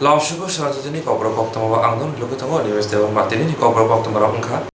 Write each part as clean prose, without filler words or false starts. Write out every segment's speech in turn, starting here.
Langsung Swrangchati ni Kokborok Koktwma angdon lukutango University of Matini ni Kokborok Koktwma rongkha.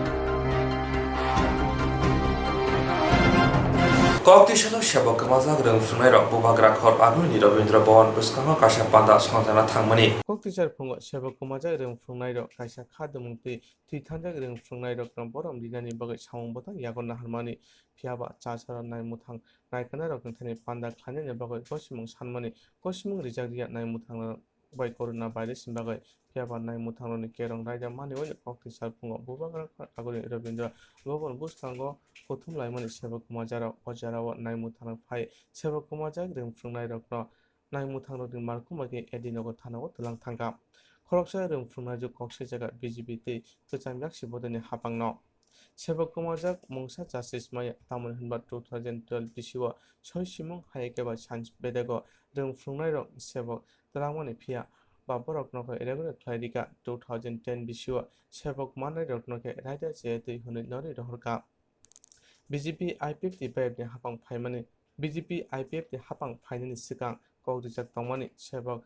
Koktwma sebok kemajak rongfrungnai rok bubagra khor agni ni Rabindra Bhavan bwskango kaisa panda songjana thangmani. Koktwma phungo sebok kemajak rongfrungnai rok kaisa khadumungtwi thwithanjak rongfrungnai rok borom dinani bagwi samung botang yagon naharmani phiaba chachara naimmuthang naikana rok thani panda khlainani bagwi kosimung sanmani kosimung rijak riya naimmuthang bai corona virus bagai phiaba naimmuthangni kerong raida mani oi Koktwma phungo bubagra agoni Rabindra Bhavan bwskango Koktwma laimani sebok kemajak ojarawo naimmuthang phai sebok kemajak rongfrungnai rokno naimmuthang rokni markhumaki edinogo thanao tlang thangka khoroksa rongfrungnai juk kokse jaga BJP tei kwchangyak sibodani hapangno sebok kemajak mungsa justice mai tamon hinba 2012 bisio soisimung haikeba sans bedego rongfrungnai rok sebok tlamani phia ba borokno eregore khlaidika 2010 bisio sebok manai rokno ke raida jetui hunoi nori rohorka BJP IPF ni bayni hapang phaimani BJP IPF ni hapang phainani sikang Koktwma tongmani sebok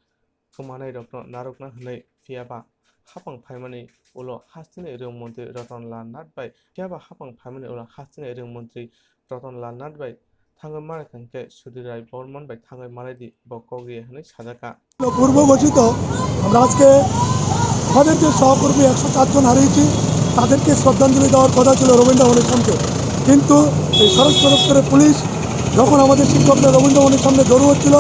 kemanai rokno narokna hunoi phiaba hapang phaimani ulo hastini rong mantri Ratanlal Nath bai phiaba hapang phaimani ulo hastini rong mantri Ratanlal Nath bai থাঙ্গা মারে থাঙ্কে Sudhir Roy Barman by থাঙ্গা মারে দি বকগি হনে সাজাকা পূর্ব ঘোষিত আমরা আজকে আমাদের যে সহকর্মী 104 জন হারিয়েছি তাদেরকে শ্রদ্ধাঞ্জলি দেওয়ার কথা ছিল রবীন্দ্র ভবনের সামনে কিন্তু এই স্বরাষ্ট্র দপ্তরের পুলিশ যখন আমাদের শিক্ষকরা রবীন্দ্র ভবনের সামনে জড়ো হচ্ছিল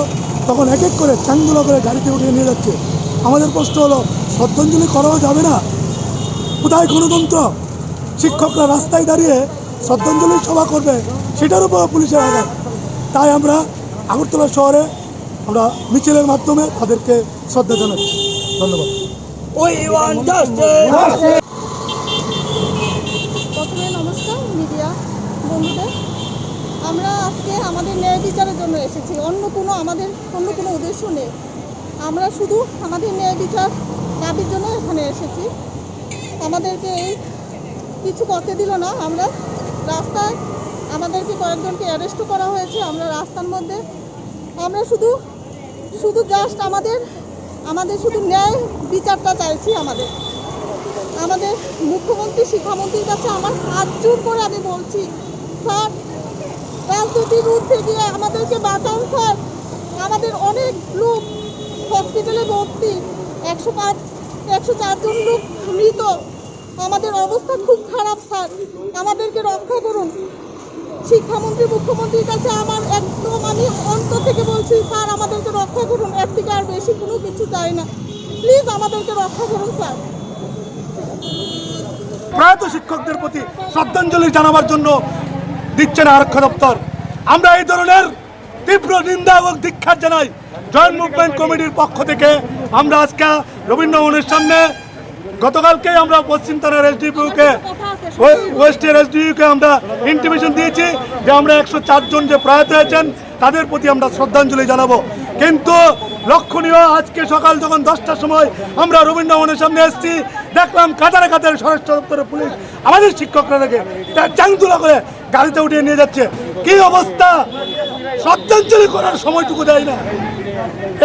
তখন এক এক করে চাংদুলা করে গাড়িতে উঠিয়ে নিয়ে যাচ্ছে আমাদের প্রশ্ন হলো শ্রদ্ধাঞ্জলি করাও যাবে না কোথায় গণতন্ত্র শিক্ষকরা রাস্তায় দাঁড়িয়ে শ্রদ্ধাঞ্জলি সভা করবে সেটার উপর পুলিশের আঘাত তাই আমরা আগরতলা শহরে আমরা মিছিলের মাধ্যমে তাদেরকে শ্রদ্ধা জানাচ্ছি ধন্যবাদ প্রথমে নমস্কার মিডিয়া বন্ধুদের আমরা আজকে আমাদের ন্যায় বিচারের জন্য এসেছি অন্য কোনো উদ্দেশ্য নেই আমরা শুধু আমাদের ন্যায় বিচার দাবির জন্য এখানে এসেছি আমাদেরকে এই কিছু করতে দিল না আমরা রাস্তায় আমাদেরকে কয়েকজনকে অ্যারেস্ট করা হয়েছে আমরা রাস্তার মধ্যে আমরা শুধু জাস্ট আমাদের শুধু ন্যায় বিচারটা চাইছি আমাদের মুখ্যমন্ত্রী শিক্ষামন্ত্রীর কাছে আমার হাত জোর করে আমি বলছি স্যার রাজনীতির ঊর্ধ্বে গিয়ে আমাদেরকে বাঁচান স্যার আমাদের অনেক লোক হসপিটালে ভর্তি 104 জন লোক মৃত আমাদের অবস্থা খুব খারাপ স্যার আমাদেরকে রক্ষা করুন শিক্ষামন্ত্রী মুখ্যমন্ত্রীর কাছে আমার একদম আমি অন্তর থেকে বলছি স্যার আমাদেরকে রক্ষা করুন এর থেকে আর বেশি কোনো কিছু চাই না প্লিজ আমাদেরকে রক্ষা করুন স্যার প্রয়াত শিক্ষকদের প্রতি শ্রদ্ধাঞ্জলি জানাবার জন্য দিচ্ছেন আরক্ষা দপ্তর আমরা এই ধরনের তীব্র নিন্দা এবং ধিক্কার জানাই জয়েন্ট মুভমেন্ট কমিটির পক্ষ থেকে আমরা আজকে রবীন্দ্র ভবনের সামনে গতকালকে আমরা পশ্চিম থানার এসডিপিওকে ওয়েস্টের এসডিপিওকে আমরা ইন্টিমেশন দিয়েছি যে আমরা 104 জন যে প্রয়াত হয়েছেন তাদের প্রতি আমরা শ্রদ্ধাঞ্জলি জানাবো কিন্তু লক্ষণীয় আজকে সকাল যখন 10টার সময় আমরা রবীন্দ্র ভবনের সামনে এসেছি দেখলাম কাতারে কাতারে স্বরাষ্ট্র দপ্তরের পুলিশ আমাদের শিক্ষকরা থেকে চাংদুলা করে গাড়িতে উঠিয়ে নিয়ে যাচ্ছে কি অবস্থা শ্রদ্ধাঞ্জলি করার সময়টুকু দেয় না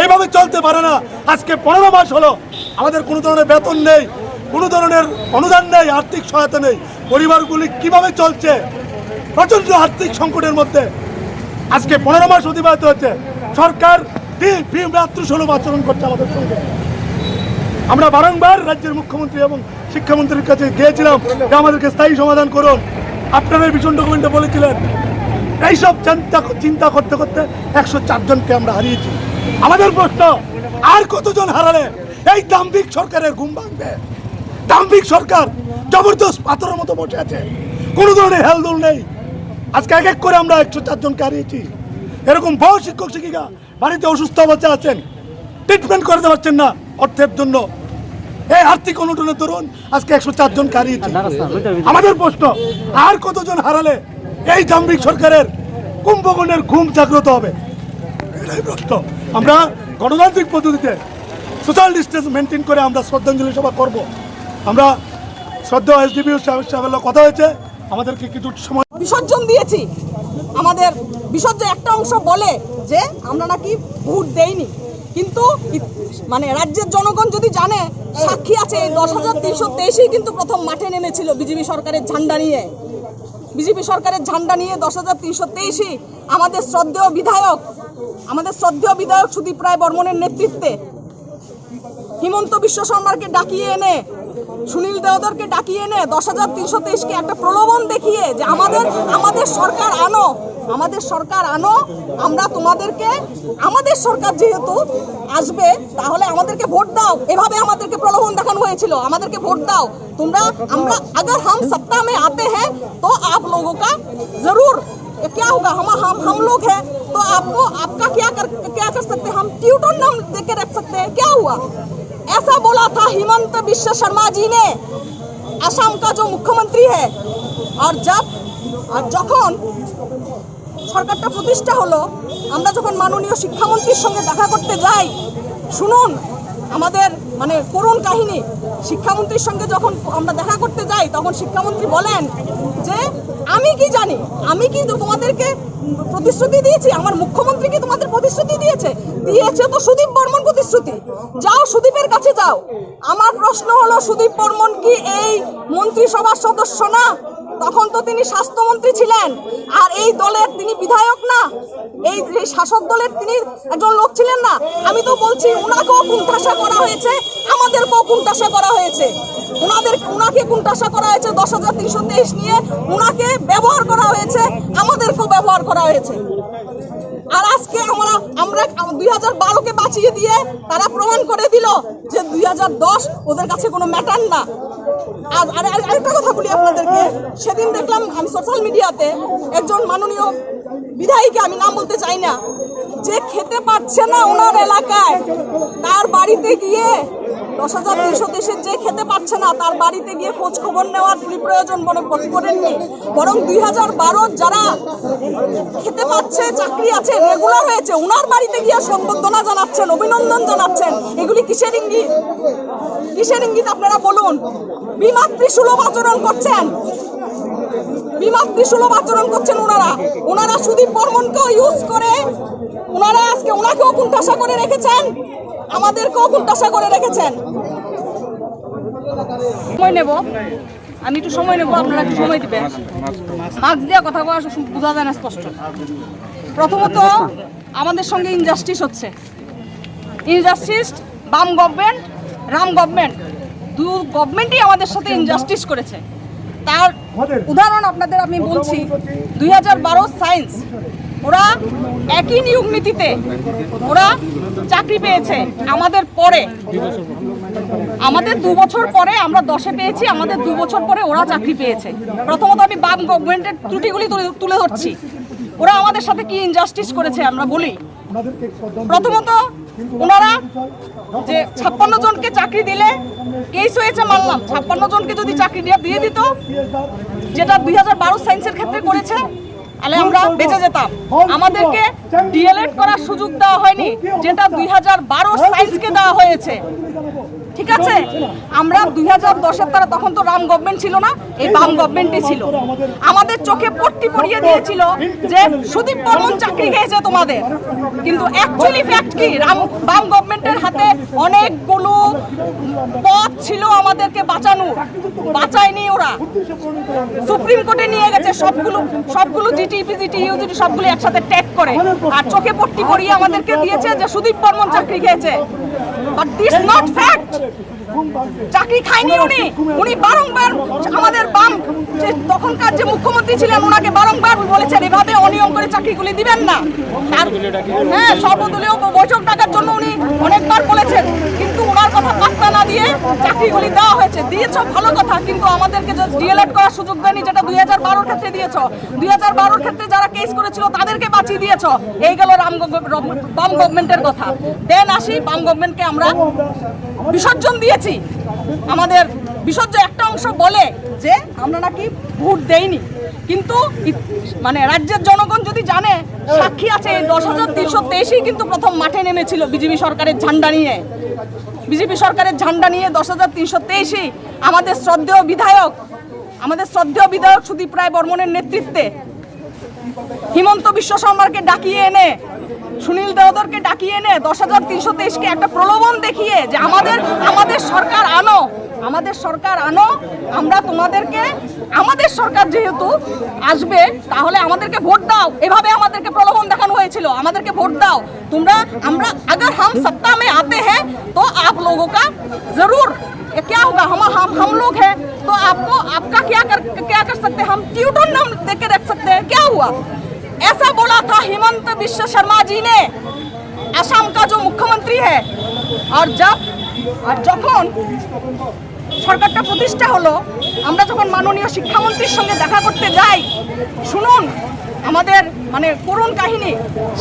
এইভাবে চলতে পারে না আজকে 15 মাস হলো আমাদের কোনো ধরনের বেতন নেই কোনো ধরনের অনুদান নেই আর্থিক সহায়তা নেই পরিবারগুলি কিভাবে চলছে প্রচন্ড আর্থিক সংকটের মধ্যে আজকে 15 মাস অতিবাহিত হচ্ছে সরকার রাত্রিসুলভ আচরণ করছে আমাদের সঙ্গে আমরা বারংবার রাজ্যের মুখ্যমন্ত্রী এবং শিক্ষামন্ত্রীর কাছে গিয়েছিলাম যে আমাদেরকে স্থায়ী সমাধান করুন আপনারা এই ভীষণ ডকুমেন্টে বলেছিলেন এইসব চিন্তা করতে করতে 104 জনকে আমরা হারিয়েছি আমাদের প্রশ্ন আর কতজন হারালে এই দাম্ভিক সরকারের ঘুম ভাঙবে দাম্ভিক সরকার জবরদস্ত পাথরের মতো বসে আছে কোনো ধরনের হেলদোল নেই আজকে এক এক করে আমরা 104 জনকে হারিয়েছি এরকম বহু শিক্ষক শিক্ষিকা বাড়িতে অসুস্থ অবস্থা আছেন ট্রিটমেন্ট করতে পারছেন না অর্থের জন্য এই আর্থিক অনুদানের দরুন আজকে 104 জনকে হারিয়েছি আমাদের প্রশ্ন আর কতজন হারালে এই দাম্ভিক সরকারের কুম্ভকর্ণের ঘুম জাগ্রত হবে এটাই প্রশ্ন আমরা গণতান্ত্রিক পদ্ধতিতে সোশ্যাল ডিস্টেন্স মেনটেন করে আমরা শ্রদ্ধাঞ্জলি সভা করব আমরা শ্রদ্ধা এসডিপিও সাহেবের কথা হয়েছে আমাদেরকে কিছু সময় বিসর্জন দিয়েছি আমাদের বিসর্জন একটা অংশ বলে যে আমরা নাকি ভোট দেইনি কিন্তু মানে রাজ্যের জনগণ যদি জানে, সাক্ষী আছে 10,323ই কিন্তু প্রথম মাঠে নেমেছিল বিজেপি সরকারের ঝান্ডা নিয়ে। বিজেপি সরকারের ঝান্ডা নিয়ে 10,323ই আমাদের শ্রদ্ধেয় বিধায়ক সুদীপ রায় বর্মনের নেতৃত্বে হিমন্ত বিশ্ব শর্মাকে ডাকিয়ে এনে, সুনীল দেওধরকে ডাকিয়ে এনে 10,323কে একটা প্রলোভন দেখিয়ে যে আমাদের সরকার আনো, আমরা তোমাদেরকে, আমাদের সরকার যেহেতু আসবে তাহলে আমাদেরকে ভোট দাও, এভাবে আমাদেরকে প্রলোভন দেখানো হয়েছিল। আমাদেরকে ভোট দাও আমরা अगर हम सत्ता में आते हैं तो आप लोगों का जरूर क्या होगा, हम लोग हैं तो आपको आपका क्या कर सकते हैं, हम ट्यूटर नाम देके रख सकते हैं। क्या हुआ, ऐसा बोला था हिमंत बिश्व शर्मा जी ने, असम का जो मुख्यमंत्री है। और যখন সরকারটা প্রতিষ্ঠা হলো, আমরা যখন মাননীয় শিক্ষামন্ত্রীর সঙ্গে দেখা করতে যাই, শুনুন আমাদের মানে করুণ কাহিনী, শিক্ষামন্ত্রীর সঙ্গে যখন আমরা দেখা করতে যাই তখন শিক্ষামন্ত্রী বলেন যে আমি কি জানি, আমি কি তোমাদেরকে প্রতিশ্রুতি দিয়েছি, আমার মুখ্যমন্ত্রী কি তোমাদের প্রতিশ্রুতি দিয়েছে তো সুদীপ বর্মন প্রতিশ্রুতি, যাও সুদীপের কাছে যাও। আমার প্রশ্ন হলো, সুদীপ বর্মন কি এই মন্ত্রিসভার সদস্য না? তখন তো তিনি স্বাস্থ্যমন্ত্রী ছিলেন, আর এই দলের তিনি বিধায়ক না, এই শাসক দলের তিনি একজন লোক ছিলেন না। আমি তো বলছি উনাকেও কুণ্ঠাসা করা হয়েছে, আমাদেরকেও কুণ্ঠাসা করা হয়েছে, উনাকে কুণ্ঠাসা করা হয়েছে 10,323 নিয়ে, উনাকে ব্যবহার করা হয়েছে, আমাদেরকেও ব্যবহার করা হয়েছে। আর আজকে আমরা 2012কে বাঁচিয়ে দিয়ে তারা প্রমাণ করে দিল যে 2010 ওদের কাছে কোনো ম্যাটার না। আর আরেকটা কথা বলি আপনাদেরকে, সেদিন দেখলাম আমি সোশ্যাল মিডিয়াতে একজন মাননীয় বিধায়িকা, আমি নাম বলতে চাই না, যে খেতে পাচ্ছে না ওনার এলাকায়, তার বাড়িতে গিয়ে 10,323 যে খেতে পাচ্ছে না তার বাড়িতে গিয়ে খোঁজ খবর নেওয়ার প্রয়োজন করেননি, বরং 2012 যারা খেতে পাচ্ছে, চাকরি আছে, রেগুলার হয়েছে, ওনার বাড়িতে গিয়ে সম্বর্ধনা জানাচ্ছেন, অভিনন্দন জানাচ্ছেন। এগুলি কিসের ইঙ্গিত আপনারা বলুন? বিমাতৃসুলভ আচরণ করছেন ওনারা সুদীপ বর্মনকেও ইউজ করে, ওনারা আজকে ওনাকেও কুণ্ঠাসা করে রেখেছেন, আমাদেরকেও কুণ্ঠাসা করে রেখেছেন। আমি একটু সময় নেব, আপনারা একটু সময় দিবেন। মাস্ক দেওয়া কথা বোঝা যায় না স্পষ্ট। প্রথমত আমাদের সঙ্গে ইনজাস্টিস হচ্ছে, বাম গভর্নমেন্ট, রাম গভর্নমেন্ট, দু গভর্নমেন্টই আমাদের সাথে ইনজাস্টিস করেছে। তার উদাহরণ আপনাদের আমি বলছি, 2012 সায়েন্স, ওরা একই নিয়োগ নীতিতে ওরা চাকরি পেয়েছে আমাদের পরে, আমাদের 2 বছর পরে, আমরা 10-এ পেয়েছি, আমাদের 2 বছর পরে ওরা চাকরি পেয়েছে। প্রথমত আমি বাম গভর্নমেন্টের ত্রুটিগুলি তুলে ধরছি, ওরা আমাদের সাথে কি ইনজাস্টিস করেছে আমরা বলি। প্রথমত ওনারা যে 56 জনকে চাকরি দিলে কেস হয়েছে মানলাম, 56 জনকে যদি চাকরি দিয়ে দিত, যেটা 2012 সায়েন্সের ক্ষেত্রে করেছে, তাহলে আমরা বেঁচে যেতাম। আমাদেরকে ডিএলএড করার সুযোগ দেওয়া হয়নি, যেটা 2012 সায়েন্সকে দেওয়া হয়েছে। ঠিক আছে, আমরা 2010-এর তারা, তখন তো রাম গভর্নমেন্ট ছিল না, এই বাম গভর্নমেন্টই ছিল। আমাদের চোখে পট্টি পরিয়ে দিয়েছিল যে সুদীপ বর্মন চাকরি খেয়েছে তোমাদের, কিন্তু অ্যাকচুয়ালি ফ্যাক্ট কি, বাম গভর্নমেন্টের হাতে অনেকগুলো পথ ছিল আমাদেরকে বাঁচায়নি ওরা, সুপ্রিম কোর্টে নিয়ে গেছে সবগুলো জিটিইউজিটি সবগুলো একসাথে ট্যাগ করে, আর চোখে পট্টি পরিয়ে আমাদেরকে দিয়েছে যে সুদীপ বর্মন চাকরি খেয়েছে। বাট দিস নট ফ্যাক্ট, চাকরি খায়নি উনি বারংবার আমাদের বাম যে তখনকার যে মুখ্যমন্ত্রী ছিলেন ওনাকে বারংবার বলেছেন এভাবে অনিয়ম করে চাকরিগুলি দিবেন না। হ্যাঁ, সর্বদলীয় বৈঠক ডাকার জন্য উনি অনেকবার বলেছেন, কিন্তু ওনার কথা পাত্তা না দিয়ে চাকরিগুলি দেওয়া হয়েছে। দিয়েছ ভালো কথা, কিন্তু আমাদেরকে ডিএলএড করার সুযোগ দেয়নি, যেটা 2012-র ক্ষেত্রে দিয়েছ। 2012-র ক্ষেত্রে যারা কেস করেছিল তাদেরকে বাঁচিয়ে দিয়েছ। এই গেল বাম গভর্নমেন্টের কথা। দেন আসি, বাম গভর্নমেন্টকে আমরা বিসর্জন দিয়েছি। আমাদের বিসর্জন একটা অংশ বলে যে আমরা নাকি ভোট দেইনি, কিন্তু মানে রাজ্যের জনগণ যদি জানে, সাক্ষী আছে 10,323ই কিন্তু প্রথম মাঠে নেমেছিল বিজেপি সরকারের ঝান্ডা নিয়ে। 10,323ই আমাদের শ্রদ্ধেয় বিধায়ক সুদীপ রায় বর্মনের নেতৃত্বে হিমন্ত বিশ্ব শর্মাকে ডাকিয়ে এনে, সুনীল দেওদরকে ডাকিয়ে এনে 10,323-কে একটা প্রলোভন দেখিয়ে যে আমাদের সরকার আনো, আমরা তোমাদেরকে, আমাদের সরকার যেহেতু আসবে তাহলে আমাদেরকে ভোট দাও, এভাবে আমাদেরকে প্রলোভন দেখানো হয়েছিল। আমাদেরকে ভোট দাও তোমরা, আমরা अगर हम सत्ता में आते हैं तो आप लोगों का जरूर क्या होगा, हम लोग हैं तो आपका क्या कर सकते हैं, हम ट्यूटर नाम दे के रख सकते हैं। क्या हुआ, ऐसा बोला था हिमंत बिश्व शर्मा जी ने, असम का जो मुख्यमंत्री है। और যখন সরকারটা প্রতিষ্ঠা হলো, আমরা যখন মাননীয় শিক্ষামন্ত্রীর সঙ্গে দেখা করতে যাই, শুনুন আমাদের মানে করুণ কাহিনী,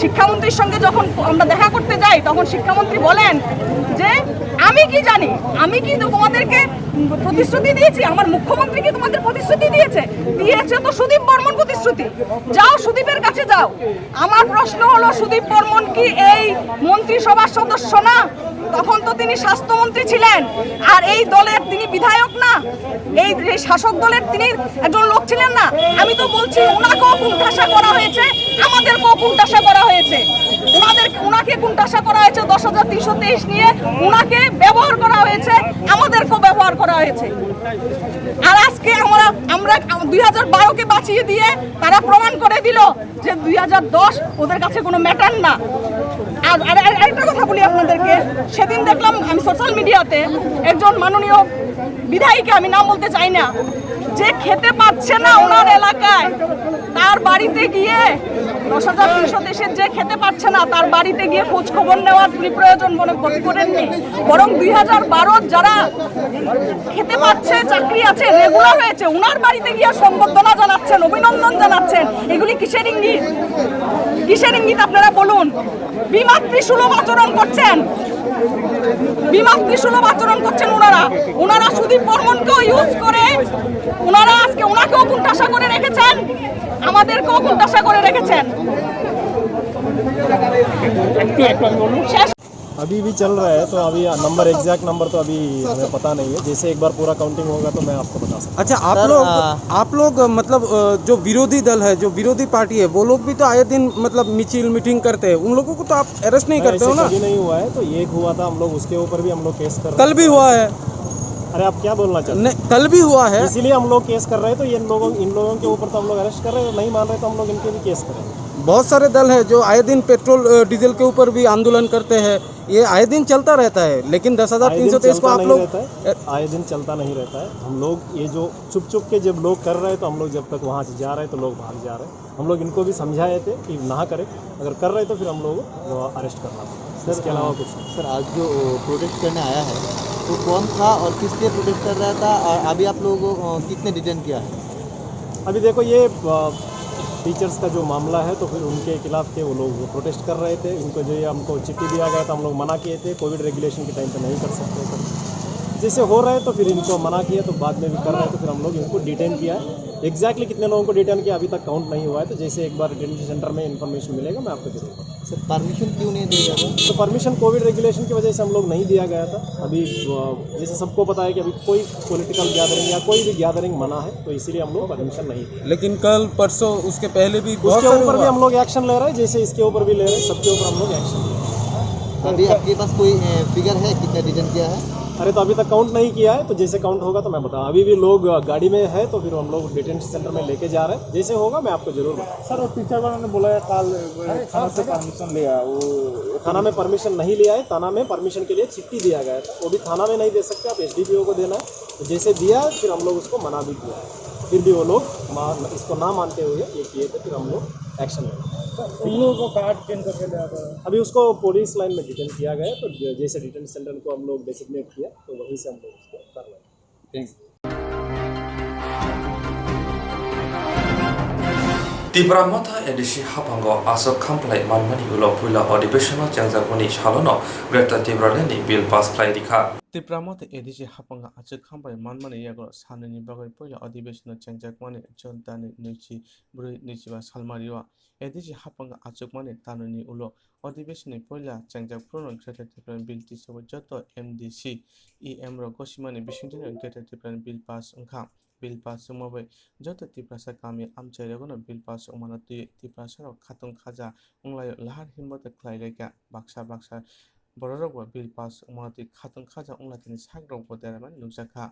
শিক্ষামন্ত্রীর সঙ্গে যখন আমরা দেখা করতে যাই তখন শিক্ষামন্ত্রী বলেন যে আমি কি জানি, আমি কি তোমাদেরকে প্রতিশ্রুতি দিয়েছি, আমার মুখ্যমন্ত্রী কি তোমাদের প্রতিশ্রুতি দিয়েছে তো সুদীপ বর্মন প্রতিশ্রুতি, যাও সুদীপের কাছে যাও। আমার প্রশ্ন হলো, সুদীপ বর্মন কি এই মন্ত্রিসভার সদস্য না? তখন তো তিনি স্বাস্থ্যমন্ত্রী ছিলেন, আর এই দলের তিনি বিধায়ক না, এই শাসক দলের তিনি একজন লোক ছিলেন না। আমি তো বলছি ওনাকেও কুণ্ঠাসা করা হয়েছে, আমাদেরকেও কুণ্ঠাসা করা হয়েছে, ওনাকে কুণ্ঠাসা করা হয়েছে 10,323 নিয়ে, ওনাকে ব্যবহার করা হয়েছে, আমাদেরকেও ব্যবহার করা হয়েছে। আর আজকে আমরা 2012-কে বাঁচিয়ে দিয়ে তারা প্রমাণ করে দিল যে 2010 ওদের কাছে কোনো ম্যাটার না। আর একটা কথা বলি আপনাদেরকে, সেদিন দেখলাম আমি সোশ্যাল মিডিয়াতে একজন মাননীয় বিধায়িকা, আমি নাম বলতে চাই না, যে খেতে পাচ্ছে না ওনার এলাকায়, তার বাড়িতে গিয়ে 10,323 যে খেতে পাচ্ছে না তার বাড়িতে গিয়ে খোঁজ খবর নেওয়ার প্রয়োজন মনে করেননি, বরং 2012 যারা খেতে পাচ্ছে, চাকরি আছে, রেগুলার হয়েছে, ওনার বাড়িতে গিয়ে সম্বর্ধনা জানাচ্ছেন, অভিনন্দন জানাচ্ছেন। এগুলি কিসের ইঙ্গিত, কিসের ইঙ্গিত আপনারা বলুন? বিমাতৃসুলভ আচরণ করছেন, বিমাতৃসুলভ আচরণ করছেন ওনারা সুদীপ বর্মনকেও ইউজ করে ওনারা আজকে ওনাকেও কুণ্ঠাসা করে রেখেছেন, আমাদেরকেও কুণ্ঠাসা করে রেখেছেন। अभी भी चल रहा है, तो अभी नंबर एग्जैक्ट नंबर तो अभी हमें पता नहीं है। जैसे एक बार पूरा काउंटिंग होगा तो मैं आपको बता सकता हूँ। अच्छा, आप लोग मतलब जो विरोधी दल है, जो विरोधी पार्टी है, वो लोग भी तो आए दिन मतलब मिचिल मीटिंग करते हैं, उन लोगों को तो आप अरेस्ट नहीं करते हो ना? कभी नहीं हुआ है, तो एक हुआ था, हम लोग उसके ऊपर भी हम लोग केस कर रहे हैं। कल भी हुआ है। अरे आप क्या बोलना चाहते हैं? नहीं, कल भी हुआ है, इसीलिए हम लोग केस कर रहे हैं। तो इन लोगों के ऊपर तो हम लोग अरेस्ट कर रहे हैं, नहीं मान रहे तो हम लोग इनके भी केस करेंगे। बहुत सारे दल है जो आए दिन पेट्रोल डीजल के ऊपर भी आंदोलन करते हैं, ये आए दिन चलता रहता है। लेकिन 10,323 को आप लोग आए दिन चलता नहीं रहता है। हम लोग ये जो चुप के जब लोग कर रहे हैं, तो हम लोग जब तक वहाँ से जा रहे हैं तो लोग भाग जा रहे हैं। हम लोग इनको भी समझाए थे कि ना करें, अगर कर रहे तो फिर हम लोग अरेस्ट करना था, इसके अलावा कुछ नहीं। सर, आज जो प्रोटेस्ट करने आया है वो कौन था और किस लिए प्रोटेस्ट कर रहा था, और अभी आप लोगों को कितने डिटेन किया है? अभी देखो, ये टीचर्स का जो मामला है, तो फिर उनके खिलाफ थे, वो लोग प्रोटेस्ट कर रहे थे। उनको जो ये हमको चिट्ठी दिया गया था, हम लोग मना किए थे, कोविड रेगुलेशन के टाइम पे नहीं कर सकते थे। जैसे हो रहा है तो फिर इनको मना किया, तो बाद में भी कर रहे हैं, तो फिर हम लोग इनको डिटेन किया है। एग्जैक्टली कितने लोगों को डिटेन किया अभी तक काउंट नहीं हुआ है, तो जैसे एक बार डिटेंशन सेंटर में इन्फॉर्मेशन मिलेगा मैं आपको जरूर बताऊँ। सर, परमिशन क्यों नहीं दिया गया? तो परमिशन कोविड रेगुलेशन की वजह से हम लोग नहीं दिया गया था। अभी जैसे सबको पता है कि अभी कोई पॉलिटिकल गैदरिंग या कोई भी गैदरिंग मना है, तो इसीलिए हम लोग परमिशन नहीं दिए। लेकिन कल परसों उसके पहले भी उसके ऊपर भी हम लोग एक्शन ले रहे हैं, जैसे इसके ऊपर भी ले रहे हैं, सबके ऊपर हम लोग एक्शन ले रहे हैं। अभी आपके पास कोई फिगर है कितना डिटेन किया है? अरे तो अभी तक काउंट नहीं किया है, तो जैसे काउंट होगा तो मैं बताऊँ। अभी भी लोग गाड़ी में है, तो फिर हम लोग डिटेंशन सेंटर में लेके जा रहे हैं, जैसे होगा मैं आपको जरूर बताऊँ। सर, वो टीचर वालों ने बोला है कल थाना से परमिशन लिया, वो थाना में परमिशन नहीं लिया है। थाना में परमिशन के लिए चिट्ठी दिया गया था, वो भी थाना में नहीं दे सकते, आप SDPO को देना है। तो जैसे दिया फिर हम लोग उसको मना भी किया है, फिर भी वो लोग इसको ना मानते हुए ये किए थे, फिर हम लोग एक्शन ले रहे हैं। उन लोगों को कार्ड डिटेन करके लिया था। अभी उसको पुलिस लाइन में डिटेन किया गया है, तो जैसे डिटेन सेंटर को हम लोग डेसिग्नेट किया, तो वहीं से हम लोग उसको कर रहे हैं। Thank you. Tibramata edisi hapango asok kamplai manmani ulo pula ଅଧିবেশন চেংজাকনি সালনো গ্রেপ্তার তীব্রলেনি বিল পাস ফ্লাই দিখা Tipramate edisi hapanga achikhambai manmani yago sanani bagai poila अधिवेशन चेंगजाकमाने जनतानि नैथि ब्रै नैजिबा सालमारिवा edisi hapanga achikmani tanani ulo अधिवेशननि poila चेंगजाकफ्रोनो ग्रेटर टिप्रान बिल तिसबो जतो MDC EM रो गसिमानि बिसिंथिनि ग्रेटर टिप्रान बिल पास ओंखा बिल पास समाबै जतो तिप्रासा कामि आमचाइरगनो बिल पास ओमानति तिप्रासारो खातुं खाजा उंलाय लाहार हिमबत ख्लाइलाइका Baksa borok bill pass umati khatong khaja unglatini sagrok boderaman nukjaka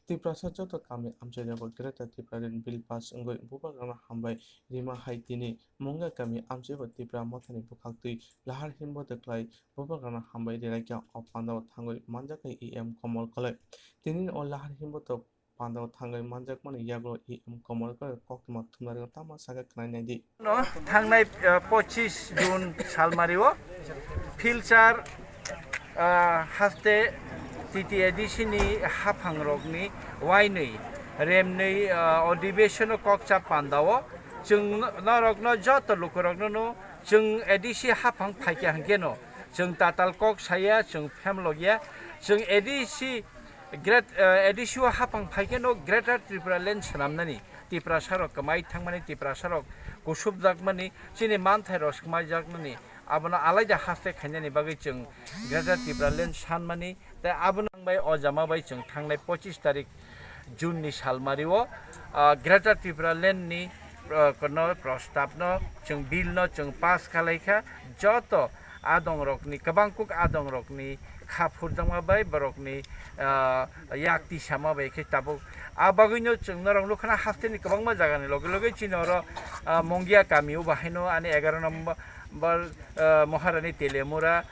tiprasa joto kami amchajago greta tiprarin bill pass ungoi bubagama hambai rima haitini munga kami amchebo tipra mothani bukhakti lahar himbo deklai bubagama hambai rerakya opandao thangoi manjakai em komol kolai tinin o lahar himbo to pandao thangai manjakmani yago em komol kole koktwma thumnari tama saga knainadi no thangnai 25 jun salmario filter haste titi edishini haphangrokni wainui remnei अधिवेशन kokcha pandao jung narokno joto lukurokno no jung edisi haphang phaikya hangeno jung tatal kok saya jung famlogya jung edisi edisi haphang phaikeno greater tripura land sanamnani tipra sarok kamai thangmani tipra sarok kusub jakmani chini manthai ros kamai jakmani abona alaida haste khainani bagai chung greater tripura land sanmani ta abona bai ojama bai chung thangnai 25 tarik jun ni salmario greater tripura land ni kono prostab no chung bill no chung pass khalaikha joto adong rokni kabangkuk adong rokni khapur dama bai borokni yakti sama bai khe tabuk abagino chung narong lukhana haste ni kabangma jaga ni loge loge chinoro mongia kamiu bahaino ani 11 number Maharani Telemura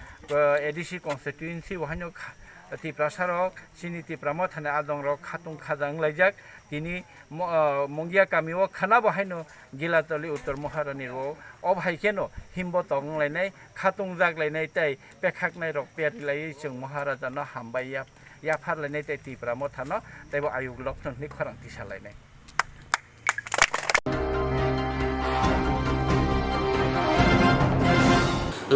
edisi constituency wahanyo tipra sarok sini tipra mothane adong rok khatung khajang laijak tini mongia kamio khana bahaino gilatoli uttor Maharani ro obhaikeno himbo tong lainai khatung jak lainai tai pekhaknai rok pet lai chung Maharaja no hambai ya phar lainai tai tipra mothano taibo ayug lokno ni khorang tisalainai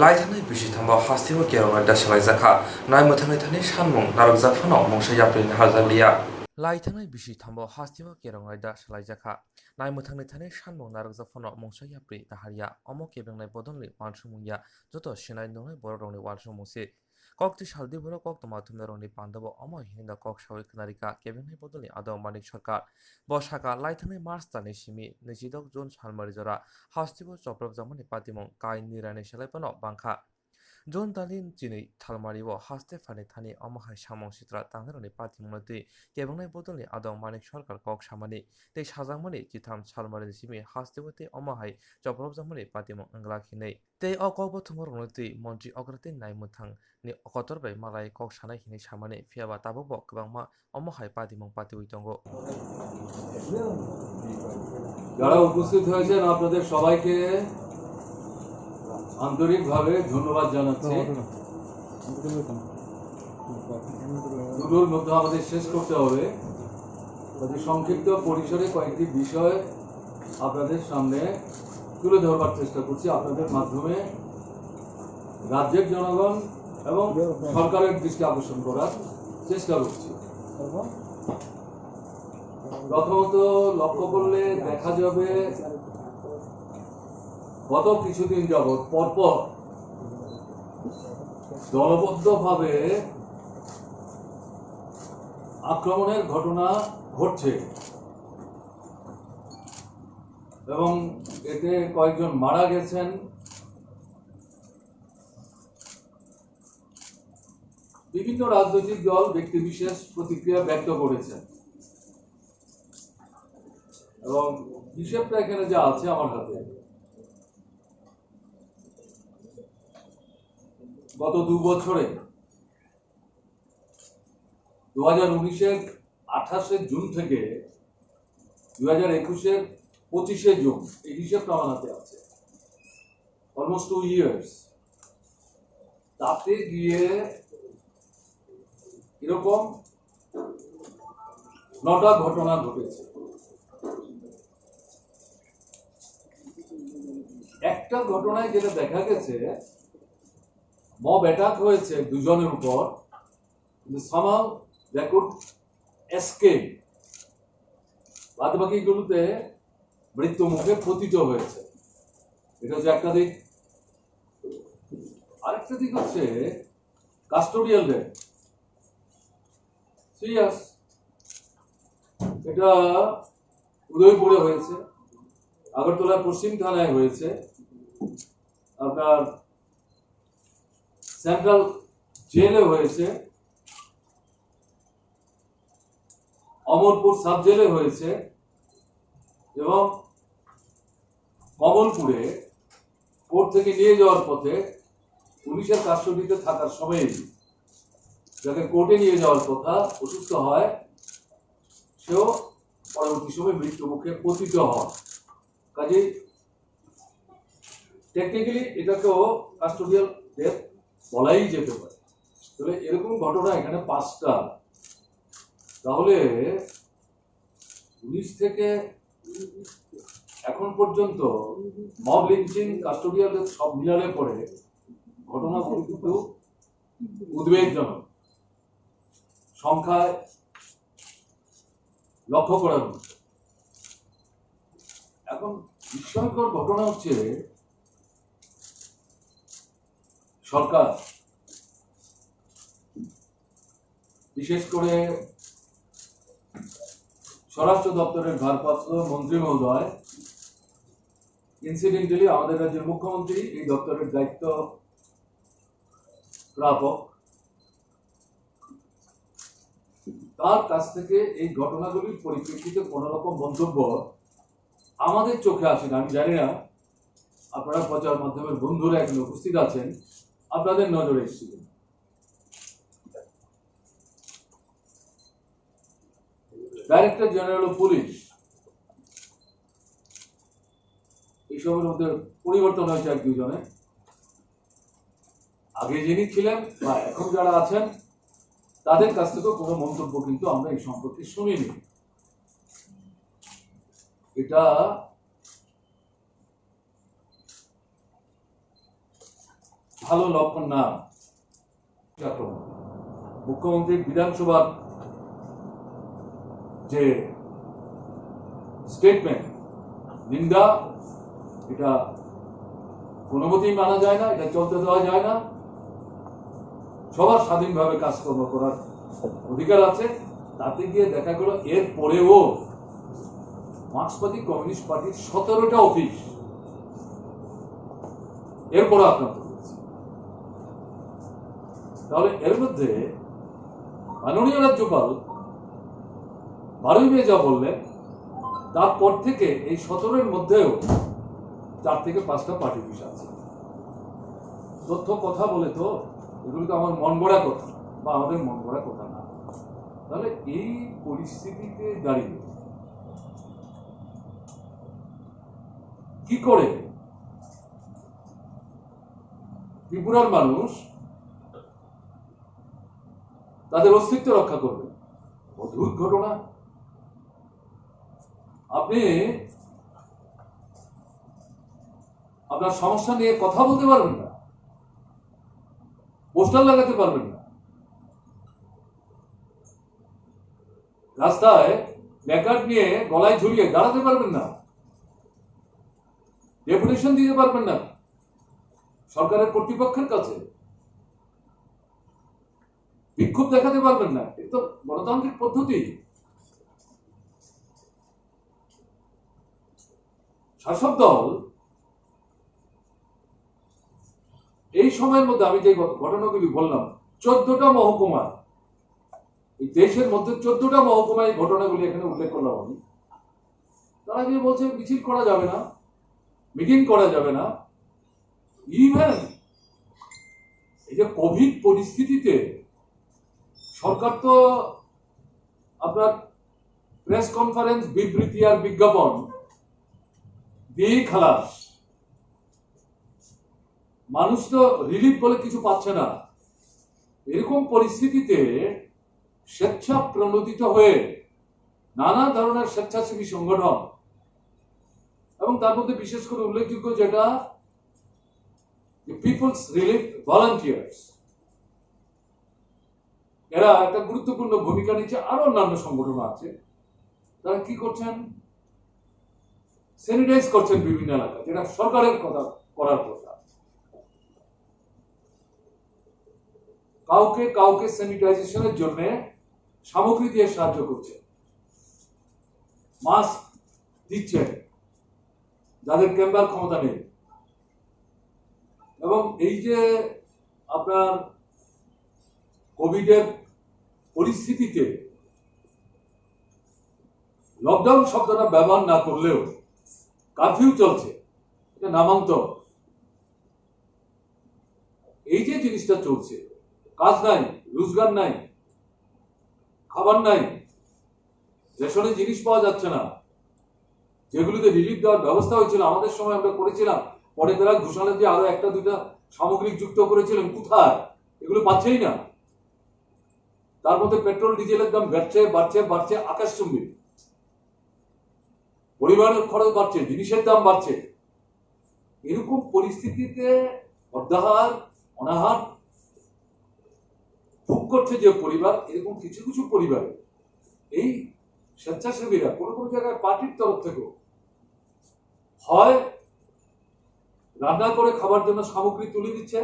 लाइथानै बिसि थांबा हास्तिबो गेरंगा दासलाय जाखा नाय मोथानै थानै सानमुं नारगजा फनो मंसा याप्रिन हाजालिया लाइथानै बिसि थांबा हास्तिबो गेरंगा दासलाय जाखा नाय मोथानै थानै सानमुं नारगजा फनो मंसा याप्रि दाहारिया अमो केबेंनाय बदननि वानसुमुया जतो सिनाय नङै बररंनि वानसुमुसे kokti saldi boro koktwma thumnarongni pandabo omo hinda kok sawi knarika kebenai bodoli adom manik sarkar bosaka laithanai march tani simi 26 jun salmari jora hastibo choprab jamani patimong kai nirani selaipano bangkha jon dalin chini thalmaribo haste phani thani omo hai samong sitra tangrani patimongti kebenai bodoli adom manik sarkar kok samani tei sajangmani chitham salmari simi hastibote omo hai choprab jamani patimong angla khinai tei okokbo thumorongti montri ograti naimuthang ni okotorbai malai kok sanai hini samani phiaba tabokbo kwbangma omo hai patimong patiwi tongo যারা উপস্থিত হয়েছেন আপনাদের সবাইকে আন্তরিকভাবে ধন্যবাদ জানাচ্ছি দুটোর মধ্যে আমাদের শেষ করতে হবে সংক্ষিপ্ত পরিসরে কয়েকটি বিষয় আপনাদের সামনে তুলে ধরবার চেষ্টা করছি আপনাদের মাধ্যমে রাজ্যের জনগণ এবং সরকারের দৃষ্টি আকর্ষণ করার চেষ্টা করছি প্রথমত লক্ষ্য করলে দেখা যাবে গত কিছুদিন যাবৎ পরপর দলবদ্ধভাবে আক্রমণের ঘটনা ঘটছে এবং এতে কয়েকজন মারা গেছেন বিভিন্ন রাজনৈতিক দল ব্যক্তিবিশেষ প্রতিক্রিয়া ব্যক্ত করেছেন এবং হিসেবটা এখানে যা আছে আমার হাতে গত 2 বছরে 2019-এর 28 জুন থেকে 2021-এর 25 জুন এই হিসেবটা আমার হাতে আছে অলমোস্ট 2 ইয়ার্স তাতে গিয়ে এরকম 9টা ঘটনা ঘটেছে একটা ঘটনায় যেটা দেখা গেছে মব অ্যাটাক হয়েছে দুজনের উপর কিন্তু somehow they could escape. বাদ বাকিগুলোতে মৃত্যু মুখে পতিত হয়েছে। এটা হচ্ছে একটা দিক। আরেকটা দিক হচ্ছে কাস্টোডিয়াল ডেথ। 3 years এটা উদয়পুরে হয়েছে, আগরতলা পশ্চিম থানায় হয়েছে, আপনার সেন্ট্রাল জেলে হয়েছে, অমরপুর সাব জেলে হয়েছে এবং কমলপুরে কোর্ট থেকে নিয়ে যাওয়ার পথে পুলিশের কাস্টডিতে থাকার সময় যাকে কোর্টে নিয়ে যাওয়ার কথা অসুস্থ হয়, সেও পরবর্তী সময় মৃত্যু মুখে পতিত হয়। কাজেই টেকনিক্যালি এটাকেও কাস্টোডিয়াল ডেথ বলাই যেতে পারে। তাহলে এরকম ঘটনা এখানে 5টা। তাহলে পুলিশ থেকে এখন পর্যন্ত মব লিঞ্চিং, কাস্টোডিয়াল ডেথ সব মিলালে পরে ঘটনাগুলো কিন্তু উদ্বেগজনক সংখ্যায় লক্ষ্য করার মতো। এখন বিস্ময়কর ঘটনা হচ্ছে সরকার, বিশেষ করে স্বরাষ্ট্র দপ্তরের ভারপ্রাপ্ত মন্ত্রী মহোদয়, ইনসিডেন্টালি আমাদের রাজ্যের মুখ্যমন্ত্রী এই দপ্তরের দায়িত্ব প্রাপক, তার কাছ থেকে এই ঘটনাগুলির পরিপ্রেক্ষিতে কোন রকম মন্তব্য আমাদের চোখে আসে না। আমি জানি না আপনারা প্রচার মাধ্যমের বন্ধুরা এখানে উপস্থিত আছেন, আপনাদের নজরে এসেছিল। ডাইরেক্টর জেনারেল অফ পুলিশ এইসবের মধ্যে পরিবর্তন হয়েছে 1-2 জনে। আগে যিনি ছিলেন বা এখন যারা আছেন তাদের কাছ থেকে কোনো মন্তব্য কিন্তু আমরা এই সম্পর্কে শুনিনি। এটা ভালো লক্ষণ না। মুখ্যমন্ত্রীর বিধানসভার যে স্টেটমেন্ট, নিন্দা, এটা কোনোমতেই মানা যায় না, এটা চলতে দেওয়া যায় না। সবার স্বাধীনভাবে কাজকর্ম করার অধিকার আছে। তাতে গিয়ে দেখা গেল এর পরেও মার্ক্সবাদী কমিউনিস্ট পার্টির 17টা অফিস এরপরে আক্রান্ত হয়েছে। তাহলে এর মধ্যে মাননীয় রাজ্যপাল 12ই মে যা বললেন, তারপর থেকে এই 17-এর মধ্যেও 4 থেকে 5টা পার্টি অফিস আছে। তথ্য কথা বলে তো এগুলো তো আমার মন গড়া কথা বা আমাদের মন গড়া কথা না। তাহলে এই পরিস্থিতিতে দাঁড়িয়ে কি করে ত্রিপুরার মানুষ তাদের অস্তিত্ব রক্ষা করবে? অদ্ভুত ঘটনা। আপনি আপনার সমস্যা নিয়ে কথা বলতে পারবেন না, পোস্টার লাগাতে পারবেন না, রাস্তায় প্ল্যাকার্ড নিয়ে গলায় ঝুলিয়ে দাঁড়াতে পারবেন না, ডেপুটেশন দিতে পারবেন না সরকারের কর্তৃপক্ষের কাছে, বিক্ষোভ দেখাতে পারবেন না। এটা তো গণতান্ত্রিক পদ্ধতি। শাসক দল এই সময়ের মধ্যে আমি যে ঘটনাগুলি বললাম, 14টা মহকুমা, এই দেশের মধ্যে 14টা মহকুমায় ঘটনাগুলি এখানে উল্লেখ করলাম আমি। তারা গিয়ে বলছে মিছিল করা যাবে না, মিটিং করা যাবে না। ইভেন এই যে কোভিড পরিস্থিতিতে সরকার তো আপনার প্রেস কনফারেন্স, বিবৃতি আর বিজ্ঞাপন দিয়ে খালাস। মানুষ তো রিলিফ বলে কিছু পাচ্ছে না। এরকম পরিস্থিতিতে স্বেচ্ছা প্রণোদিত হয়ে নানা ধরনের স্বেচ্ছাসেবী সংগঠন, এবং তার মধ্যে বিশেষ করে উল্লেখযোগ্য যেটা পিপলস রিলিফ ভলান্টিয়ার্স, এরা একটা গুরুত্বপূর্ণ ভূমিকা নিচ্ছে, আরো অন্যান্য সংগঠন আছে, তারা কি করছেন, স্যানিটাইজ করছেন বিভিন্ন এলাকা, যেটা সরকারের কথা করার কথা। কাউকে কাউকে স্যানিটাইজেশনের জন্য সামগ্রী দিয়ে সাহায্য করছে, মাস্ক দিচ্ছে যাদের কেনার ক্ষমতা নেই। এবং এই যে আপনার কোভিডের পরিস্থিতিতে লকডাউন শব্দটা ব্যবহার না করলেও কারফিউ চলছে, এটা নামান্তর। এই যে জিনিসটা চলছে, কাজ নাই, রোজগার নাই, খাবার নাই, রেশনের জিনিস পাওয়া যাচ্ছে না, যেগুলিতে রিলিফ দেওয়ার ব্যবস্থা হয়েছিল আমাদের সময় আমরা করেছিলাম, পরে তারা ঘোষণা দিয়ে আরো একটা দুটা সামগ্রিক যুক্ত করেছিলেন, কোথায়? এগুলো পাচ্ছেই না। তার মধ্যে পেট্রোল ডিজেলের দাম বাড়ছে বাড়ছে বাড়ছে আকাশচুম্বী, পরিবারের খরচ বাড়ছে, জিনিসের দাম বাড়ছে। এরকম পরিস্থিতিতে অর্ধাহার অনাহার ভোগ করছে যে পরিবার, এরকম কিছু কিছু পরিবারে এই স্বেচ্ছাসেবীরা কোনো কোনো জায়গায় পার্টির তরফ থেকেও হয় রান্না করে খাবার জন্য সামগ্রী তুলে দিচ্ছে,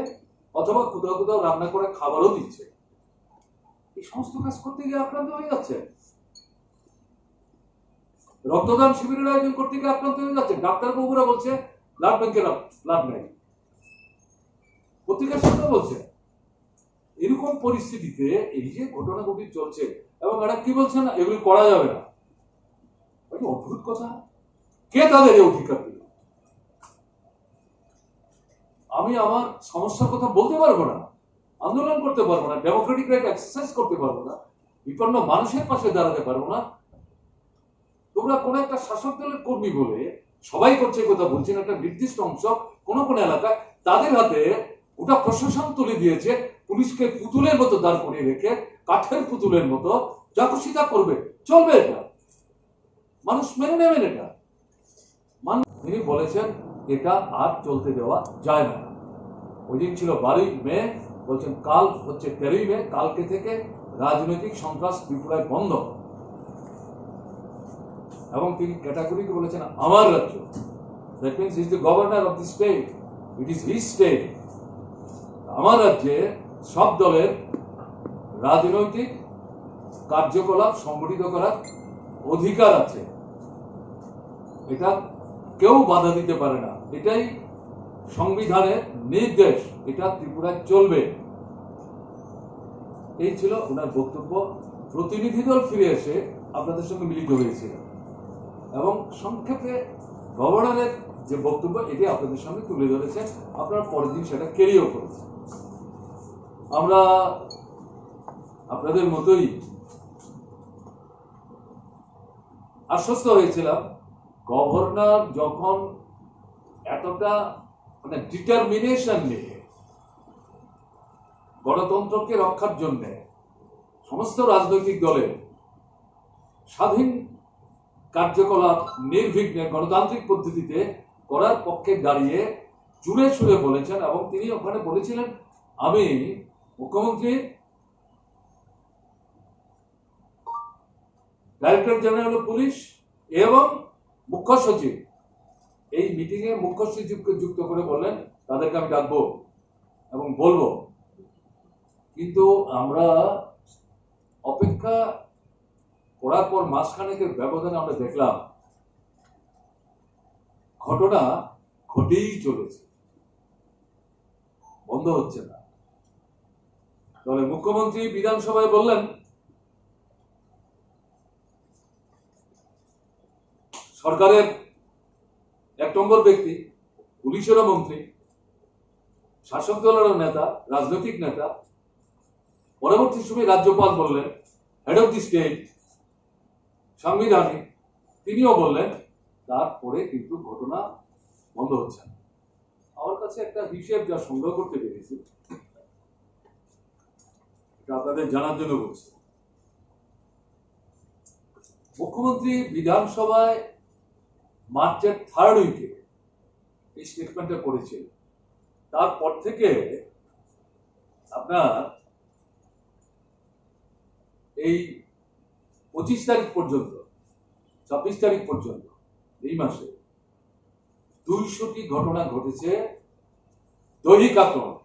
অথবা কোথাও কোথাও রান্না করে খাবারও দিচ্ছে। এই সমস্ত কাজ করতে গিয়ে আক্রান্ত হয়ে যাচ্ছে, রক্তদান শিবিরের আয়োজন করতে গিয়ে আক্রান্ত হয়ে যাচ্ছে। ডাক্তারবাবুরা বলছে ব্লাড ব্যাংকের ব্লাড নেই, পত্রিকার সাথে বলছে। এরকম পরিস্থিতিতে এই যে ঘটনাগুলি চলছে, এবং এরা কি বলছে না এগুলি করা যাবে না, অদ্ভুত কথা। কে তাদের এই অধিকার দিল? আমি আমার সমস্যার কথা বলতে পারবো না, আন্দোলন করতে পারবো না, ডেমোক্রেটিক রাইট এক্সারসাইজ করতে পারবো না, বিপন্ন মানুষের পাশে দাঁড়াতে পারবো না। তোমরা কোন একটা শাসক দলের কর্মী বলে সবাই করছে কথা বলছেন, একটা নির্দিষ্ট অংশ কোন কোন এলাকায় তাদের হাতে গোটা প্রশাসন তুলে দিয়েছে, পুলিশকে পুতুলের মতো দাঁড় করিয়ে রেখে, কাঠের পুতুলের মতো যা খুশি তা করবে, চলবে। এটা মানুষ মেনে নেবেন? এটা তিনি বলেছেন এটা আর চলতে দেওয়া যায় না। ওই দিন ছিল 12ই মে, বলছেন কাল হচ্ছে 13ই মে, কালকে থেকে রাজনৈতিক সন্ত্রাস ত্রিপুরায় বন্ধ। এবং তিনি ক্যাটাগরিকে বলেছেন আমার রাজ্য, that means he is the governor of the state, it is his state. আমার রাজ্যে সব দলের রাজনৈতিক কার্যকলাপ সংগঠিত করার অধিকার আছে, এটা কেউ বাধা দিতে পারে না, এটাই সংবিধানের নির্দেশ, এটা ত্রিপুরায় চলবে। এই ছিল ওনার বক্তব্য। প্রতিনিধি দল ফিরে এসে আপনাদের সঙ্গে মিলিত হয়েছিল, এবং সংক্ষেপে গভর্নরের যে বক্তব্য এটি আপনাদের সামনে তুলে ধরেছে, আপনারা পরের দিন সেটা ক্যারিও করেছে। আমরা আপনাদের মতোই আশ্বস্ত হয়েছিলাম, গভর্নর যখন এতটা মানে ডিটারমিনেশন নিয়ে গণতন্ত্রকে রক্ষার জন্য সমস্ত রাজনৈতিক দলের স্বাধীন কার্যকলাপ নির্বিঘ্নে গণতান্ত্রিক পদ্ধতিতে করার পক্ষে দাঁড়িয়ে জুড়ে সুরে বলেছেন, এবং তিনি ওখানে বলেছিলেন আমি মুখ্যমন্ত্রী, ডাইরেক্টর জেনারেল অফ পুলিশ এবং মুখ্য সচিব, এই মিটিং এ মুখ্য সচিবকে যুক্ত করে বললেন তাদেরকে আমি ডাকবো এবং বলবো। কিন্তু আমরা অপেক্ষা করার পর মাসখানেকের ব্যবধানে আমরা দেখলাম ঘটনা ঘটেই চলেছে, বন্ধ হচ্ছে না। তাহলে মুখ্যমন্ত্রী বিধানসভায় বললেন সরকারের 1 নম্বর ব্যক্তি, পুলিশেরও মন্ত্রী, শাসক দলেরও নেতা, রাজনৈতিক নেতা। পরবর্তী সময় রাজ্যপাল বললেন হেড অফ দি স্টেট, সাংবিধানিক, তিনিও বললেন, তারপরে কিন্তু ঘটনা বন্ধ হচ্ছে না। আমার কাছে একটা হিসেব যা সংগ্রহ করতে পেরেছি, এটা আপনাদের জানার জন্য বলছি। মুখ্যমন্ত্রী বিধানসভায় মার্চের 3rd উইকে এই স্টেটমেন্টটা করেছিল, তারপর থেকে আপনার এই 25 তারিখ পর্যন্ত 26 তারিখ পর্যন্ত এই মাসে 200টি ঘটনা ঘটেছে দৈহিক আক্রমণ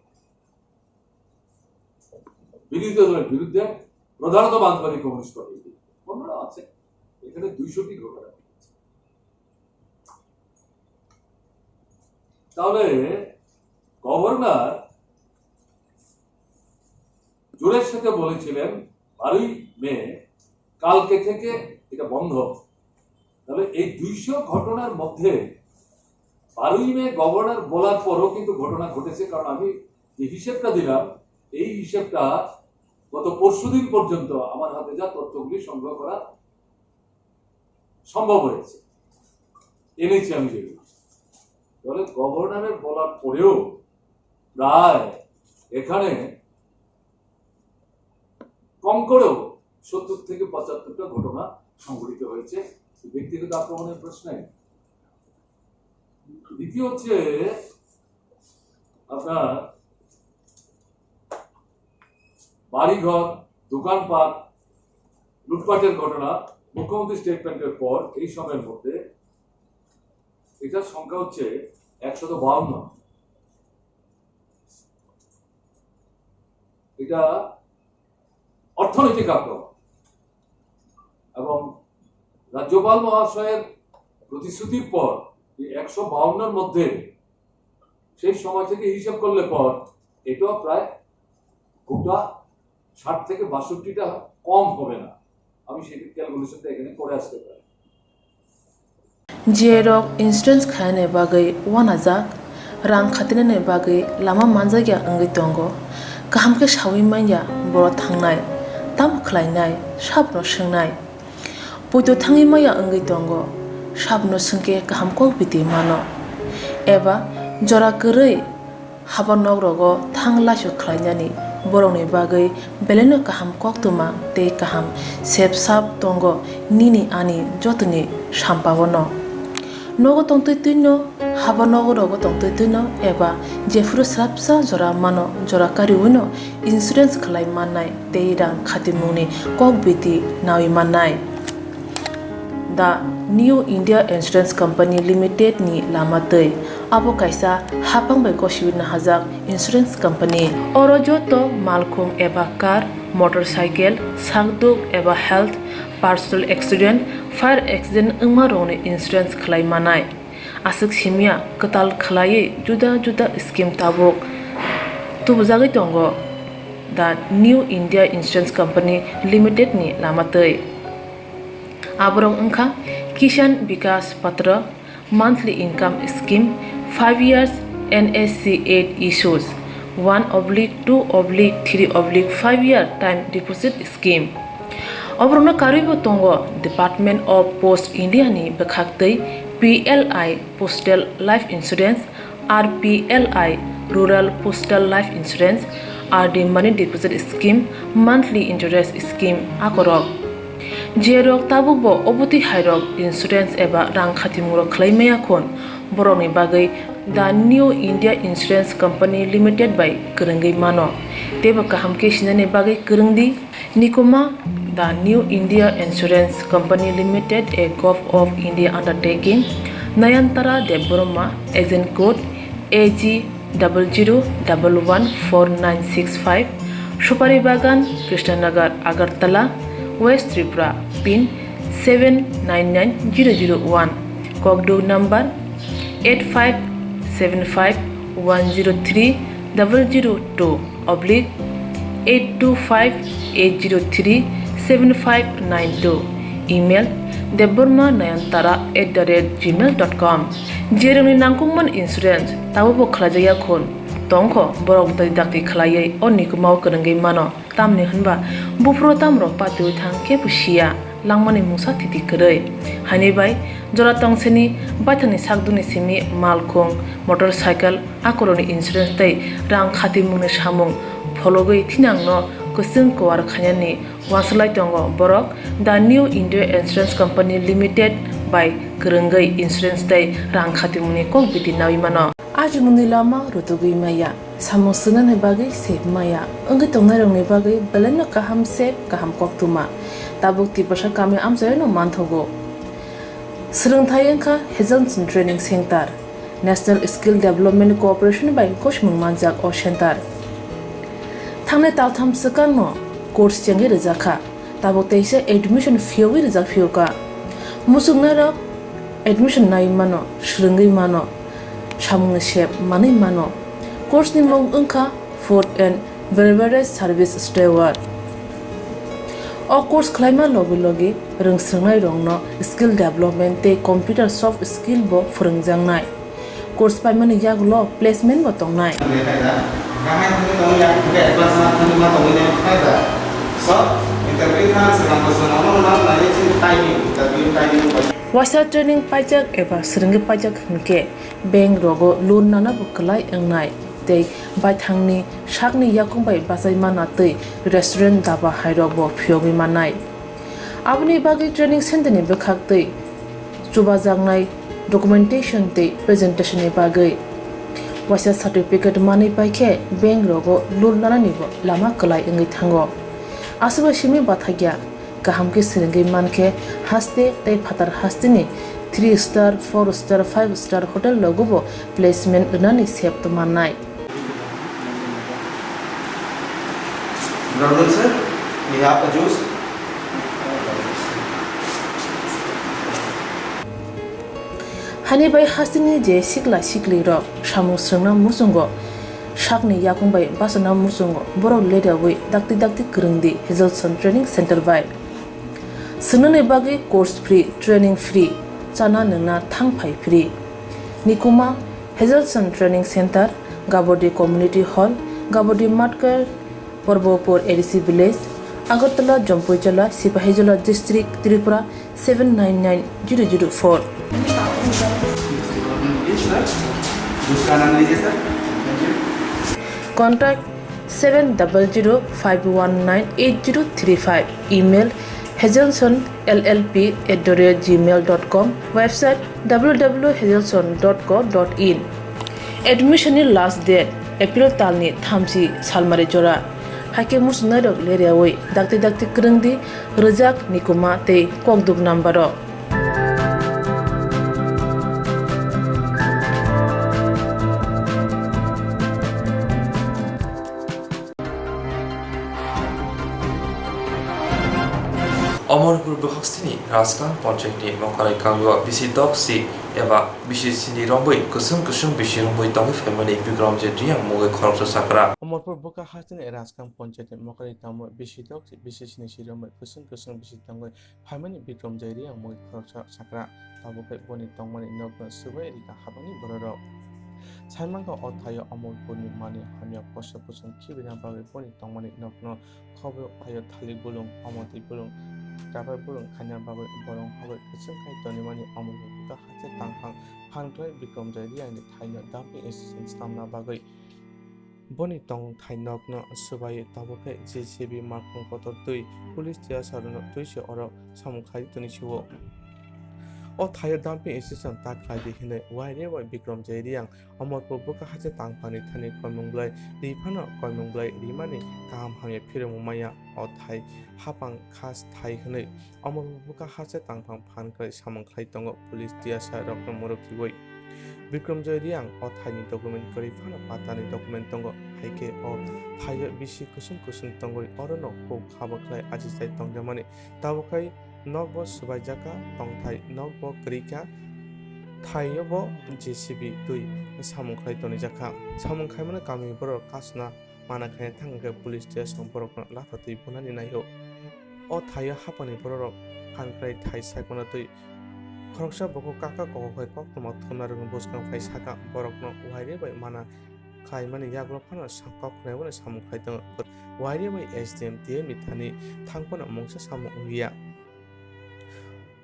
বিরোধী দলের বিরুদ্ধে, প্রধানত বামপন্থী কমিউনিস্ট পার্টি। অন্যরা আছে, এখানে 200টি ঘটনা ঘটেছে। তাহলে গভর্নর জোরের সাথে বলেছিলেন 12ই মে কালকে থেকে এটা বন্ধ। তাহলে এই 200 ঘটনার মধ্যে 12ই মে গভর্নর বলার পরও কিন্তু ঘটনা ঘটেছে, কারণ আমি যে হিসেবটা দিলাম এই হিসেবটা গত পরশুদিন পর্যন্ত আমার হাতে যা তথ্যগুলি সংগ্রহ করা সম্ভব হয়েছে, এনেছি আমি যেগুলো। তাহলে গভর্নরের বলার পরেও প্রায় এখানে কম করেও 70 থেকে 75টা ঘটনা সংঘটিত হয়েছে ব্যক্তিগত আক্রমণের প্রশ্নে। দ্বিতীয় হচ্ছে আপনার বাড়িঘর, দোকানপাট লুটপাটের ঘটনা মুখ্যমন্ত্রী স্টেটমেন্টের পর এই সময়ের মধ্যে এটার সংখ্যা হচ্ছে 152। এটা অর্থনৈতিক আক্রমণ এবং রাজ্যপাল মহাশয়ের প্রতিশ্রুতির পর 152-র মধ্যে সেই সময় থেকে হিসাব করলে পর এটাও প্রায় গোটা 60 থেকে 62টা কম হবে না। আমি সেই ক্যালকুলেশনটা এখানে করে আসতে পারি। Jerok insurance khane bagai wanajak rang khatinane bagai lama manjagya angai tongo kaham ke shawi manya boro thangnai tam khlainai sabno swngnai puito thangi maya angai tongo sabno sungke kaham ko biti mano eba jora korei habanok rogo thanglasho khlainani borongni bagai beleno kaham koktwma tei kaham sepsap tongo nini ani jotoni sampabono nogo tongtoi tuino haba nogo rogo tongtoi tuino eba jefuru srapsa jora mano jora kariuno insurance khlai mannai tei rang khatimuni kokbiti nawi mannai. The New India Insurance Company Limited ni lamatei abo kaisa hapang bai gosiwina hajak insurance company oro joto malkhung eba car motorcycle sakduk eba health personal accident fire accident ungma rone insurance khlai manai asuk simia katal khlai juda juda scheme tabok tubujagai tongo the New India Insurance Company Limited ni lamatei aborong ungkha Kisan Vikas Patra monthly income scheme 5 years NSC 8 issues 1/2/3/5 year time deposit scheme obrona karibo tongo Department of Post India ni bekhaktei PLI Postal Life Insurance RPLI Rural Postal Life Insurance RD Money Deposit Scheme monthly interest scheme akorok jerok tabukbo oboti hairok insurance eba rang khatimuro khlaimaya khon boroni bagai the New India Insurance Company Limited by Kurungai mano teba kaham ke sinane bagai kurungdi nikoma the New India Insurance Company Limited a Gov of India undertaking Nayantara Deborma agent code AG 00114965 Supari Bagan Krishnanagar Agartala West Tripura pin 799001 Kokdo number 85751002/825-803-7592 email debormanayantara@gmail.com jeroni nangkungman insurance tabobo khlajaya khon tongkho borok dai dakti khlaiye onnikumau kurungai mano tamni hanba bufro tamro patu thang ke pusia langmani musa titi korei hani bai jora tongseni baithani sakduni simi malkhung motorcycle akoroni insurance tei rang khatimungni samung phologoi thinangno kusung kwar khanyani waslai tongo borok the New India Insurance Company Limited by Kurungai insurance tei rang khatimungni kokbiti nawi mano Ajungni lama rutugui maya samung sunan he bagi sep maya angge tongnai rong ne bagi beleno kaham sep kaham Koktwma tabuk ti pasha kami amjay no manthogo Swrangchati engkha Hazelson Training Center National Skill Development Corporation by Koshmung Manjak o Center Thangnai taltham sakang no course changi rejakha tabuk teise admission fee rejak fioka musukna rok admission nai mano shrungi mano samung shep mani mano course ni mong engkha food and beverage service steward o course khlaima logi rungsrangnai rongno skill development te computer soft skill bo phurungjangnai course paimani yaglo placement bo tongnai Wasa training pajak eba seringi pajak hingke bank rogo loan nana bukalai engnai tei baithangni sakni yakung bai basai mana tei restaurant daba hairok bo phiogi manai abni bagi training center ni bekhak tei chubajangnai documentation tei presentation ni bagai wasa certificate mani paikhe bank rogo loan nana ni bo lama kalai engai thango asuba simi bathagya kaham ke seringi manke haste tei phatar haste ni 3 star 4 star 5 star hotel logo placement unani sep to manai Brother sir, we have a juice. hani bai hasini je sikli ro samung srangna musungo sakni yakung bai basana musungo borok leda wi dakti krungdi Hazelson Training Center bai sunane bagi course free training free chana nungna thangphai free nikuma Hazelson Training Center Gabodi Community Hall Gabodi Matkar Porbopur ADC Village Agartala Jampuijala Sipahijala District Tripura 799004 Contact 7005198035 email hazelsonllp@gmail.com website www.hazelson.co.in admission ni last date April talni thamsi salmari jora hake musna dok leriawai dakti krungdi rejak nikuma tei kokduk nambaro Omorpur Bukhastini Raskan Ponchekni Mokalai Kangwa Bisi Doksi Eva Bisi Sini Rombui Kusum Bisi Rombui Tongi Family Bigrom Jedriang Mogai Koroksa Sakra Omorpur buka hasini raskan ponchete mokari tamu bisidok bisisini siromai kusung bisi tangoi family bikrom jairi yang moi khoroksa sakra tabukai boni tongmani nokno subai rika habani bororo saimangka othayo omorpur ni mani hamya kosa kusung kibina bagai boni tongmani nokno khobo ayo thali bulung omoti bulung tabai bulung khanya bagai borong habai kusung kai toni mani omorpur buka hase tangphang phangtoi bikrom jairi yang ni thaino dumping assistance tamna bagai boni tong thainok no subai tabukai JCB markong kotor tui police tia sarono tuise oro samukhai tuni siwo o thayo dumping assistance ta khai hine waire wai bikrom jairiang omorpur buka hase tangphani thani koimunglai rifano koimunglai rimani kam hamye phirong maya o thai hapang khas thai hine omorpur buka hase tangphang phankai samukhai tongo police tia sarok morokhiwai Bikram Jairiang o thaini document kari phana patani document tongo haike o thayo bisi kusung tongoi orono ho khabaklai ajisai tongjamani tabokai nokbo subaijaka tongthai nokbo krika thayo bo JCB tui samungkhai tonijaka samungkhai mana kami boro kasna mana khai thangke police station borok lathati bunani nayo o thayo hapani borok phanklai thai saikona tui khoroksa boko kaka kokai Koktwma thunarung boskang phai saka borokno waire bai mana khlaimani yaglo phana sakok khnaibone samukhai tang waire bai SDM TM mithani thangpona mongsa samu ungia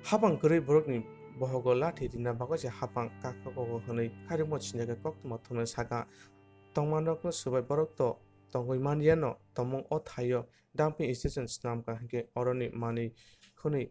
hapang gori borokni bohogo lathi dina bagose hapang kaka koko hnai kharimo chinjaga Koktwma thuna saka tongmanokno subai borok to tongoi maniano tomong o thayo dumping station snamka hingke oroni mani khuni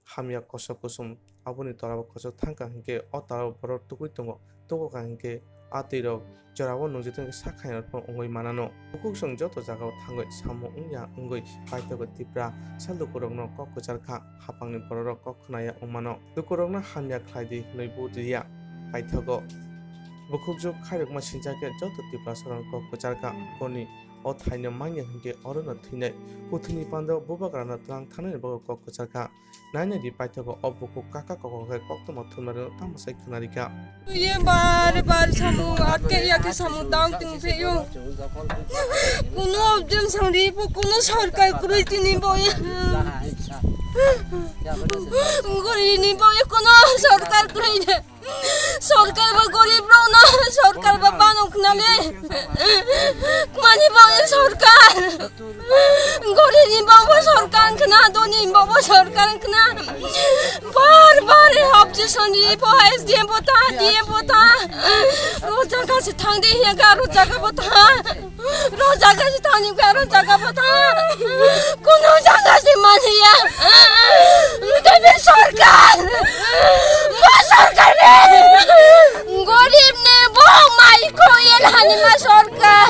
hamya kosa kusum aboni torabo kosa thangka hingke o tarabo borok tukui tongo toko ka hingke Atirok Jarabo Nujitang Sakhayan Ongoi Manano Bukusang Joto Jagao Tangoi Samo Ungya Ungoi Paitago Tipra Saldukurogno Kokocharka Hapangni Pororo Koknaya Umano Dukurogna Hamya Klaidi Noibudia Paitago Bukukjo Kairokma Sinjake Joto Tipra Sarang Kokocharka Koni O Taina Manya Hinge Orono Tine Utini Pando Bubagrana Tlang Tanay Bogo Kokocharka Nanya di Paitago Obuku Kaka Kokokai Koktwma Tunaro Tamasai Kanarika ये बार बार सामू आके या के सामू दाम तिंग पे यो कुनो option संरी पो कुनो सरकार कुरो तिनी बोये गरी नि बोये कुनो सरकार कुरो ने सरकार बा गरीब रो ना सरकार बा बानोक नाले मानी बोये सरकार गरी नि बाबा सरकार खना दोनी बाबा सरकार खना बार बार ऑप्शन संरी पो एसडीएम बोता ये बोता रोजा का से थांदे हिया का रोजा का बोता रोजा का से थानी का रोजा का बोता कोनो जगह से मानिया तबे सरकार वो सरकार ने गरीब ने वो माई को ये लानी मा सरकार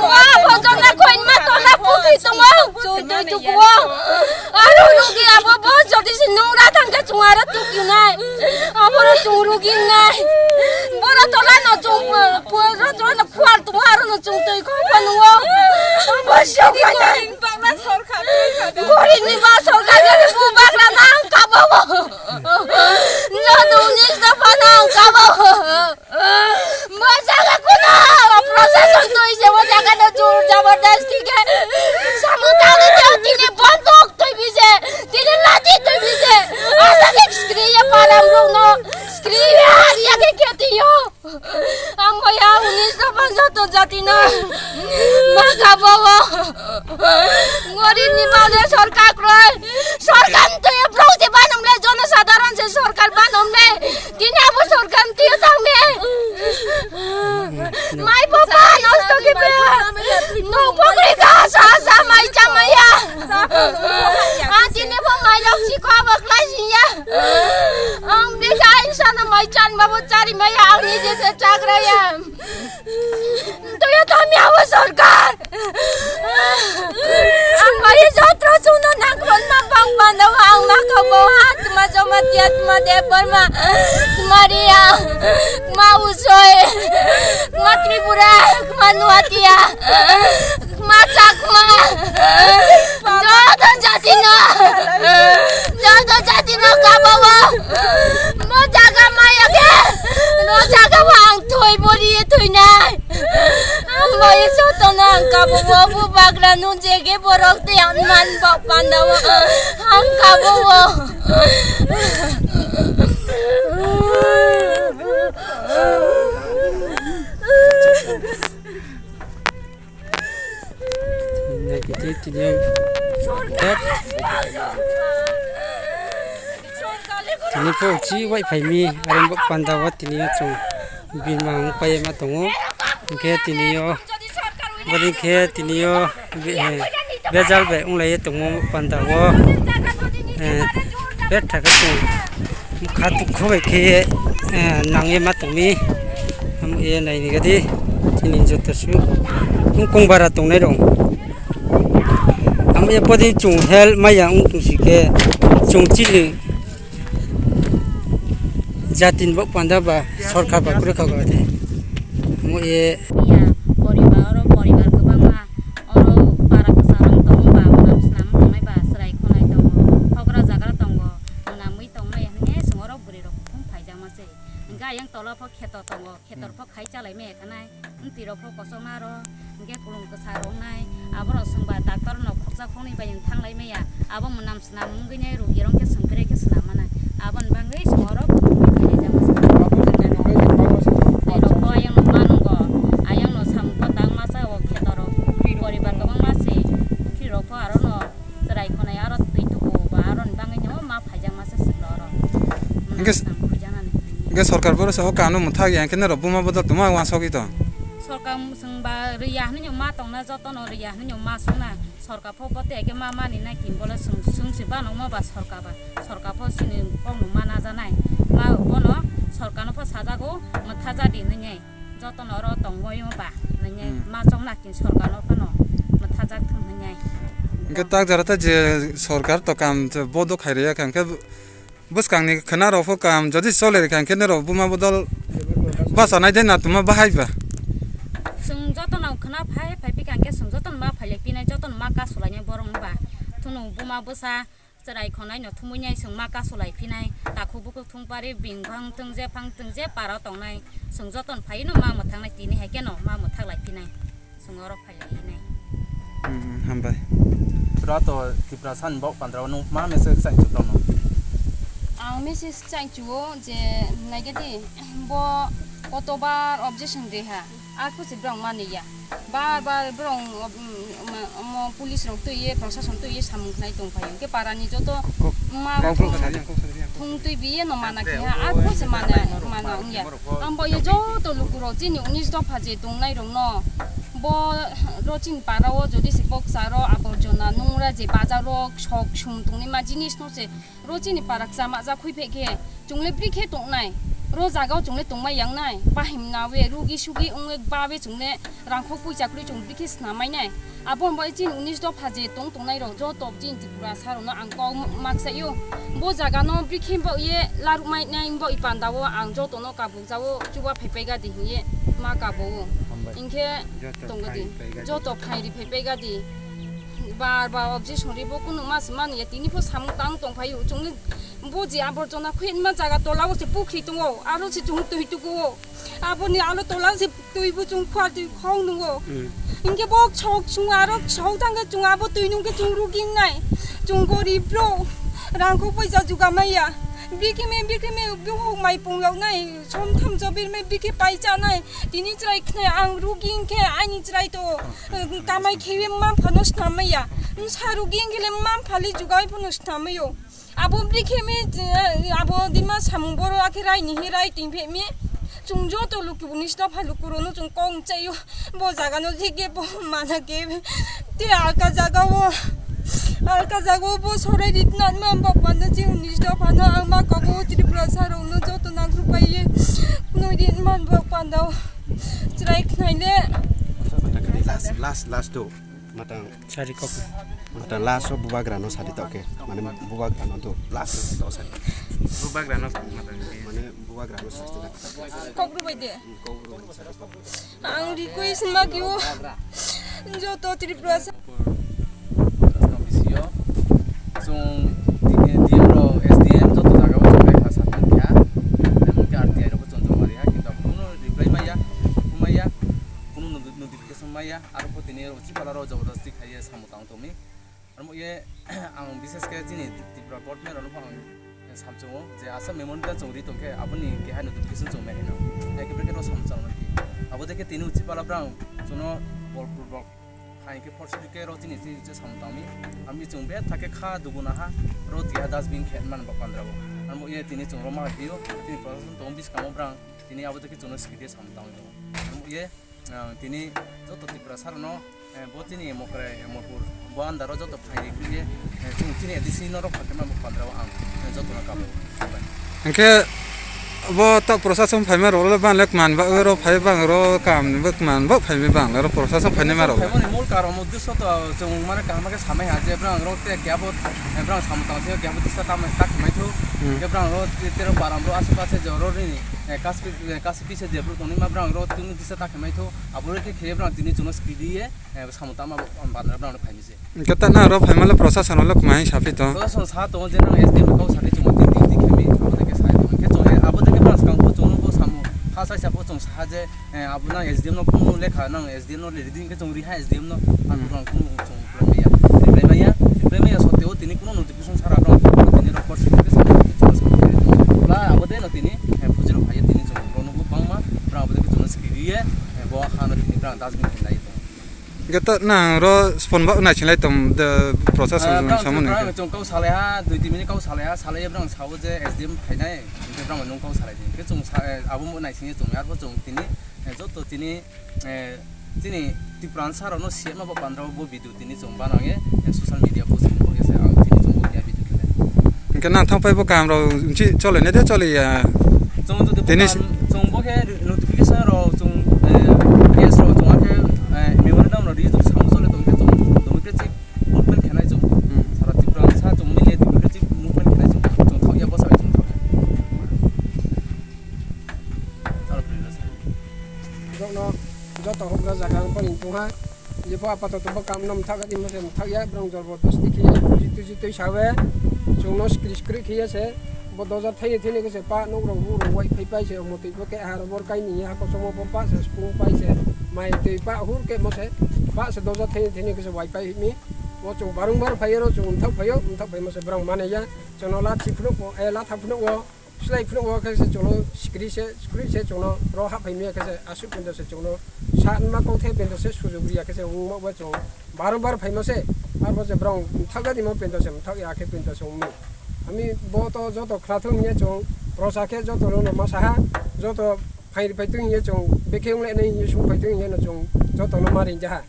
वाह भजना कोइन मा तोला पुकी तुम तो को आरो रुगी अब बहुत जल्दी से नौरा थांगा चुआरा तू क्यों ना आबोरा चुरुगी ना बोरा तोला न चु पुरा तोला खुआर तुम्हारो न चु तो को बनवो बस बांग्ला सरकार गोरी नि बा सरकार ने बु बांग्ला ना काबो न दुनी से बना काबो मजा का कुना प्रोसेस तो इसे वो जगह न जोर जबरदस्ती के समुदाय ने तिने बंदूक तो बिसे तिने लाठी तो बिसे आसा के स्क्रिया पाराम नो स्क्रिया या के केतियो हम या 1950 जाति ना मागा बाबा गरीब निभाउने सरकार क्रोय सरकार तो ये प्रौते बानमले जनसाधारण से सरकार बानमले तिने अब सरकार तियो तांगे माई बाबा नस्तो के पे नो पकड़ी का सासा माई चमया आ तिने वो माई लक्ष्मी को बकलाई सिया हम देखा इंसान माई चान बाबू चारी मैया आउनी जैसे चाक रहा तो ये तो हम यहाँ सरकार हमारी जात्रा सुनो ना कौन मा पांग बांधव आंग मा कबो हाथ मा जमतियात मा देपर मा तुम्हारी मा उसोए मा त्रिपुरा मा नुआतिया मा चाकमा जादा जाती ना काबावा मो जागा माया के नो जागा वांग थोई बोलिए थोई ना हम ये सोतो ना काबावा बु बागरा नु जेगे बोरकते मान पांडावा हम काबावा Tini po chi wai phai mi arim bok panda wa tini chu bin ma hung pai ma tongo ke tini yo bari ke tini yo bezal be ung lai tongo panda wo bet tha ka chu khatu khoi ke nang ye ma tomi am ye nai ni ga di tini jo ta su ung kong bara tong nai rong am ye podi chu hel ma ya ung tu si ke chung chi ni जातिन बक पांदा बा सरकार बा कुरे खगा दे मो ये परिवार गोबांमा अरो पारा कसारं दं बा नाम स्नाम दंनाय बा सराय खनाय दं फग्रा जाग्रा दं नामै दंनाय हने सङरो बुरि रक फं फाइजा मासे गा yang tola pho kheto dं खेतर पो खाइ चालाय मे खानाय तिरो पो कसमा रो गे कुलुं कसारं नाय आबरो संबा डाक्टर न खजा खनि बायन थांलाय मेया आबो नाम स्नाम मुंगैनाय रुगिरं के संग्रे के स्नामाना आबन बांगै सङरो सरकार पर सह कानो मुथा गया केन रबुमा बदल तुमा वासोगी तो सरकार संबा रिया हनि मा तंगना जतन रिया हनि मा सुना सरकार फो बते के मा मानि ना किन बोले सुंसिबा न मा बा सरकार फो सिनि पंग मा ना जानाय मा बनो सरकारनो फा साजागो मथाजा दिनङै जतन अर तंगयो बा नङै मा चंनाकिन सरकारनो फानो मथाजा थङै इनके ताक जरता जे सरकार तो काम बोदो खाइरिया कांके बस कांनि खनारफो काम जदि चले कांके नेरो बुमा बदल बस नाइ देना तुमा बाहायबा जों जतनाव खना फाय फाइपि कांके जों जतन मा फाइले पिनाय जतन मा का सलायनाय बरं बा थुनु बुमा बसा चराय खनाय न थुमुनाय जों मा का सलाय पिनाय ताखुबुको थुंपारि बिंभां थंजे पारा तंनाय जों जतन फाय न मा मथांनाय तिनि हायके न मा मथागलाय पिनाय जों अर फाइलायनाय हामबाय रातो तिप्रा सान बक पंद्रह नु मा मेसेज साइन चुकनो आं मेसेज चाइचुओ जे नाइगेदि बो कतबार ऑब्जेक्शन देहा आखो से ब्रं मानिया बार ब्रं पुलिस रंग तो ये प्रशासन तो ये सामनाय दंफायो के पारानि जतो मा थुं तुइ बिए न माना के आखो से माना उनिया आंबो ये जो तो लुकुरो जिनि 19 दफा जे दंनाय रं न बो रचिन पाराओ जदि से बक्सारो आबर्जना नोंरा जे बाजारो शक सुं दंनि मा जिनिस न से रचिनि पाराक जामा जा खुइफेके जुंले ब्रिखे दंनाय रो जागाव जुंले दंमा यांनाय बाहिमनावे रुगि सुगि उंगे बाबे जुंले रांखौ पुइचाख्रि जुं ब्रिखे स्नामायनाय आबन बाय जिन 19 दफा जे दंनाय र ज टप जिन त्रिपुरा सारनो आं गाव माक्सायो बो जागानो ब्रिखे बो ये लारुमाय नाय बो इपान्दावो आं ज तनो काबु जावो जुवा फेपेगा दिहिए मा काबो इनके तंगदि जतो फाइरि फेपेगादि बार ऑब्जेक्शन रिबो कुनु मास मान ये तिनि फो सामु तां तंफायो जुंले बोजि आबर्जना खुइन मा जागा तलाव से पुख्रि दङ आरो से जुं तुइ तुगो आबनि आलो तलाव से तुइबो जुं खादि खाउ नङो इनके बक छक सुं आरो छौ थांगे जुं आबो तुइ नुके जुं रुगिंनाय जुं गरिब्रो रांखौ पैसा जुगामाया बिके में बिहो माइ पंगाव नाय सम थाम जबिर में बिके पाइजानाय दिनि ज्राय खने आं रुगिं के आइनि ज्राय तो कामाय खेवे मा फनस नामया सारुगिं गेले मा फालि जुगाय फनस नामयो आबो बिके में आबो दिमा सामुबर आखे रायनि हे राय तिंफे में जुं जो तो लुकुनिस द फालु कुरोनो जुं कं चायो बो जागानो जेगे बो माना के ते आका जागाव बो सराय रितनान मा बापाना जे 19 द फाना आं मा काबो त्रिपुरा सारावनो जो तो नांगरु पाइए नय दिन मान बापानाव ज्राय खनायले लास्ट तो matang sari kok matang laso bubagrano sari toke mane bubagrano to laso to sari bubagrano matang mane bubagrano sari kok rubaide ang request magyo jo to tripura visio sung diero SDM jo to jaga bo jaga khasa kya emon ke RTI ro chonjo maria kinta kuno reply maya kuno notification maya aro potini uchi palaro जबरदस्ती खाइए सामुतां तोमी और ये आं विशेष के जिनि Tripura board में रनो फां सामचो जे आसाम मेमोन दा चौरी तोके आपनि के हानो नोटिफिकेशन चौमे हेनो एके ब्रेके रो सामचो नथि अब देखे तिनि उची पाला ब्रां जनो बोलपुर हाइ के फर्स्ट के रो जिनि जे सामतामी आमि चौबे थाके खा दुगुना हा रो दिया डास्टबिन खेन मान बपानराबो और ये तिनि चौरो मा हियो तिनि प्रशासन तोम बिस कामो ब्रां तिनि अब देखे जनो स्किदे सामतामी ये तिनि जो तो त्रिपुरा सारनो बोतिनि मकरे मपुर बान्दारो जतो फाइरि क्रिए चुंतिनि एदिसिनो रो फाकेमा बपानराव आं जतो ना काबो इनके वो तो प्रशासन फाइमा रोल बानलेक मान बा रो फाइ बां रो काम बक मान बा फाइमे बां रो प्रशासन फाइने मारो मूल कारण उद्देश्य तो जों माने कामके सामे हाजे ब्रां रो ते ग्याबो ब्रां सामतां से ग्याबो दिसा ताम ताक माइथो के ब्रां रो तेरो बाराम रो आसपास जरोरि कासपि से जेब्रो तोनि मा ब्रां रो तिनि दिसा ताक माइथो आबुरे के खे ब्रां तिनि जुनो स्किदिए सामतां मा बानरा ब्रां फाइनिसे केता ना रो फाइमाले प्रशासन लोक माइ साफि तो प्रशासन सा तो जेना एसडी को साथि जुमो तिनि खेमि आबुरे के साइ के जों आबुरे के ब्रां कांगो जोनो को सामु खासा सापो जों साजे आबुना एसडीएम नो कुनु लेखा नं एसडीएम नो लिडिंग के जों रिहा एसडीएम नो आबुरां कुनु जों प्रेमया सतेओ तिनि कुनु नोटिफिकेशन सारा ब्रां तिनि रो कोर्स के सामु ला आबुदे न तिनि फुजिरो भाइ तिनि जों रोनो को पांमा ब्रां आबुदे के जों स्किरिए बो खानो तिनि ब्रां डास्टबिन खिलाई केता ना रो स्पन बा ना छिलाई तम द प्रशासन सामने ब्रां जों cow Saleha 2 minute cow Saleha साले ब्रां साउ जे एसडीएम फाइनाय के ब्रां नं काउ सालाय के जों आबु नाइसिनि जों आरो जों तिनि जो तो तिनि तिनि त्रिपुरान सारावनो सेमा बा पान्द्राव बो भिडिअ तिनि जों बानाङे सोशल मिडिया पोस्ट को एसे आं तिनि जों बो भिडिअ खेले के ना थां पाइबो काम रो उंची चले ने दे चले या তিনি chung bo ke notification ro chung case ro chung ke memorandum ro di chung sam sole to ke chung democratic movement khanai chung sara tripura sa chung mile democratic movement khanai chung thok ya bo sa chung thok nó do tổ hợp ra giả càng có hình chung ha giờ qua bắt đầu tụi cam năm thắc cái mà xem thắc ya brong jor bot sti khi tu sao về chúng nó script khi sẽ bot đó ra thấy cái sẽ pa nó rong bu rong quay phải sẽ một tí cái hà bor cái này ha có số một pa sẽ spung phải sẽ mai tí pa hur cái mà sẽ pa sẽ đó ra thấy cái sẽ quay phải mi वो जो बारंबार fire जो उन्थक फाय मसे brung माने या जोनो ला थिफनो ला थाफनो वो स्लाइ फनो वो कैसे जोनो स्क्री से जोनो रो हा फायमिया कैसे आसु पेंदो से जोनो सान मा को थे पेंदो से सुजुगरिया कैसे उमा वो जो बारंबार फाय मसे आर वो जे ब्रंग थागा दिमा पेंदो से थाग याके पेंदो से उमी हामी बो तो जो तो खराथुम ये जो प्रोसाके जो तो नो मसाहा जो तो फायतुं ये जो बेखें ले नै ये सुं फायतुं ये न जो तो नो मारिन जाहा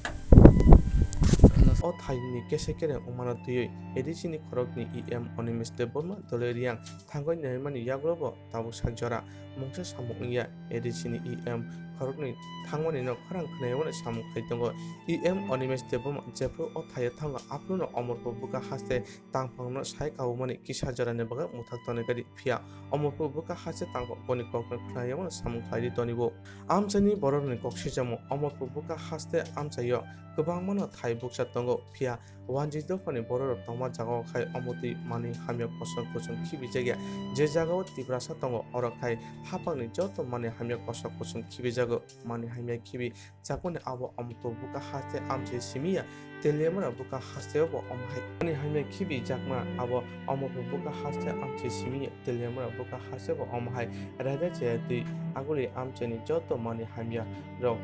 o thaini kesekere umano tui edisini khorokni em onimis deborma doleriang thangoi nermani yagrobo tabu sagjora mungse samukniya edisini em khorokni thangmani no kharang khneewone samuk khaitongo em onimis deborma jepro o thaya thanga apnuno omorpo buka haste tangphangno sai kaumani kisajora ne baga muthak tone kadi phia omorpo buka haste tangpo boni kokna khnaewone samuk khairi tonibo amchani bororni koksijamo omorpo buka haste amchayo गोबां मनो Thai बुकसा दंगो फिया वानजितो फनि बरर तमा जागाव खाय अमति मानि हामिया कसक कुसुम खिबि जायगा जे जागाव तिब्रासा दंगो अर खाय हापांनि जत मानि हामिया कसक कुसुम खिबि जागो मानि हामिया खिबि जागोनि आबो अमतो बुका हाते आमजे सिमिया तेलेमरा बुका हास्तेबो अमहाय मानि हामिया खिबि जागमा आबो अमतो बुका हास्ते आमजे सिमिया तेलेमरा बुका हास्तेबो अमहाय राजा जेति आगुरि आमजेनि जत मानि हामिया र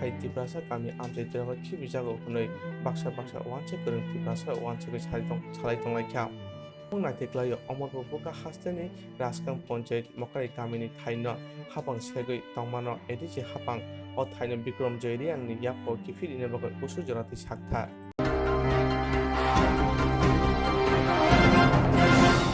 तिब्रासा गामि आमजे देराव खिबि जागो हुनै बाक्सा वानसे गोरों तिब्रासा वानसे सालाय दंलायख्या नायथेख्लायो अमरबो बुका हास्तेनि राजगां पन्चायत मकारि गामिनि थाइनो हाबां सेगै तंमानो एदिजे हाबां अ थाइनो बिक्रम जयरियानि यापो किफिरिने बगै उसु जराति साखथा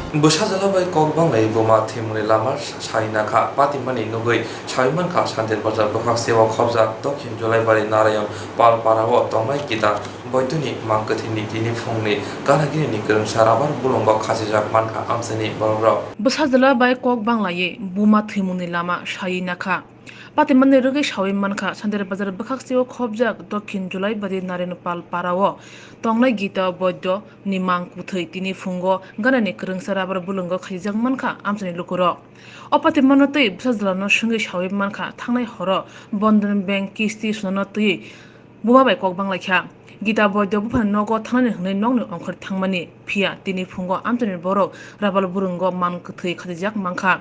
Busajalabay Kokborok boma thimuni lama sainakha patimani nugui saimankha santel bazar bokhak sewa khobjak dokhin julaibari narayan palparao tongnai kita boiduni mangkathini tini phungni ganagini gorong sarabar bulongba khasijak mankha amsani borok Busajalabay Kokborok boma thimuni lama sainakha patimani rugi saimankha santel bazar bokhak sewa khobjak dokhin julaibari narayan palparao tongnai gita boiddo ni mangkuthai tini phungo ganani gorong sarabar bulongo khasijak mankha amsani lukuro opati manotui busajalano sungi sawi mankha thangnai horo Bandhan Bank kisti sunano tui bumabai Kokborok laikha gita boiddo bufan nogo thangnani hngnai nongni ongkhor thangmani phia tini phungo amsani borok rabal burungo mangkuthai khasijak mankha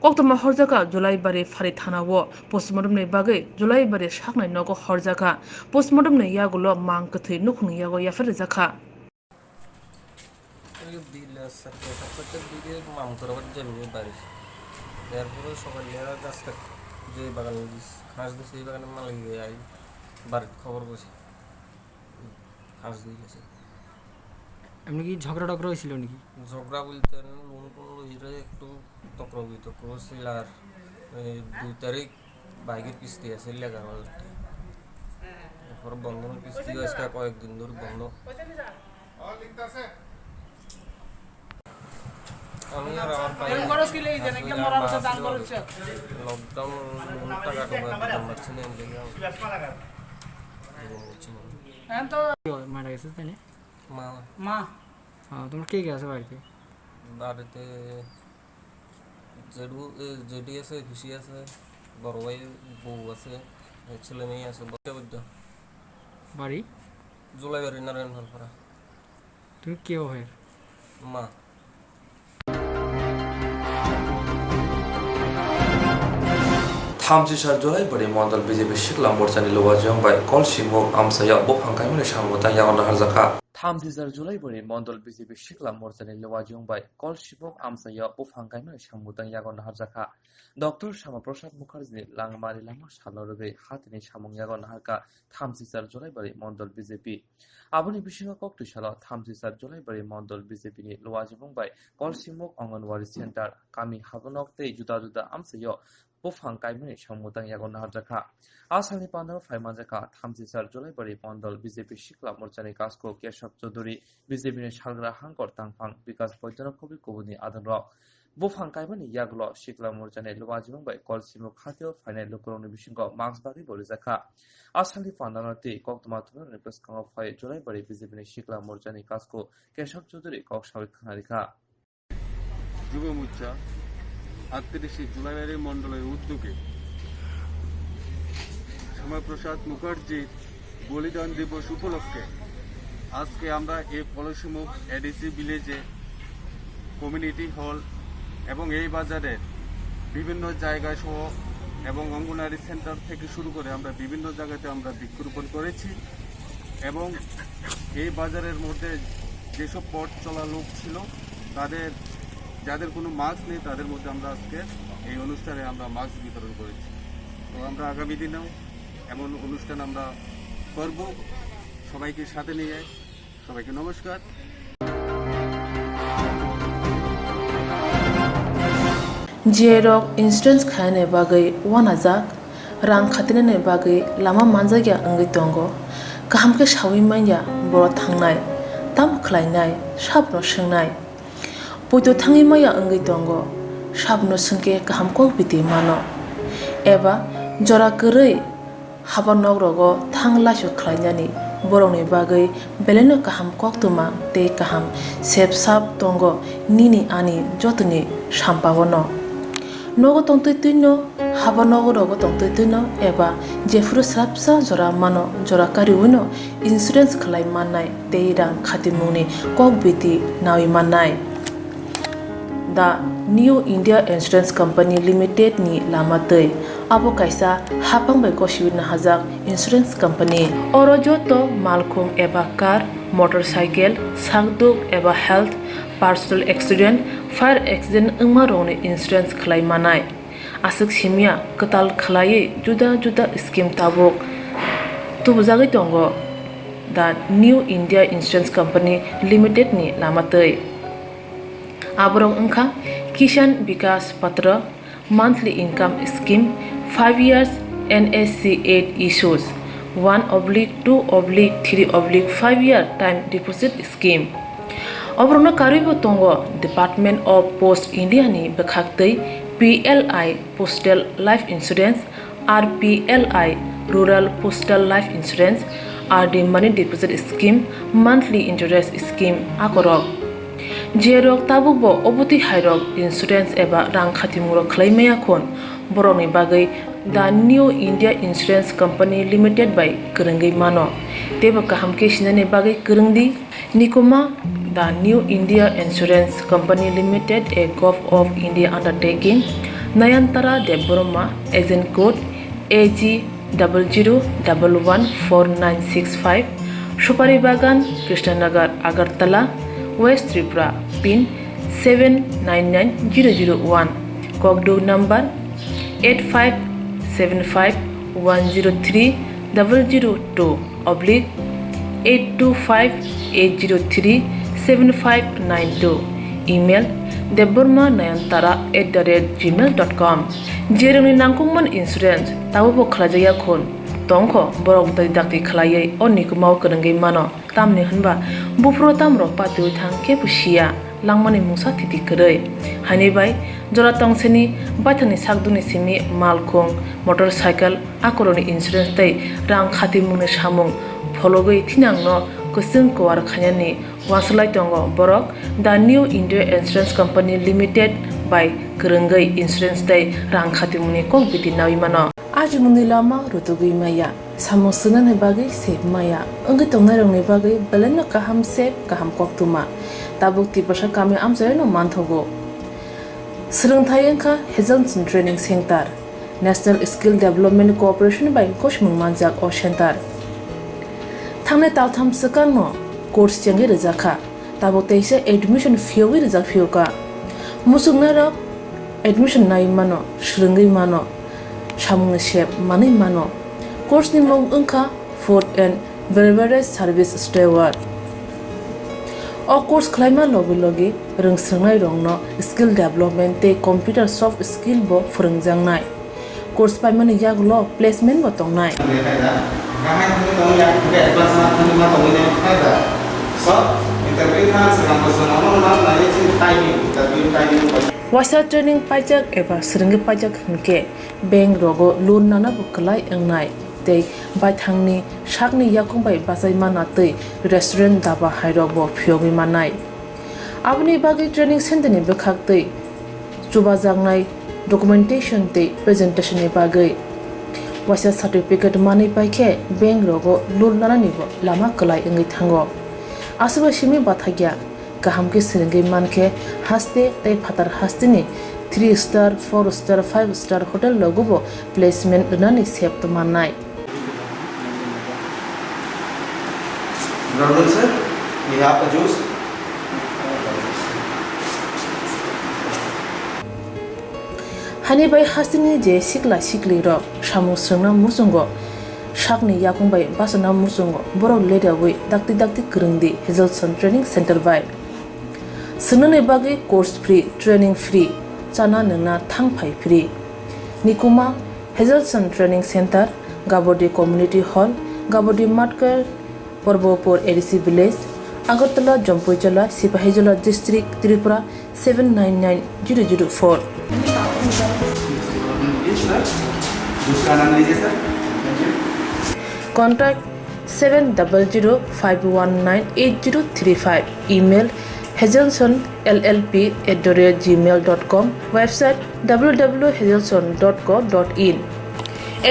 Koktwma horjaka Julaibari Phari Thanao postmortem ni bagui Julaibari saknai nogo horjaka postmortem ni yagulo mangkuthai nukhung yago yafar jakha এমনি কি ঝগড়া টগড়া হয়েছিল নাকি ঝগড়া বলতে loan হিরে একটু তক্র বিতক্র ছিল আর 2 তারিখ বাইকের কিস্তি আছে লেগার এরপর বন্ধনের কিস্তি আজকে কয়েকদিন ধরে বন্ধ আমি আর আমার লকডাউন লোন টাকা দিতে পারছি না মারা গেছে তাই না মা মা তোমার কে কে আছে বাড়িতে বাড়িতে জেডি আছে খুশি আছে বড় ভাই বউ আছে ছেলে মেয়ে আছে বাড়ি জুলাইবাড়ি নারায়ণ হলপাড়া তুমি কে হয় মা Thamjisar Julaibari Mandal BJP Shikla Morchani Lowa Jongbai Kolshimok Amsaya Bophankaimani Sambutan Yagon Harjaka 30 July bari Mondol BJP Shikla Morsani Lewajung by Kol Shibok Amsaya Ufangaiman Shamutan Yagon Harjaka Dr. Shama Prasad Mukherjee Langmari Lama Shaloroge Hatini Shamung Yagon Harka 30 July bari Mondol BJP Aboni Bishinga Koktu Shala 30 July bari Mondol BJP ni Lewajung by Kol Shibok Anganwari Center Kami Hagonok Te Juda Juda Amsayo Ufangaiman Shamutan Yagon Harjaka Asani Pandal Faimanjaka 30 July bari Mondol BJP Shikla Morsani Kasko Keshab Choduri BJP Shalgra Hankor Tangfang because Poitonokobi Kubuni Adanro Bufang Kaimani Yaglo Shikla Morsani Lewajung by Kol Shibok Hatio Final Lokoroni Bishingo Max Bari Borizaka Asani Pandanati Koktwma Repres Kang 5 July bari BJP Shikla Morsani Kasko Keshab Choduri Kok Shawik Khanarika যুব মোর্চা 38 জুলাই মণ্ডলের উদ্যোগে শ্যামাপ্রসাদ মুখার্জির বলিদান দিবস উপলক্ষে আজকে আমরা এই পলসমুখ এডিসি ভিলেজে কমিউনিটি হল এবং এই বাজারের বিভিন্ন জায়গা সহ এবং অঙ্গনারী সেন্টার থেকে শুরু করে আমরা বিভিন্ন জায়গাতে আমরা বৃক্ষরোপণ করেছি এবং এই বাজারের মধ্যে যেসব পথ চলা লোক ছিল তাদের যাদের কোনো মাস্ক নেই তাদের মধ্যে আমরা আজকে এই অনুষ্ঠানে আমরা মাস্ক বিতরণ করেছি তো আমরা আগামী দিনেও এমন অনুষ্ঠান আমরা করব সবাইকে সাথে নিয়ে সবাইকে নমস্কার Jerok insurance khane bagai wanajak rang khatinane bagai lama manjagya angai tongo kaham ke shawi manya boro thangnai tam khlainai sabno swngnai poito thangi maya angai tongo sabno sungke kaham ko biti mano eba jora korei habanok rogo thanglasho khlainani borongni bagai beleno kaham koktwma tei kaham sepsap tongo nini ani jotoni sampabono nogo tongtoi tuino habanogo rogo tongtoi tuino eba jefru srapsa jora mano jora kariuno insurance khlai mannai tei rang khatimuni kokbiti nawi mannai The New India Insurance Company Limited ni lamatei abo kaisa hapang bai koshiwina hajak insurance company oro joto malkhung eba car motorcycle sakduk eba health personal accident fire accident ungma rongni insurance khlai manai asuk simia katal khlai juda juda scheme tabok tubujagi tongo The New India Insurance Company Limited ni lamatei aborong ungkha Kishan Vikas Patra monthly income scheme 5 years NSC 8 issues 1/2/3/5 year time deposit scheme obrona karibo tongo Department of Post India ni bekhaktei PLI Postal Life Insurance RPLI Rural Postal Life Insurance RD Money Deposit Scheme monthly interest scheme akorok Jerok tabukbo obuti hairok insurance eba rang khatimuro khlaimaya khon boroni bagai The New India Insurance Company Limited by Kurungai mano teba kaham ke sinane bagai kurungdi nikoma The New India Insurance Company Limited a Gov of India undertaking Nayantara Deboroma agent code AG 00114965 Shupari Bagan Krishnanagar Agartala West Tripura pin 799001 Kokborok number 8575102825-825-803-7592 email debormanayantara@gmail.com jeroni nangkungman insurance tabubo khlajaya khon tongkho borok dai dakti khlaiei onikmau kurungai mano tamni hunba bufro tamro patui thangke pusia langmani mungsa thiti korei hani bai jora tongseni bathani sakduni simi malkhung motorcycle akoroni insurance tai rang khatimuni samung phologoi thinangno kusung kwar khanyani waslai tongo borok The New India Insurance Company Limited by kurungai insurance tai rang khatimuni kokbiti nawi mano aji mundi lama rutugui maya samosuna ne bagai sep maya angi tongnai rongni bagai beleno kaham sep kaham koktwma tabuk tipasa kami amjai no manthogo Swrangchati engkha Hejalson Training Center National Skill Development Corporation by Koshmung Manjak o Center Thangne taltham sakano course चंगे रजाखा ताबो तेसे admission फियोगी रजा फियोका मुसुंगना रक admission नाय मानो श्रृंगै मानो सामुंग shape मानै मानो कोर्स नि मुं अंखा food and beverage service steward ओ कोर्स खलाइमा लगे लगे रोंस्रोंनाय रंनो स्किल डेवलपमेंट ते कंप्यूटर सॉफ्ट स्किल बो फोरोंजांनाय कोर्स पाइमानि यागलो प्लेसमेंट बो तंनाय वासा ट्रेनिंग पाइजक एबा स्रंगे पाइजक हनके बैंक रोगो लोन नाना बुकलाय एंनाय ते बायथांनि शाकनि याकुंबाय बाजायमा नातै रेस्टुरेंट दाबा हाइरक बो फियोगि मानाय आबनि बागै ट्रेनिंग सेंटरनि बखाक्तै जुबाजांनाय डकुमेंटेशन ते प्रेजेंटेशन नि बागै वासा सर्टिफिकेट मानै पाइखे बैंक रोगो लोन नानानि बो लामा कलाय एंगै थांगो आसबा सिमी बाथाग्या गाहाम के सिरंगे मानके हास्ते ते फातार हास्तेनि 3 स्टार 4 स्टार 5 स्टार होटल लगोबो प्लेसमेंट रनानि सेप तो माननाय Good sir, we have the juice. हानि बाय हास्तेनि जे सिकला सिकली र सामु स्रंना मुसुंगो शाकनि याकुंबाय बासना मुसुंगो बरो लेदावै दाक्ति दाक्ति करंदि हेजलसन ट्रेनिंग सेंटर बाय सुनने बागै कोर्स फ्री ट्रेनिंग फ्री चाना नंगना थांफाय फ्री निकुमा हेजलसन ट्रेनिंग सेंटर गाबोडी कम्युनिटी हॉल गाबोडी माटकर पर्वपुर ADC village Agartala Jampuijala Sipahijala district Tripura 799004 Contact 7005198035 email hazelsonllp@gmail.com website www.hazelson.co.in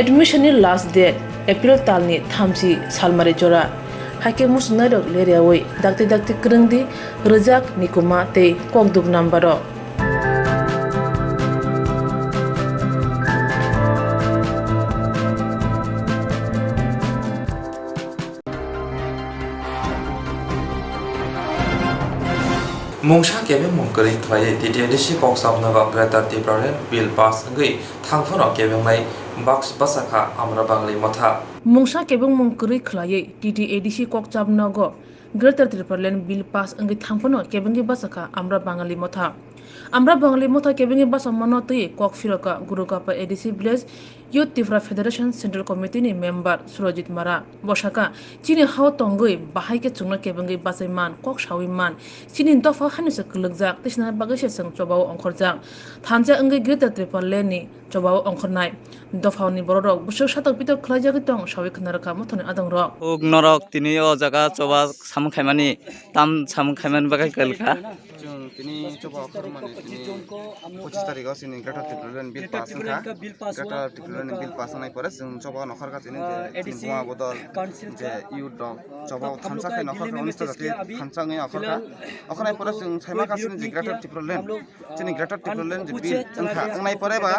Admission last date April talni thamsi salmari jora Hake musnai dok leriawai dakti kerengdi rejak nikuma te kokduk nambaro Mungsha kebe mungkering twaye TTDC koksabna ba greta tipraren bill pass ngai thangphono kebe ngai box basaka amra bangli motha Mungsha kebeng mungkuri khlaye TTADC kokchabna go greater triparlen bill pass ngai thangphono kebengi basaka amra bangali motha kebengi basa manoti kokfiroka gurukapa ADC village Youth Tifra Federation Central Committee ni member Surajit Mara Bosaka chini haw tongoi bahai ke chungna kebengi basai man kok shawi man chini dofa hanisa klugjak tisna bagashe sang chobao ongkhorjak thanja ngai greater triparlen ni chobao ongkhornai dofa ni borok busuk satak pitok khlajak tong shawi khnaraka mothoni adang rok norok tini o jaga choba sam khaimani tam sam khaiman bagai kelkha তিনি চবা অখরমানি তিনি 25 তারিখ সিনি Greta টিপ্রেলেন bill pass খা Greta টিপ্রেলেন bill pass নাই পরে जों চবা নখর কা তিনি যে বুয়া বদল যে ইউ ডং চবা থামসা খাই নখর অনুষ্ঠা জাতি থামসা ngै অখরকা অখনাই পরে जों সাইমা কা সিনি গ্রেটা টিপ্রেলেন যিনি গ্রেটা টিপ্রেলেন যে বিল ওনখা ওনাই পরে বা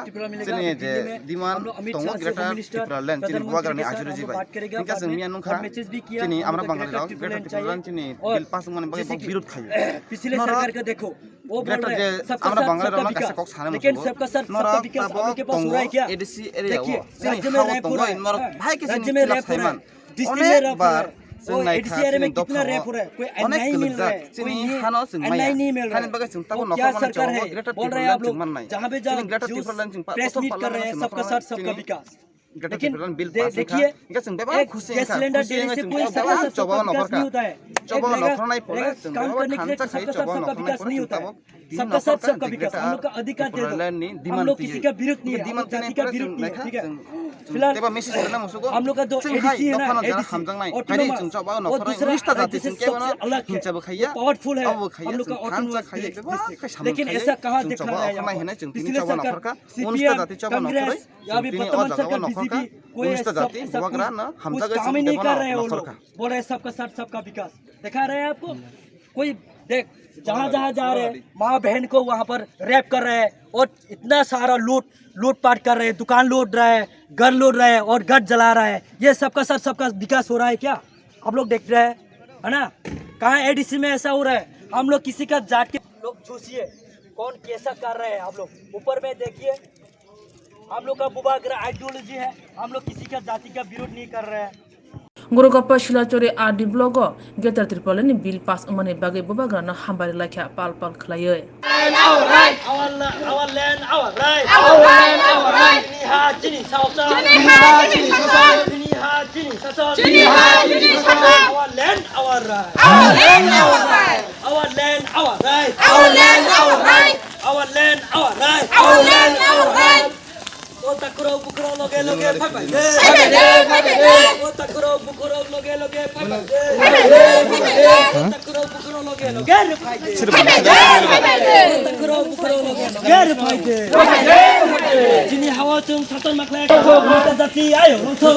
যিনি যে দিমান দङ গ্রেটা টিপ্রেলেন যিনি বুয়া গ্রানি আজুরি জিবাই নিকা जों মিয়া নখা যিনি আমরা বাঙালি রাও গ্রেটা টিপ্রেলেন যিনি বিল পাস মানে বাকি বিরোধ খাই पिछले सरकार का देखो वो बोल रहे हैं सबका साथ सबका विकास लेकिन सबका साथ सबका विकास आपके पास हो रहा है क्या देखिए राज्य में रैप हो रहा है राज्य में रैप हो रहा है डिस्ट्रिक्ट में रैप हो रहा है वो एडीसी एरिया में कितना रैप हो रहा है कोई अन्याय मिल रहा है कोई अन्याय नहीं मिल रहा है वो क्या सरकार है बोल रहे हैं आप लोग जहाँ पे जाओ प्रेस मीट कर रहे हैं सबका साथ सबका विकास लेकिन देखिए एक गैस सिलेंडर देने से कोई सबका साथ सबका विकास नहीं होता है एक काम करने के लिए सबका साथ सबका विकास नहीं होता है सबका साथ सबका विकास हम लोग का अधिकार दे दो हम लोग किसी का विरोध नहीं है हम लोग जाति का विरोध नहीं है ठीक है फिलहाल हम लोग का जो एडीसी है ना एडीसी ऑटोनोमस वो दूसरा जाति से सबसे अलग है पावरफुल है हम लोग का ऑटोनोमस लेकिन ऐसा कहाँ दिख रहा है पिछले सरकार सीपीएम कांग्रेस या अभी वर्तमान सरकार बीजेपी कोई कुछ काम ही नहीं कर रहे हैं वो लोग बोल रहे सबका साथ सबका विकास दिखा रहे हैं आपको कोई देख जहाँ जहाँ जा रहे हैं माँ बहन को वहाँ पर रैप कर रहे हैं और इतना सारा लूटपाट कर रहे हैं दुकान लूट रहा है घर लूट रहा है और घर जला रहा है ये सबका साथ सबका विकास हो रहा है क्या आप लोग देख रहे हैं है ना कहाँ एडीसी में ऐसा हो रहा है? हम लोग किसी का जात के लोग चूसिए कौन कैसा कर रहे हैं। आप लोग ऊपर में देखिए, हम लोग का बुबाग्रा आइडियोलॉजी है, हम लोग किसी का जाति का विरोध नहीं कर रहे हैं। Gorogapa Shilachore Adi Blogo, Getter Tripolani Bill Pass Umane Bagi Bubagrana Hambari Laka Pal Clay. Our right, our land, our right, our land, our right. Jini South, our land, our right, our land, our right, our land, our right, our land, our right, our land, our right, our land, our right. O takro bukro loge loge phai phai de, o takro bukro loge loge phai phai de, o takro bukro loge loge re phai de, o takro bukro loge loge re phai de. Jini hawa chung saton makle kita jati ayo rothok,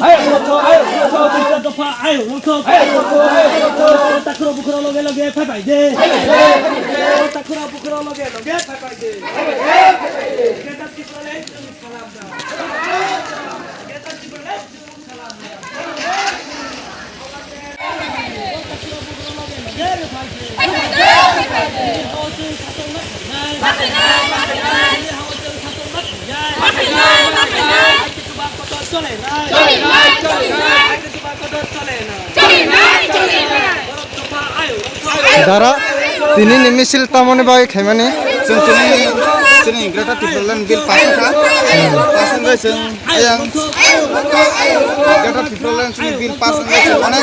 kita dofa ayo rothok, o takro bukro loge loge phai phai de, o takro bukro loge loge phai phai de. Kita kisole salam da. Dara, tini misil tamone bagi kemana? Sini Greta Thunberg bill pasan guys, ayang Greta Thunberg sini bill pasan guys, mana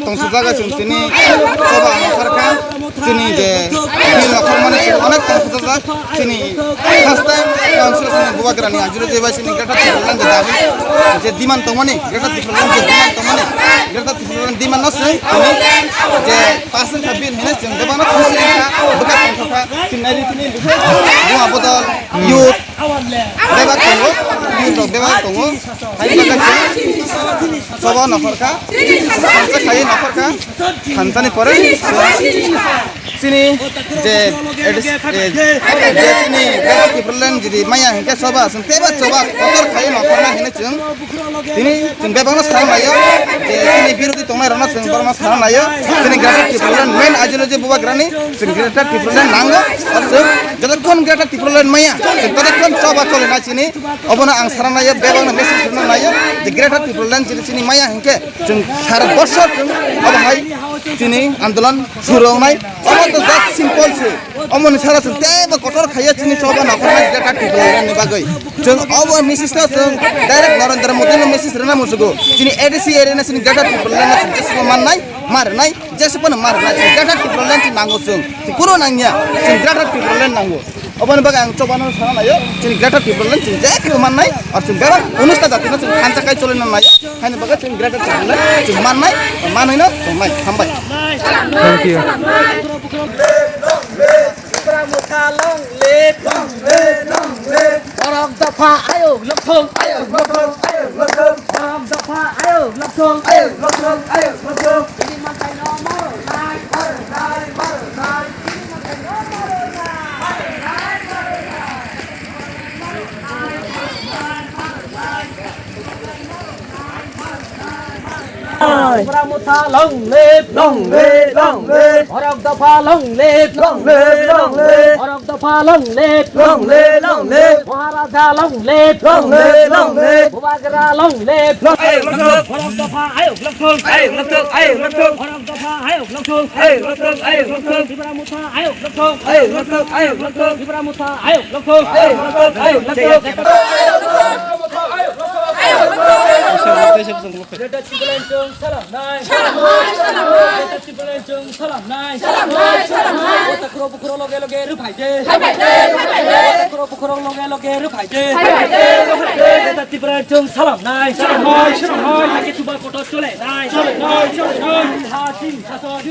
tongsuka guys, sini coba masyarakat sini je bill nakal mana mana tongsuka sini first time council sini buat gerani aja je guys sini Greta Thunberg jadi je diman tomane Greta Thunberg je diman tomane Greta Thunberg diman nasi ini je pasan bill ini jangan mana sini bukan tongsuka sini bunga botol, youth, bebas tunggu, bebas tunggu, hari bagai coba nafarka, kansa kaya nafarka, kansa ni pore, sini je sini bebas kiperlen jadi maya hingga coba, bebas coba, kotor kaya nafarna ini ceng, sini bebas nas sekarang ayo, sini biru di tengah rana ceng bermas sekarang ayo, sini bebas kiperlen main aja loh je buat gerani, sini bebas kiperlen nanggo, jadi kon Greta Thunberg maya, jadi kon coba cole na sini, obona ang saran aja, bebang na message na aja, di Greta Thunberg jadi sini maya hingga, jeng saran borsot jeng, obah hai sini andolan surong nai, obah tu just simple sih, obah ni saran teba kotor kaya sini coba na pernah Greta Thunberg ni bagai, jeng obah message tu jeng direct Narendra Modi na message rena musugo, sini EDC area na sini Greta Thunberg na sini just man nai, mar nai, just pun mar nai, Greta Thunberg ni nanggo jeng, kurang nanya, jeng Greta Thunberg nanggo. Oban bagai ang coba nang sana ayo, cini Greta Thunberg cini jack man nai, atau cini berang, unis tak jatuh cini kanca kai colin nang ayo, hanya bagai cini Greta Thunberg cini man nai no, mai hambai. Thank you. Orang dapat ayo, langsung ayo, langsung ayo, langsung. Orang dapat ayo, langsung ayo, langsung ayo, langsung. Ini makai nomor, naik, naik, naik. Ini makai nomor, Pramuta long live, orang dapat long live, orang dapat long live, Maharaja long live, Bubagra long live, orang dapat ayo, orang dapat ayo, di Pramuta ayo, di Pramuta ayo, Greta Thunberg salam nai, Greta Thunberg salam nai, takro bukro loge loge ru phai de, takro bukro loge loge ru phai de, Greta Thunberg salam nai, lagi tuba kotor chole nai, ha tin saton,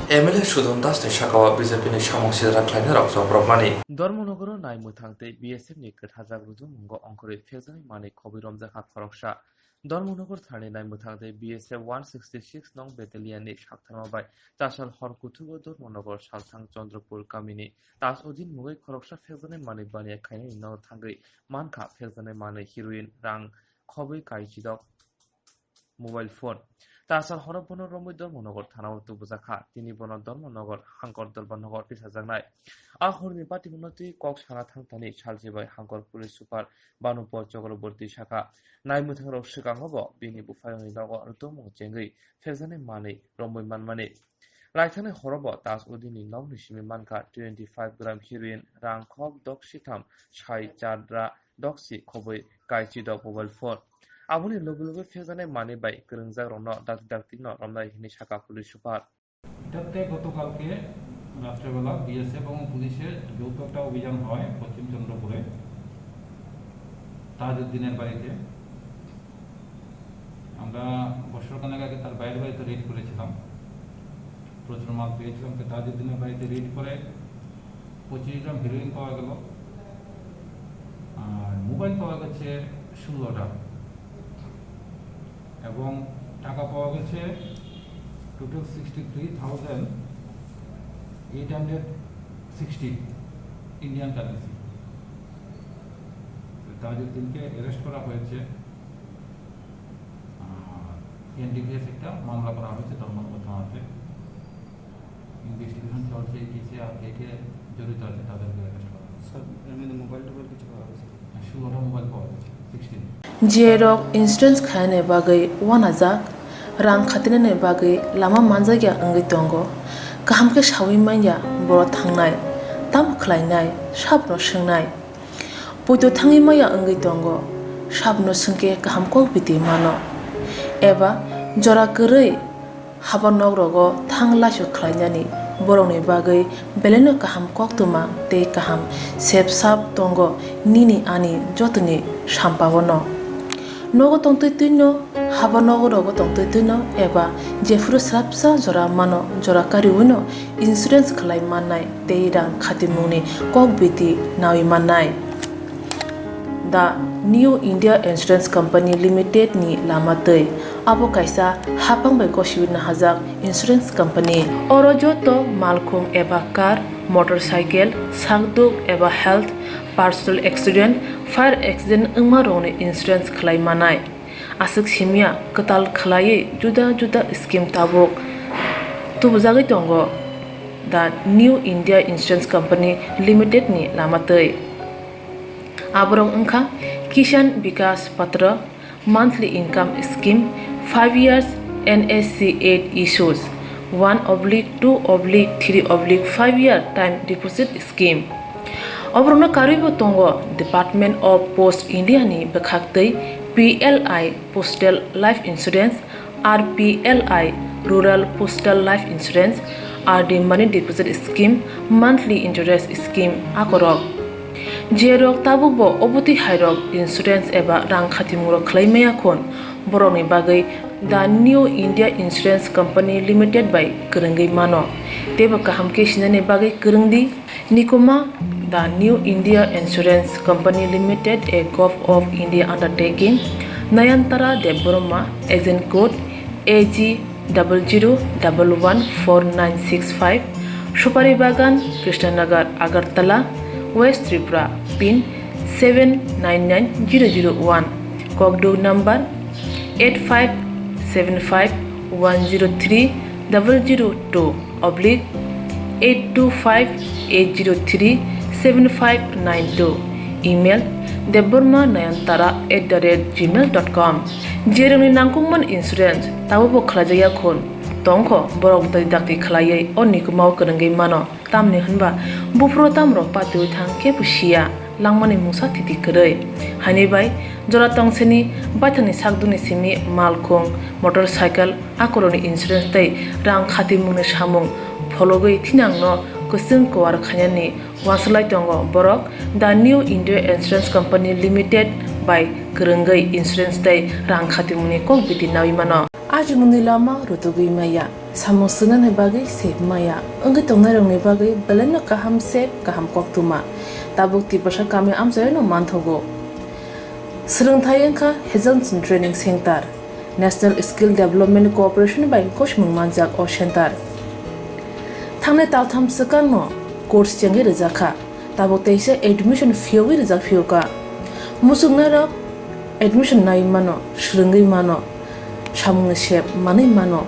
MLA Sudon Das ni Shakawa BJP ni Shamong Sidra Kleiner of Zobromani. Dormonogoro Nai Mutangte BSF ni Kathazak Ruzum Mungo Onkore Fezani Mani Kobirom Zaka Koroksha. Dormonogor Thani Nai Mutangte BSF 166 Nong Battalion ni Shaktama by Tashal Horkutu Dormonogor Shaltang Chandrapur Kamini. Tas Odin Mugai Koroksha Fezani Mani Bania Kaini no Tangri Manka Fezani Mani Heroin Rang Kobe Kaichidok Mobile Phone. তাছাড়া হরবন রমৈ ধর্মনগর থানা বুজাখা তিনি বন Dharmanagar হাঙ্কর দলবানগর পিছাজাংনাই আহরনি পাটিবনতি cock সানা থাংতানি সালজিবাই হাঙ্কর police super বানুপর Chakraborty শাখা নাইমুথাং রসিকাঙ্গব বিনি বুফায়নি নগ রতমু চেঙ্গৈ ফেজানে মানি রমৈ মানমানি রাইথানে হরব তাস উদিনি নংনি সিমি মানকা 25 গ্রাম heroine রাং খক দক সিথাম সাই চাদ্রা দকসি খবৈ কাইচি দক মোবাইল ফোন আপনি লগে লগে ফেজানে মানে বাই গরংজাক রন ডাক্তি ন রমনাই হিনি শাখা পুলিশ সুপার এটাতে গতকালকে রাত্রেবেলা বিএসএফ এবং পুলিশের যৌথ একটা অভিযান হয় পশ্চিম চন্দ্রপুরে তাজউদ্দিনের বাড়িতে আমরা বছরখানেক আগে তার বাইরে বাড়িতে রেড করেছিলাম প্রচুর মাল পেয়েছিলাম তো তাজউদ্দিনের বাড়িতে রেড করে 25 গ্রাম হিরোইন পাওয়া গেল আর মোবাইল পাওয়া গেছে 16টা এবং টাকা পাওয়া গেছে টোটাল 63,860 ইন্ডিয়ান কারেন্সি তাজউদ্দিনকে অ্যারেস্ট করা হয়েছে এনডিপিএস একটা মামলা করা হয়েছে ধর্মনগর থানাতে ইনভেস্টিগেশন চলছে এই কেসে আর কে কে জড়িত আছে তাদেরকে অ্যারেস্ট করা হয়েছে স্যার মোবাইল টোবাইল কিছু পাওয়া গেছে 16টা মোবাইল পাওয়া গেছে 16 Jerok insurance khane bagai wanajak rang khatinane bagai lama manjagya angai tongo kaham ke shawi manya boro thangnai tam khlainai sabno swngnai puito thangi maya angai tongo sabno sungke kaham ko biti mano eba jora korei habanok rogo thangla su khlainani boroni bagai beleno kaham koktwma tei kaham sep sap tongo nini ani jotoni sampawono nogo tongtoi tuino haba nogo rogo tongtoi tuino eba jefuru srapsa jora mano jora kariuno insurance khlai mannai tei rang khatimuni kok biti nawi mannai the New India Insurance Company Limited ni lamatei abo kaisa hapang bai gosiwina hajak insurance company oro joto malkhung eba car motorcycle sangduk eba health personal accident fire accident ungma rone insurance khlai manai asuk simia katal khlai juda juda scheme tabok tubujagai tongo the New India Insurance Company Limited ni lamatei aborong ungkha Kisan Vikas Patra monthly income scheme 5 years NSC 8 issues 1/2/3/5 year time deposit scheme Obrona karibo tongo Department of Post India ni bekhaktei PLI Postal Life Insurance RPLI Rural Postal Life Insurance RD Money Deposit Scheme Monthly Interest Scheme akorok Jerok tabubo obuti hairok insurance eba rang khatimuro khlaimaya khon boroni bagai the New India Insurance Company Limited by Kurungai mano teba kaham ke sinane bagai kurungdi nikoma the New India Insurance Company Limited a Gov of India undertaking Nayantara Deborma agent code AG 00114965 Supari Bagan Krishnanagar Agartala West Tripura, PIN 799001, Kokborok number 8575103-002 oblique 825-803-7592. Email debormanayantara@gmail.com. Jeremy nangkungman insurance tabu khlajaya khon tongkho borok dakti khlaiye onni kumau kanangai mano tamni hanba bufro tamro patu thang ke pusia langmani musa titi krai hani bai jora tongseni bathani sakduni simi malkhong motorcycle akoroni insurance tai rang khati mungni samung phologoi thinangno kusung kwar khanyani waslai tongo borok the new India Insurance Company Limited by Kerengai Insurance tai rang khati mungni kok biti nawi mano aji mungni lama rutugui maya samosuna ne bagai sep maya engai tongnai rongni bagai belena kaham sep kaham Koktwma tabuk tibasa kami amsayo no manthogo Swrangchati engkha Hazelson Training Center National Skill Development Corporation by Koshmung Manjak o Center Thangnai taltham sakano course changi rejakha tabuk teise admission fee rejak fioka musungna rok admission nai mano shrungai mano samung sep mani mano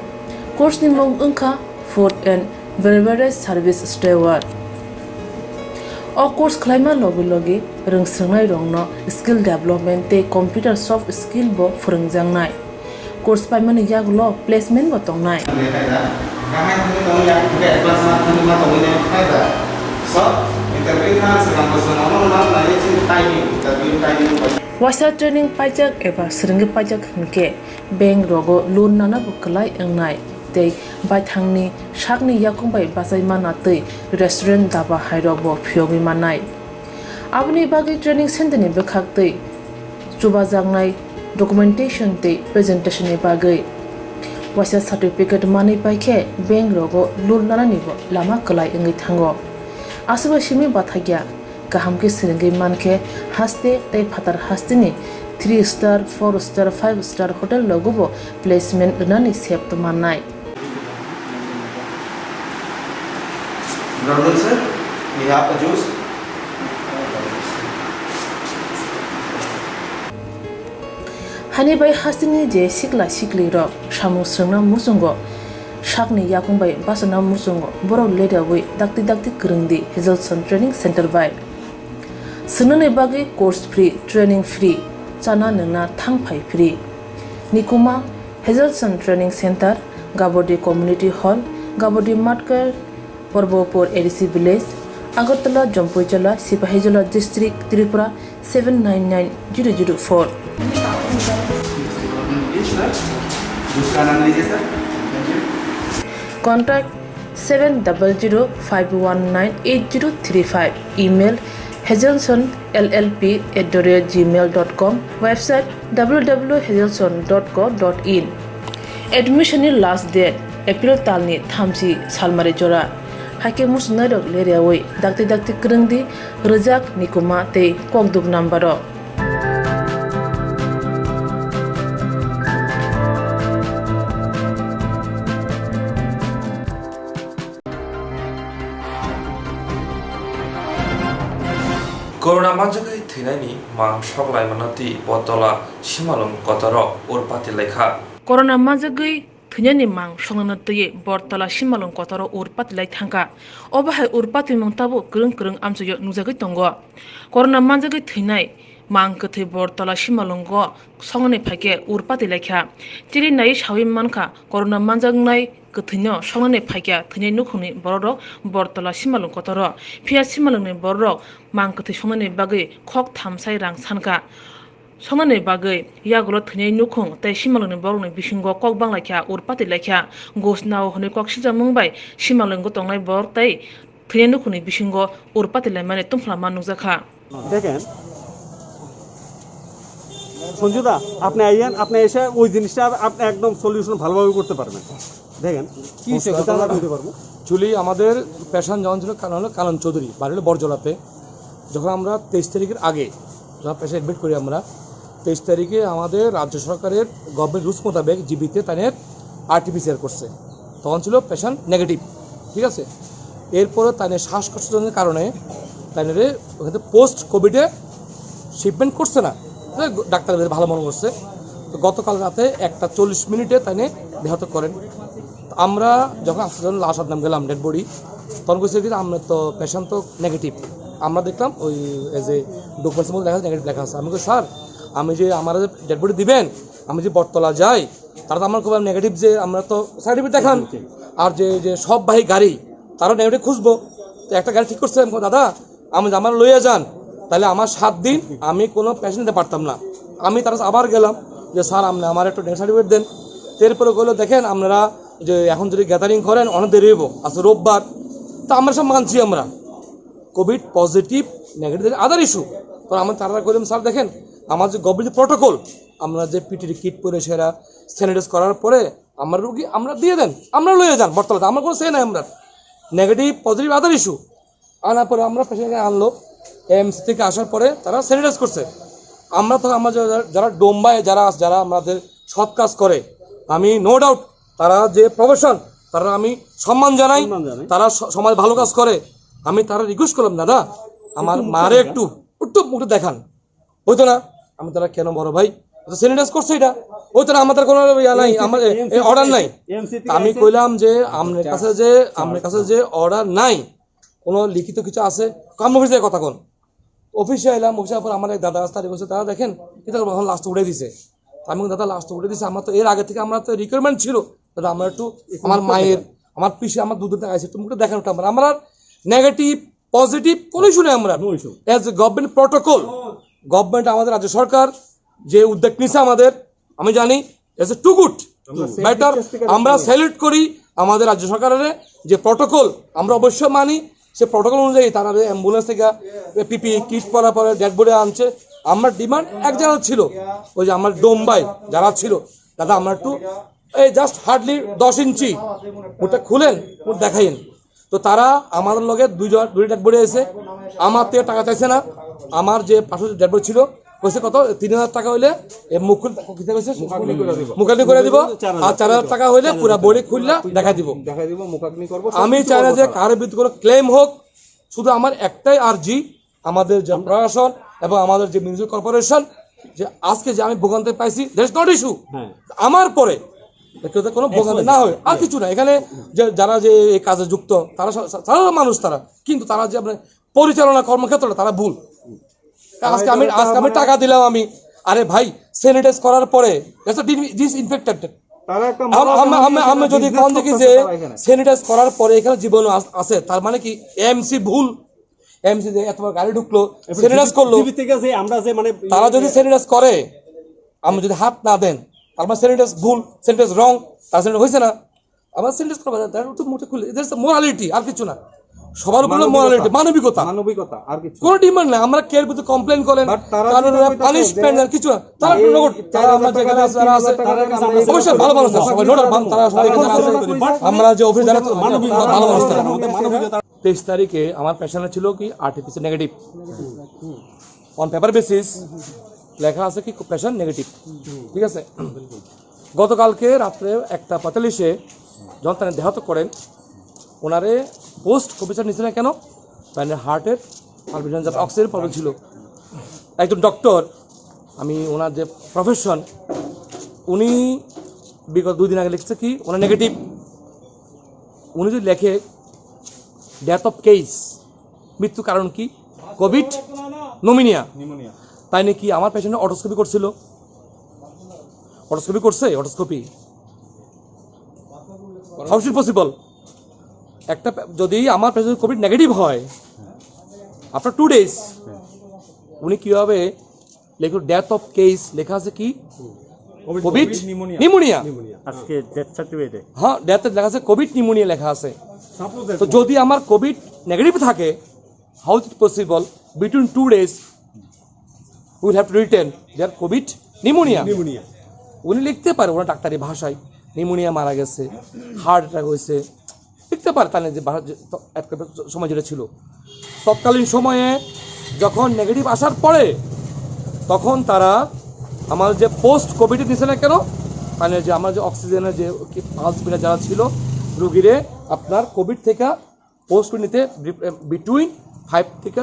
course ni mong engkha food and beverage service steward o course khlaima logi rungsrangnai rongno skill development te computer soft skill bo phurungjangnai course paimani yaglo placement bo tongnai Wasa training pajak eba seringi pajak hingke bank rogo loan nana bukalai engnai tei baithangni sakni yakungbai basai mana tei restaurant daba hairok bo phiogi manai abni bagi training center ni bekhak tei chubajangnai documentation tei presentation ni bagai wasa certificate mani paikhe bank rogo loan nana ni bo lama kalai engai thango asuba simi bathagya kahamke seringi manke haste tei phatar hastini 3 star 4 star 5 star hotel logo placement nani sep to manai Brother sir, we have a juice. Hani bai hasini je sikla sikli ro samu srna musungo sakni yakungbai basana musungo borok leda wi dakti krungdi Hazelson Training Center by Sunane bagi course free training free chana nungna thangphai free Nikuma Hazelson Training Center Gabodi Community Hall Gabodi Matkar Porbopur ADC Village Agartala Jampuijala Sipahijala District Tripura 799004 Contact 7005198035 Email hazelsonllp@gmail.com Website www.hazelson.co.in Admission last date April talni thamsi salmari jora hake musna dok leriawai dakti krungdi rejak nikuma tei Kokborok number Corona manjagai thinani mang shoklai manati botola simalung kotaro urpati lekha Corona majagai thnyani mang songnana tye bortala simalung kotaro urpati lai thangka obahai urpati mong tabo krung amsuyo nujagai tongo Corona majagai thinai mang kthai bortala simalungo songnani phake urpati lekha tiri nai sawi mankha Corona manjagnai kthino songnani phake thnai nukhuni borok bortala simalung kotaro phia simalungni borok mang kthai songnani bagai khok thamsai rang sanka songnani bagai yagulo thnai nukhung tei simalungni borokni bisingo kok banglakha urpati lekha gosnao hone kok sija mungbai simalungo tongnai borok tei thnai nukhuni bisingo urpati laimane tumflama nukjakha দেখেন সঞ্জুদা আপনি আইয়েন আপনি এসে ওই জিনিসটা আপনি একদম solution ভালোভাবে করতে পারবেন দেখেন কি সেটা আমরা দিতে পারবো অ্যাকচুয়ালি আমাদের পেশান যখন ছিল কানন চৌধুরী বাড়ি হলো বরজলাতে যখন আমরা 23 তারিখের আগে যখন পেশা অ্যাডমিট করি আমরা 23 তারিখে আমাদের রাজ্য সরকারের গভর্নমেন্ট রুলস মোতাবেক জিবিতে তাদের আরটিপিসিআর করছে তখন ছিল পেশেন্ট নেগেটিভ ঠিক আছে এরপরে তাদের শ্বাসকষ্টের কারণে তাইলে ওখানে পোস্ট কোভিডে শিপমেন্ট করছে না, ডাক্তারদের ভালো মনে করছে। তো গতকাল রাতে 1:40 তাইনে দেহাত করেন। আমরা যখন লাশ আদনাম গেলাম ডেড বডি, তখন বলছি কি আমরা তো পেশেন্ট তো নেগেটিভ। আমরা দেখলাম ওই এজ এ ডকুমেন্টসের মধ্যে লেখা আছে নেগেটিভ লেখা আছে। আমি বলি স্যার আমি যে আমার ডেড বডি দিবেন, আমি যে বটতলা যাই, তারা তো আমার খুব নেগেটিভ, যে আমরা তো সার্টিফিকেট দেখান, আর যে সব বাহী গাড়ি তারও নেগেটিভ খুঁজবো। তো একটা গাড়ি ঠিক করছে, দাদা আমি আমার লইয়া যান, তাহলে আমার 7 দিন আমি কোনো পেশেন্ট নিতে পারতাম না। আমি তারা আবার গেলাম যে স্যার আপনি আমার একটু নেগেটিভ সার্টিফিকেট দেন। এরপরে বললো দেখেন আপনারা যে এখন যদি গ্যাদারিং করেন অনেক দেরি হইব, আজকে রোববার। তো আমরা সব মানছি, আমরা কোভিড পজিটিভ নেগেটিভ আদার ইস্যু। তো আমরা তারা করলাম স্যার দেখেন আমার যে গভর্নমেন্ট প্রটোকল, আমরা যে পিটির কিট পরে সেরা স্যানিটাইজ করার পরে আমরা রুগী আমরা দিয়ে দেন, আমরা লইয়ে যান বর্তমানে, আমরা কোনো সে নাই, আমরা নেগেটিভ পজিটিভ আদার ইস্যু। আনার পরে আমরা পেশেন্টকে আনলো, এমসি থেকে আসার পরে তারা স্যানিটাইজ করছে। আমরা তো আমরা যারা ডোম্বায় যারা আমাদের সৎ কাজ করে, আমি নো ডাউট তারা যে প্রফেশন, তারা আমি সম্মান জানাই, তারা সমাজ ভালো কাজ করে। আমি তারা রিকোয়েস্ট করলাম দাদা আমার মারে একটু মুখে দেখান, হইতো না? আমি তারা কেন বড় ভাই স্যানিটাইজ করছে, এটা হইতো না, আমাদের কোনো ইয়া নাই, আমার অর্ডার নাই। আমি কইলাম যে আপনার কাছে যে অর্ডার নাই, কোনো লিখিত কিছু আছে, কাম অফিসে কথা কোন। অফিসে এলাম, অফিসে পর আমার এক দাদা রাস্তা রেখেছে, তারা দেখেন এটা তখন লাস্ট উঠে দিছে। আমি দাদা লাস্ট উঠে দিছে, আমার তো এর আগে থেকে আমার তো রিকোয়ারমেন্ট ছিল দাদা আমরা একটু আমার মায়ের আমার পিসে আমার দুধটা আছে একটু মুখে দেখানো, আমরা নেগেটিভ পজিটিভ কোনো ইস্যু নেই। আমরা as a government protocol, government আমাদের রাজ্য সরকার যে উদ্যোগ নিছে আমাদের, আমি জানি as a to good better, আমরা স্যালুট করি আমাদের রাজ্য সরকারের যে প্রটোকল, আমরা অবশ্যই মানি। সে প্রটোকল অনুযায়ী তারা অ্যাম্বুলেন্স থেকে পিপি কিট পরা পরে ডেড বডি আনছে। আমার ডিমান্ড এক জায়গা ছিল, ওই যে আমার ডোম্বাই যারা ছিল, দাদা আমরা একটু এই জাস্ট হার্ডলি 10 ইঞ্চি ওটা খুলেন দেখাইন। তো তারা আমাদের লগে দুই ডেড বডি এসে, আমার থেকে টাকা চাইছে না। আমার যে 500 ডেড বডি ছিল কইছে কত 3000 টাকা হইলে মুখাগ্নি করে দিব, আর 4000 টাকা হইলে পুরো বডি খুললা দেখা দিব। আমি চাই না যে কারোর বিরুদ্ধে কোনো ক্লেম হোক, শুধু আমার একটাই আর্জি আমাদের যে প্রশাসন এবং আমাদের যে মিউনিসিপাল কর্পোরেশন, যে আজকে যে আমি ভোগান্তি পাইছি দ্যাট ইজ নট ইস্যু, আমার পরে কোনো ভোগান্তি না হয় আর কিছু না। এখানে যারা যে এই কাজে যুক্ত তারা সাধারণ মানুষ, তারা কিন্তু তারা যে আপনার পরিচালনা কর্মক্ষেত্রটা তারা ভুল। আজকে আমি টাকা দিলাম, আমি আরে ভাই স্যানিটাইজ করার পরে ডিসইনফেক্টেড, আমি যদি কোন দেখি যে স্যানিটাইজ করার পরে এখানে জীবাণু আছে, তার মানে কি এমসি ভুল, এমসি যে এতবার গাড়ি ঢুকলো স্যানিটাইজ করলো, তারা যদি স্যানিটাইজ করে আমি যদি হাত না দেন, তার মানে স্যানিটাইজ ভুল, স্যানিটাইজ রং, তার স্যানিটাইজ হয়েছে না, আমার স্যানিটাইজ করবো মুখে খুলে, মোরালিটি আর কিছু না। সবার উপরে মোরালিটি, মানবিকতা আর কিছু কোনো ডিমান্ড নাই। আমরা কেয়ার বিরুদ্ধে কমপ্লেন করেন, পানিশমেন্ট আর কিছু না, তারা আমরা যেখানে যারা আছে অবশ্যই ভালো মানুষ, সবাই তারা সবাই আমরা যে অফিস যারা ভালো মানুষ, 23 তারিখে আমার পেশেন্ট ছিল কি artificial negative, on paper basis লেখা আছে কি পেশেন্ট নেগেটিভ, ঠিক আছে। গতকালকে রাত্রে 1:45 যখন তারা দেহাত করেন, ওনারে পোস্ট অফিসার নিচ্ছে না কেন, তাহলে হার্টের পারফিউশন অক্সিজেন প্রবলেম ছিল। একজন ডক্টর, আমি ওনার যে প্রফেশন, উনি বিগত 2 দিন আগে লিখছে কি ওনার নেগেটিভ। উনি যদি লেখে ডেথ অফ কেস, মৃত্যু কারণ কি কোভিড নিউমোনিয়া, তাই নাকি আমার পেশেন্টে অটোস্কোপি করছিল, অটোস্কোপি করছে, otoscopy how is it possible? একটা যদি আমার পেশেন্ট কোভিড নেগেটিভ হয় আফটার 2 days, উনি কিভাবে লেখো ডেথ অফ কেস লেখা আছে কি কোভিড নিউমোনিয়া, আজকে ডেথ সার্টিফিকেটে হ্যাঁ ডেথ লেখা আছে কোভিড নিউমোনিয়া লেখা আছে। তো যদি আমার কোভিড নেগেটিভ থাকে, how is it possible between 2 days will have to written there covid pneumonia. উনি লিখতে পারে ওনার ডাক্তারি ভাষায় নিউমোনিয়া মারা গেছে, হার্ট অ্যাটাক হয়েছে, লিখতে পারে, তাহলে যে সময় যেটা ছিল তৎকালীন সময়ে যখন নেগেটিভ আসার পরে, তখন তারা আমার যে পোস্ট কোভিডে দিছে না কেন, মানে যে আমার যে অক্সিজেনের যে পালস মিটার যারা ছিল রুগীরে আপনার কোভিড থেকে পোস্ট নিতে বিটুইন 5 থেকে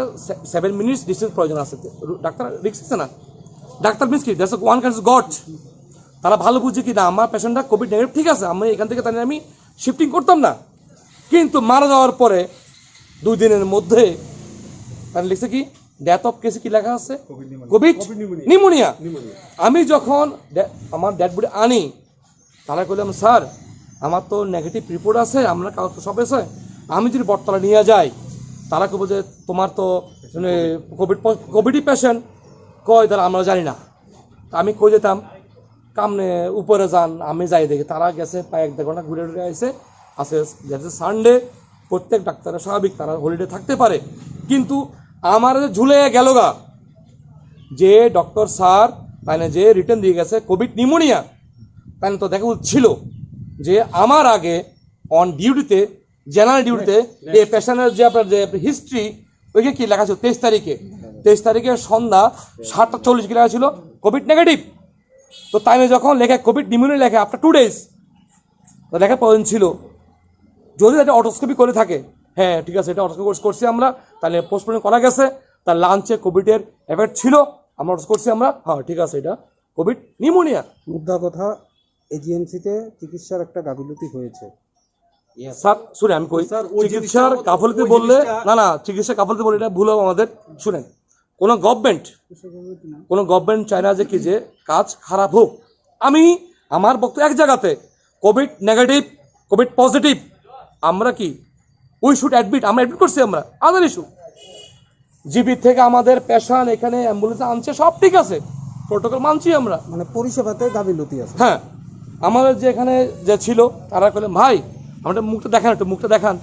7 মিনিটস ডিস্টেন্স প্রয়োজন আছে ডাক্তার রিস্ক আছে না ডাক্তার মিন্স কি that's one kind of god তারা ভালো বুঝে কি না আমার পেশেন্টটা কোভিড নেগেটিভ ঠিক আছে আমি এখান থেকে তাহলে আমি শিফটিং করতাম না কিন্তু মারা যাওয়ার পরে 2 দিনের মধ্যে তারা লিখছে কি ডেথ অফ কেসে কি লেখা আছে কোভিড নিউমোনিয়া আমি যখন আমার ডেড বডি আনি তারা কইলাম স্যার আমার তো নেগেটিভ রিপোর্ট আছে আমরা কাগজ তো সব আছে আমি যদি বটতলা নিয়ে যাই তারা কইব যে তোমার তো কোভিডই পেশেন্ট কয় তারা আমরা জানি না আমি কই যেতাম কামনে উপরে যান আমি যাই দেখি তারা গেছে প্রায় 1-1.5 ঘন্টা ঘুরে ঘুরে আসে গেছে সানডে প্রত্যেক ডাক্তারের স্বাভাবিক তারা হলিডে থাকতে পারে কিন্তু আমার ঝুলে গেল গা যে ডক্টর স্যার তাই না যে রিটার্ন দিয়ে গেছে কোভিড নিউমোনিয়া তাই তো দেখা ছিল যে আমার আগে অন ডিউটিতে জেনারেল ডিউটিতে এই পেশেন্টের যে আপনার যে হিস্ট্রি ওইখানে কি লেখা ছিল 23 তারিখে সন্ধ্যা 7:40 কি লেখা ছিল কোভিড নেগেটিভ তো তাই যখন লেখা কোভিড নিউমোনিয়া লেখা আফটার 2 ডেজ তো লেখা প্রয়োজন ছিল যদি এটা অটোস্কোপি করে থাকে হ্যাঁ ঠিক আছে এটা অটোস্কোপি করছি আমরা তাহলে পোস্টপোন করা গেছে তার লাঞ্চে কোভিডের এফেক্ট ছিল আমরা অটোস্কোপি করছি আমরা হ্যাঁ ঠিক আছে এটা কোভিড নিউমোনিয়া মুদ্রা কথা এজিএমসিতে চিকিৎসার একটা গাফিলতি হয়েছে স্যার শুনে আমি কই চিকিৎসার গাফিলতি বললে না চিকিৎসা গাফিলতি বলে এটা ভুল হবে আমাদের শুনেন কোন গভর্নমেন্ট চায় না যে কি যে কাজ খারাপ হোক আমি আমার বক্তব্য এক জায়গাতে কোভিড নেগেটিভ কোভিড পজিটিভ আমরা কি উই শুড অ্যাডমিট আমরা অ্যাডমিট করছি আমরা আদার ইস্যু জিবি থেকে আমাদের পেশেন্ট এখানে অ্যাম্বুলেন্সে আনছে সব ঠিক আছে প্রোটোকল মানছি আমরা মানে পরিষেবাতে গাফিলতি আছে হ্যাঁ আমাদের যে এখানে যে ছিল তারা বললেন ভাই আমাদের মুখটা দেখান একটু মুখটা দেখান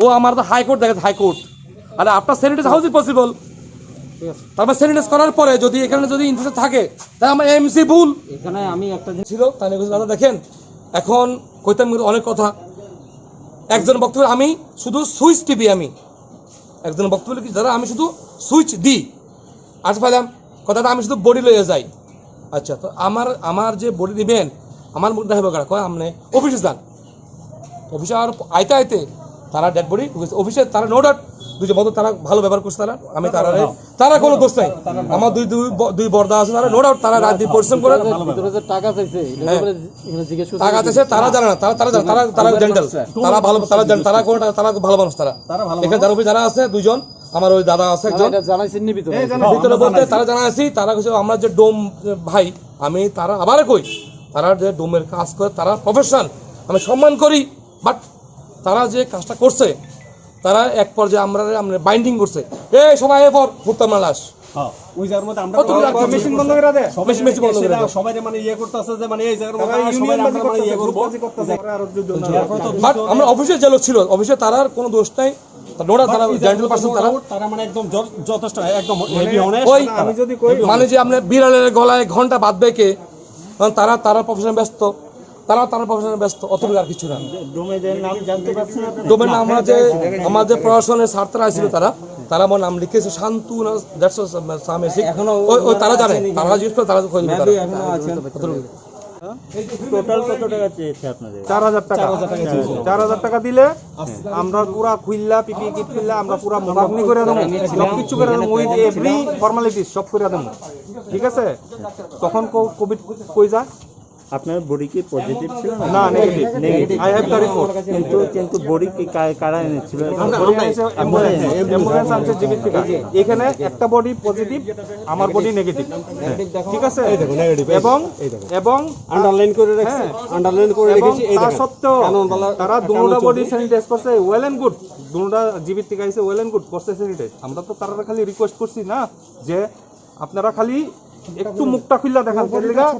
ও আমার তো হাইকোর্ট দেখে হাইকোর্ট আরে আপনার স্যানিটাইজ হাউ ইজ পসিবল তারপর স্যানিটাইজ করার পরে যদি এখানে যদি ইনফেকশন থাকে তাহলে আমার এমসি ভুল এখানে আমি একটা ছিল তাহলে দাদা দেখেন এখন কইতাম অনেক কথা একজন বক্তব্য আমি শুধু সুইচ টিপি আমি একজন বক্তব্য কি দাদা আমি শুধু সুইচ দিই আজ পাইলাম কথাটা আমি শুধু বডি লয়ে যাই আচ্ছা তো আমার যে বডি দিবেন আমার মুখ দেখাবে কারা কয় আপনি অফিসে যান অফিসে আর আইতে তারা ডেড বডি অফিসে তারা নো ডাউট দুইটা বড় তারা ভালো ব্যবহার করছে আমি তারা কোনো দোষ নাই আমার দুই বর্দা আছে তারা নো ডাউট তারা রাত দিন পরিশ্রম করে টাকা চাইছে টাকা চাইছে তারা জানে না তারা জেন্টাল তারা ভালো তারা জানে তারা কোনটা তারা ভালো মানুষ তারা এখানে যারা যারা আছে দুইজন আমার ওই দাদা আছে একজন জানাইছেন ভিতরে বলতে তারা জানাইছি তারা কইছে আমরা যে ডোম ভাই আমি তারা আবার কই তারা যে ডোমের কাজ করে তারা প্রফেশনাল আমি সম্মান করি বাট তারা যে কাজটা করছে তারা এক পর্যায়ে আমরা বাইন্ডিং করছে এই সবাই এরপর ভুট্টা মালাস ওই জায়গার মধ্যে আমরা মেশিন বন্ধ করে দেয় মেশিন বন্ধ করে দেয় সবাই মানে ইয়ে করতেছে যে মানে এই জায়গার মধ্যে সবাই আমরা মানে ইয়ে করব বাট আমরা অফিসে যে লোক ছিল অফিসে তার আর কোনো দোষ নাই নোরা তারা জেন্টাল পারসন তারা মানে একদম যথেষ্ট একদম হেভি অনেস্ট আমি যদি কই মানে যে আমরা বিড়ালের গলায় ঘন্টা বাঁধবে কে তারা প্রফেশনাল ব্যস্ত তারা প্রফেশনাল ব্যস্ত অতটুকু আর কিছু না ডোমেনের নাম জানতে পারছেন ডোমেন আমরা যে আমাদের প্রশাসনের ছাত্ররা ছিল তারা আমার নাম লিখেছে শান্তু না দ্যাটস সামেসিক ওই তারা জানে তারা জিজ্ঞেস করে তারা খোঁজ নেবে টোটাল কত টাকা চেয়েছে আপনাদের 4000 টাকা দিলে আমরা পুরা খুইল্লা পিপি কিট খুইল্লা আমরা পুরা মোকাবনি করে দেব সব কিছু করে দেব উইথ এভরি ফর্মালিটিস সব করে দেব ঠিক আছে তখন কোভিড কই যায় আপনার বডি কি পজিটিভ ছিল না negative I have the report কিন্তু বডি কি কারা এনেছিল অ্যাম্বুলেন্স আনছে জিবি থেকে এখানে একটা বডি পজিটিভ আমার বডি নেগেটিভ ঠিক আছে এবং আন্ডারলাইন করে রাখছে আন্ডারলাইন করে রেখেছি এই তার সত্ত্বেও তারা দুটো বডি স্যানিটাইজ করছে ওয়েল এন্ড গুড দুটো জিবি থেকে আইছে ওয়েল এন্ড গুড করছে স্যানিটাইজ আমরা তো তারা খালি রিকোয়েস্ট করছি না যে আপনারা খালি একটু মুখটা খুললা দেখান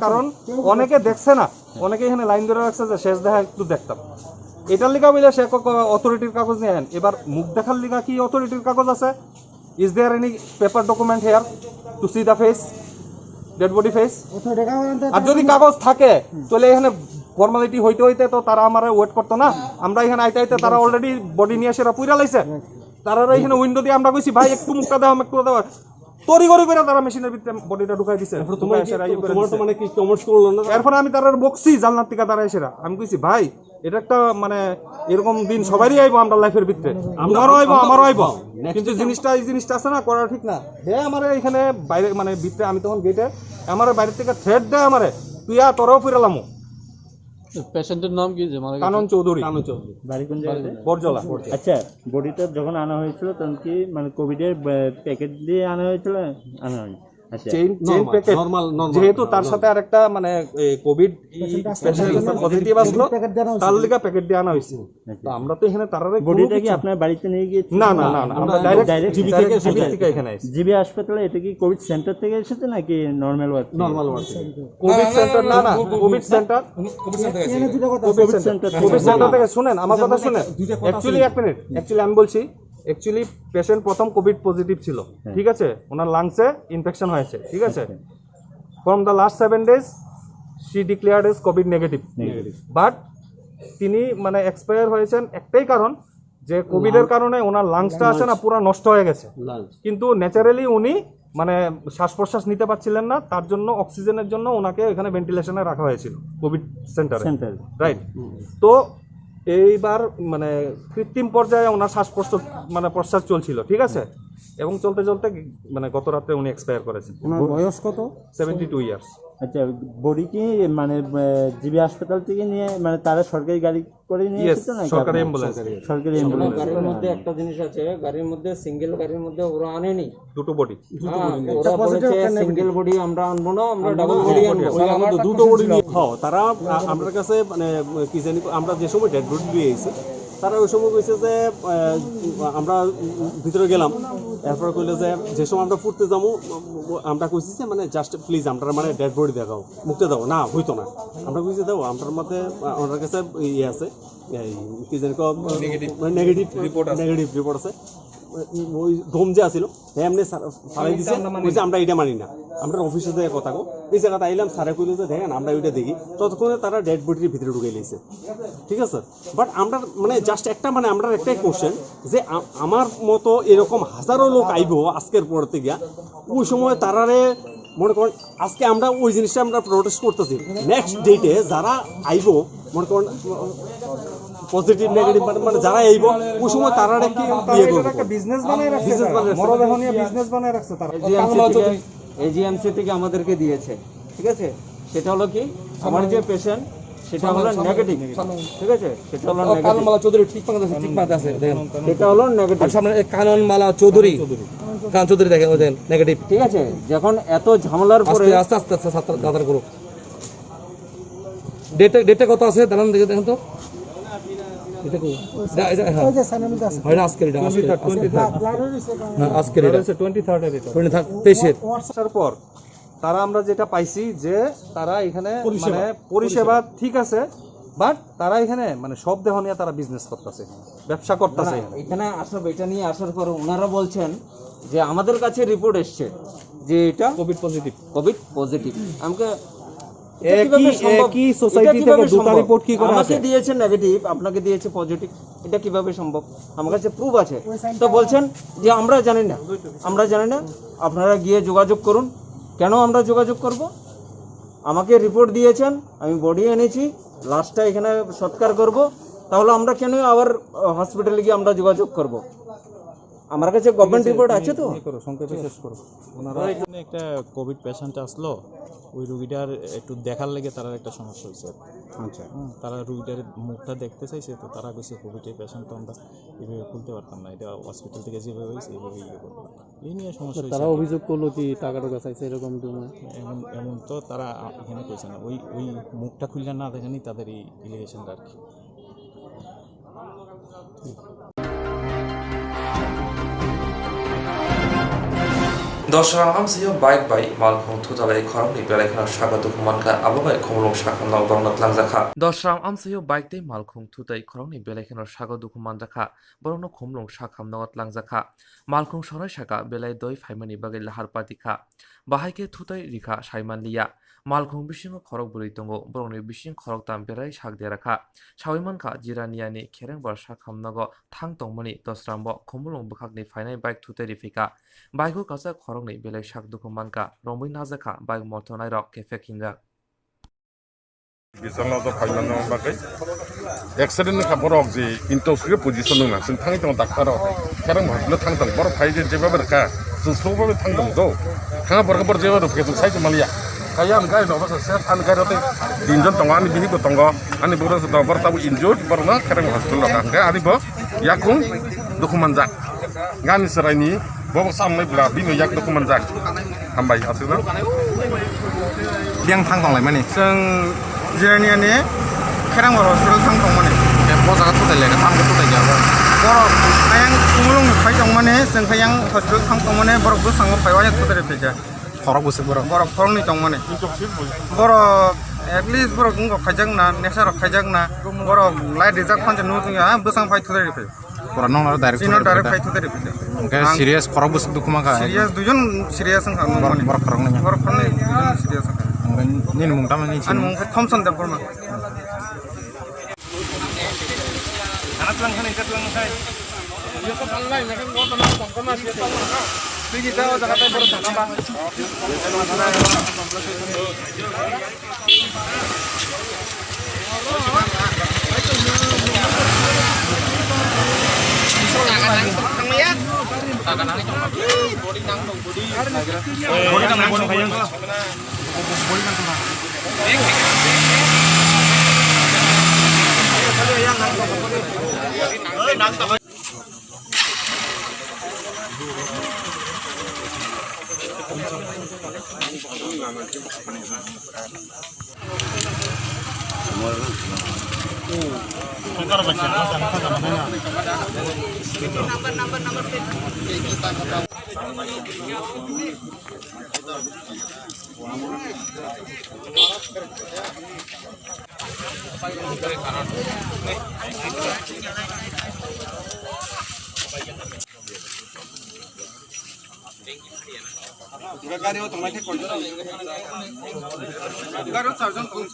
কারণ অনেকে দেখছে না অনেকে এখানে লাইন ধরে রাখছে যে শেষ দেখা একটু দেখতাম এটার লিগা বলে সে অথরিটির কাগজ নিয়ে আনেন এবার মুখ দেখার লিগা কি অথরিটির কাগজ আছে is there any paper document here to see the face dead body face আর যদি কাগজ থাকে তাহলে এখানে ফর্মালিটি হইতে তো তারা আমার ওয়েট করতো না আমরা এখানে আইতে তারা অলরেডি বডি নিয়ে সেরা পুইরা লাইছে তারা এখানে উইন্ডো দিয়ে আমরা কইছি ভাই একটু মুখটা দাও একটু দাও তড়িঘড়ি করে তারা মেশিনের ভিতরে বডিটা ঢুকাই দিছে। এরপরে আমি তারা বকছি জানলার থেকে তারা এসে আমি কইছি ভাই এটা একটা মানে এরকম দিন সবারই আইবো আমরা লাইফের ভিতরে, আমারও আইবো আমারও আইবো, কিন্তু এই জিনিসটা আছে না করা ঠিক না। হে আমার এখানে বাইরে মানে ভিতরে আমি তখন গেটে আমার বাইরে থেকে থ্রেড দেয় আমারে তুই তোরাও ফিরালামো। পেশেন্টের নাম কি? কানন চৌধুরী, বাড়ি কোন জায়গায়? বরজলা। আচ্ছা, বডিটা যখন আনা হয়েছিল তখন কি মানে কোভিডের প্যাকেট দিয়ে আনা হয়েছিল? আনা হয়নি। চেইন প্যাকেট যেহেতু তার সাথে আরেকটা মানে কোভিড পজিটিভ আসলো তার লিগা প্যাকেট দিয়ে আনা হয়েছে। তো আমরা তো এখানে তারারে বডিটা কি আপনার বাড়িতে নিয়ে গিয়েছি? না না না আমরা ডাইরেক্ট জিবি থেকে এখানে এসেছি। জিবি হাসপাতালে এটা কি কোভিড সেন্টার থেকে এসেছে নাকি নরমাল ওয়ার্ড? নরমাল ওয়ার্ড থেকে। কোভিড সেন্টার না না কোভিড সেন্টার থেকে শুনেন আমার কথা শুনেন। অ্যাকচুয়ালি এক মিনিট, অ্যাকচুয়ালি আমি বলছি অ্যাকচুয়ালি পেশেন্ট প্রথম কোভিড পজিটিভ ছিল, ঠিক আছে, ওনার লাংসে ইনফেকশন হয়েছে, ঠিক আছে। From the last 7 days she declared as covid negative, but তিনি মানে এক্সপায়ার হয়েছেন একটাই কারণ যে কোভিডের কারণে ওনার লাংসটা আছে না পুরো নষ্ট হয়ে গেছে, কিন্তু ন্যাচারালি উনি মানে শ্বাস প্রশ্বাস নিতে পারছিলেন না, তার জন্য অক্সিজেনের জন্য ওনাকে এখানে ভেন্টিলেশনে রাখা হয়েছিল কোভিড সেন্টারে, রাইট। তো এইবার মানে কৃত্রিম পর্যায়ে ওনার শ্বাস প্রশ্বাস চলছিল, ঠিক আছে, এবং চলতে চলতে মানে গত রাতে উনি এক্সপায়ার করেছেন। বয়স কত? 72 ইয়ার্স। আচ্ছা, বডি কি মানে জিবি হাসপাতাল থেকে নিয়ে মানে তারা সরকারি গাড়ি করে নিয়ে এসেছে না? সরকারি অ্যাম্বুলেন্স। সরকারি অ্যাম্বুলেন্স। গাড়ির মধ্যে একটা জিনিস আছে, গাড়ির মধ্যে সিঙ্গেল গাড়ির মধ্যে ওরা আনেনি দুটো বডি। ওরা বলেছে সিঙ্গেল বডি আমরা আনবো না, আমরা ডাবল বডি আনবো। দুটো বডি নিয়ে তারা আমাদের কাছে মানে কি জানি আমরা যে সময় ডেড বডি দিয়ে এসেছি তারা ওই সময় কইছে যে আমরা ভিতরে গেলাম, এরপর কইলে যে সময় আমরা ফুটতে যাবো আমরা কইছি যে মানে জাস্ট প্লিজ আমরা মানে ডেড বডি দেখাও, মুক্তি দাও না, হইতো না। আমরা কইছি দাও আমাদের মধ্যে ওনার কাছে ইয়ে আছে কি জানি নেগেটিভ রিপোর্ট আছে। ওই ধম যে আসিল এমনি সারাই দিছে কইছে আমরা এটা মানি না, আমরা অফিসে থেকে কথা কো এই জায়গাটা আইলাম সারে কইলো যে দেখেন আমরা ওইটা দেখি, ততক্ষণে তারা ডেড বডির ভিতরে ঢুকে লিয়েছে, ঠিক আছে। বাট আমরা মানে জাস্ট একটা মানে আমরা একটাই কোশ্চেন যে আমার মতো এরকম হাজারো লোক আইব আজকের পর থেকে, ওই সময় তারারে মনে করেন আজকে আমরা ওই জিনিসটা আমরা প্রোটেস্ট করতেছি, নেক্সট ডেটে যারা আইব মনে করেন পজিটিভ নেগেটিভ মানে যারা আইব ওই সময় তারা কি ইয়ে করবে, একটা বিজনেস বানায় রাখছে, মরদেহনিয়া বিজনেস বানায় রাখছে তারা। এজিএমসি থেকে আমাদেরকে দিয়েছে, ঠিক আছে। সেটা হলো কি আমার যে পেশেন্ট সেটা হলো নেগেটিভ, ঠিক আছে, সেটা হলো নেগেটিভ। কাননমালা চৌধুরী ঠিক পাতে আছে দেখেন, সেটা হলো নেগেটিভ। সামনে কাননমালা চৌধুরী, কান চৌধুরী দেখেন ওই নেগেটিভ, ঠিক আছে। যখন এত ঝামেলার পরে আস্তে আস্তে আস্তে তাড়াতাড়ি করো। ডেটে কত আছে দাঁড়ান দেখেন তো, পর তারা আমরা যেটা পাইছি যে তারা এখানে মানে পরিষেবা ঠিক আছে, বাট তারা এখানে মানে সব দেহ নিয়ে তারা বিজনেস করতেছে, ব্যবসা করতেছে। এখানে আসার এটা নিয়ে আসার পর ওনারা বলছেন যে আমাদের কাছে রিপোর্ট এসছে যে এটা কোভিড পজিটিভ। আমাকে একই সোসাইটি থেকে দুটো রিপোর্ট কি করা আছে? আমাকে দিয়েছে নেগেটিভ, আপনাকে দিয়েছে পজিটিভ, এটা কিভাবে সম্ভব? আমার কাছে প্রুফ আছে। তো বলছেন যে আমরা জানি না, আপনারা গিয়ে যোগাযোগ করুন। কেন আমরা যোগাযোগ করব? আমাকে রিপোর্ট দিয়েছেন, আমি বডি এনেছি, লাশটা এখানে সৎকার করব, তাহলে আমরা কেন আবার হসপিটালে গিয়ে আমরা যোগাযোগ করব? আমার কাছে গভর্নমেন্ট রিপোর্ট আছে তো। সংক্ষেপে শেষ করো। ওনারা এখানে একটা কোভিড পেশেন্ট আসলো, ওই রুগীটার একটু দেখার লেগে তার একটা সমস্যা হয়েছে। আচ্ছা, তারা রুগীটার মুখটা দেখতে চাইছে, তো তারা কইছে কোভিডের পেশেন্ট তো আমরা এভাবে খুলতে পারতাম না, এটা হসপিটাল থেকে যেভাবে হয়েছে এইভাবে ইয়ে করবো, এই নিয়ে সমস্যা। তারা অভিযোগ করলো কি টাকা চাইছে এরকম? এমন তো তারা এখানে কইছে না, ওই মুখটা খুললে না দেখেনি তাদের এই এলিগেশনটা আর কি। দর্শক আমসিও বাইক বাই মালখং থুতালাই খরংনি বেলাইখানা সাগা দুখমানকা আবগাই খমলং সাখামনাw bangnak langjakha দর্শক আমসিও বাইক dai মালখং থুতাই খরংনি বেলাইখানা সাগা দুখমানjakha borokno khomlong sakhamnaw langjakha মালখং সরাই সাকা বেলাই দই ফাইমানি বাগै লাহার পাতিখা বাহাইকে থুতাই রিখা সাইমানলিয়া মালখং বিশিং খরক বলি তঙ্গো বরংনি বিশিং খরক তাম বেরাই সাক দিয়ে রাখা সাউইমানখা জিরানিয়ানি খেরেং বার সাখামনাগো থাং তংমানি দসরামব খমুলং বুখাকনি ফাইনাই বাইক থুতেরি ফিকা বাইকো কাছা খরকনি বেলাই সাক দুখু মানকা রমই নাজাखा বাইক মথনাই রক केफे खिंजा Bicara tu final nama bagai, accident ni kabar orang je, interview position ni nasi thang itu doktor orang, sekarang mahal thang tang, baru file je jawab berka, sesuatu baru thang tang tu, thang baru jawab tu kita saya cuma lihat, kaya angkai tu apa saya angkai tu, dinjon tangga ni bihi tu tangga, ani baru tu baru tahu injured, baru na sekarang hospital lah, angkai ani baru, yakung dokumen jak, ngani serai ni, bawa sampai belah, bini yak dokumen jak, hambai hasilnya. Yang thang tang lagi mana? जिरानियानि खेरांबार hospital थां दं माने बजागा थुदायले थां थुदाय जाबा बर' आयं कुमुलुं phi दं माने जों फायं हस्पिटाल थां दं माने बर' गोसाङाव फाइवाया थुदाय फैजा खरक बोसो बर' खरंनि दं माने बर' एटलिस्ट बर' गुंगो खायजागना नेक्सार खायजागना बर' लाइट रिजार्भ फानजा नु दुया बोसां फाइ थुदाय फै बर' नंना डाइरेक्ट फाइ थुदाय फैजा ओंके सिरियास खरक बोसो दुखुमा का सिरियास दुजन सिरियास ओंखा बर' खरंनि दुजन serious nin mung tama ni an mung Thompson da porma anak lang kan ikat lang kai yo ko pallai na kan goto na ko na siya pa na tigi ta o jaga ta boro sana ba गारियाव थांनायखाय कयजन गारियाव चारजन दं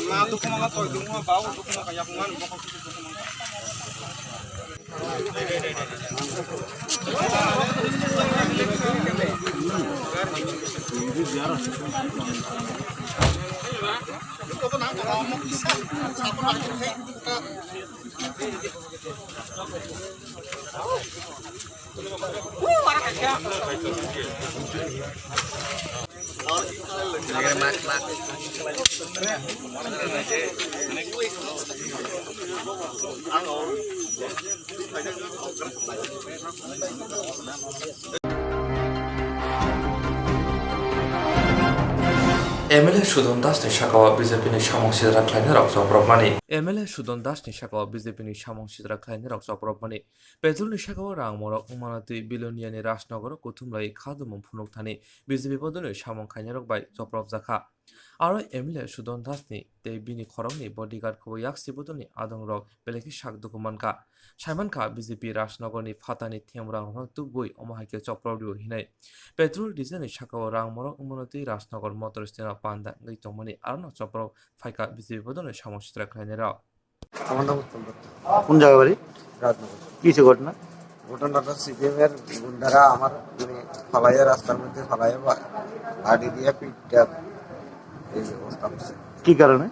मा दुखुमा कय दङ बाव दुखुमा कया बुङान बखौ MLA Sudon Das ni Shakawa BJP ni Shamong Sidra Kleiner rok Zobrokmani MLA Sudon Das ni Shakawa BJP ni Shamong Sidra Kleiner rok Zobrokmani Petrol ni Shakawa rang morok umanati bilonia ni Rasnagor kutumlai khadumum phunuk thani BJP bodoni Shamong Kleiner rok bai Zobrok Zakha Aro MLA Sudon Das ni te bini khorong ni bodyguard khobo yaksi bodoni adong rok beleki shak dokumanka Shaimanka BJP Rasnagor ni Fatani Themrang rok tubui omahaike Zobrokdu hinai Petrol diesel ni Shakawa rang morok umanati Rasnagor motor stand পান্দা এই তমনি আর না চপ্র ফাইকা BJP বদলে সমস্যা রাখলেনরা আমার নাম কোন জায়গা বাড়ি রাজনগর কিছু ঘটনা ঘটনাটা সিপিএম এর গুন্ডারা আমার মানে ফালাইয়া রাস্তার মধ্যে ফালাইয়া গাড়ি দিয়ে পিটটা এই অবস্থা হচ্ছে কি কারণে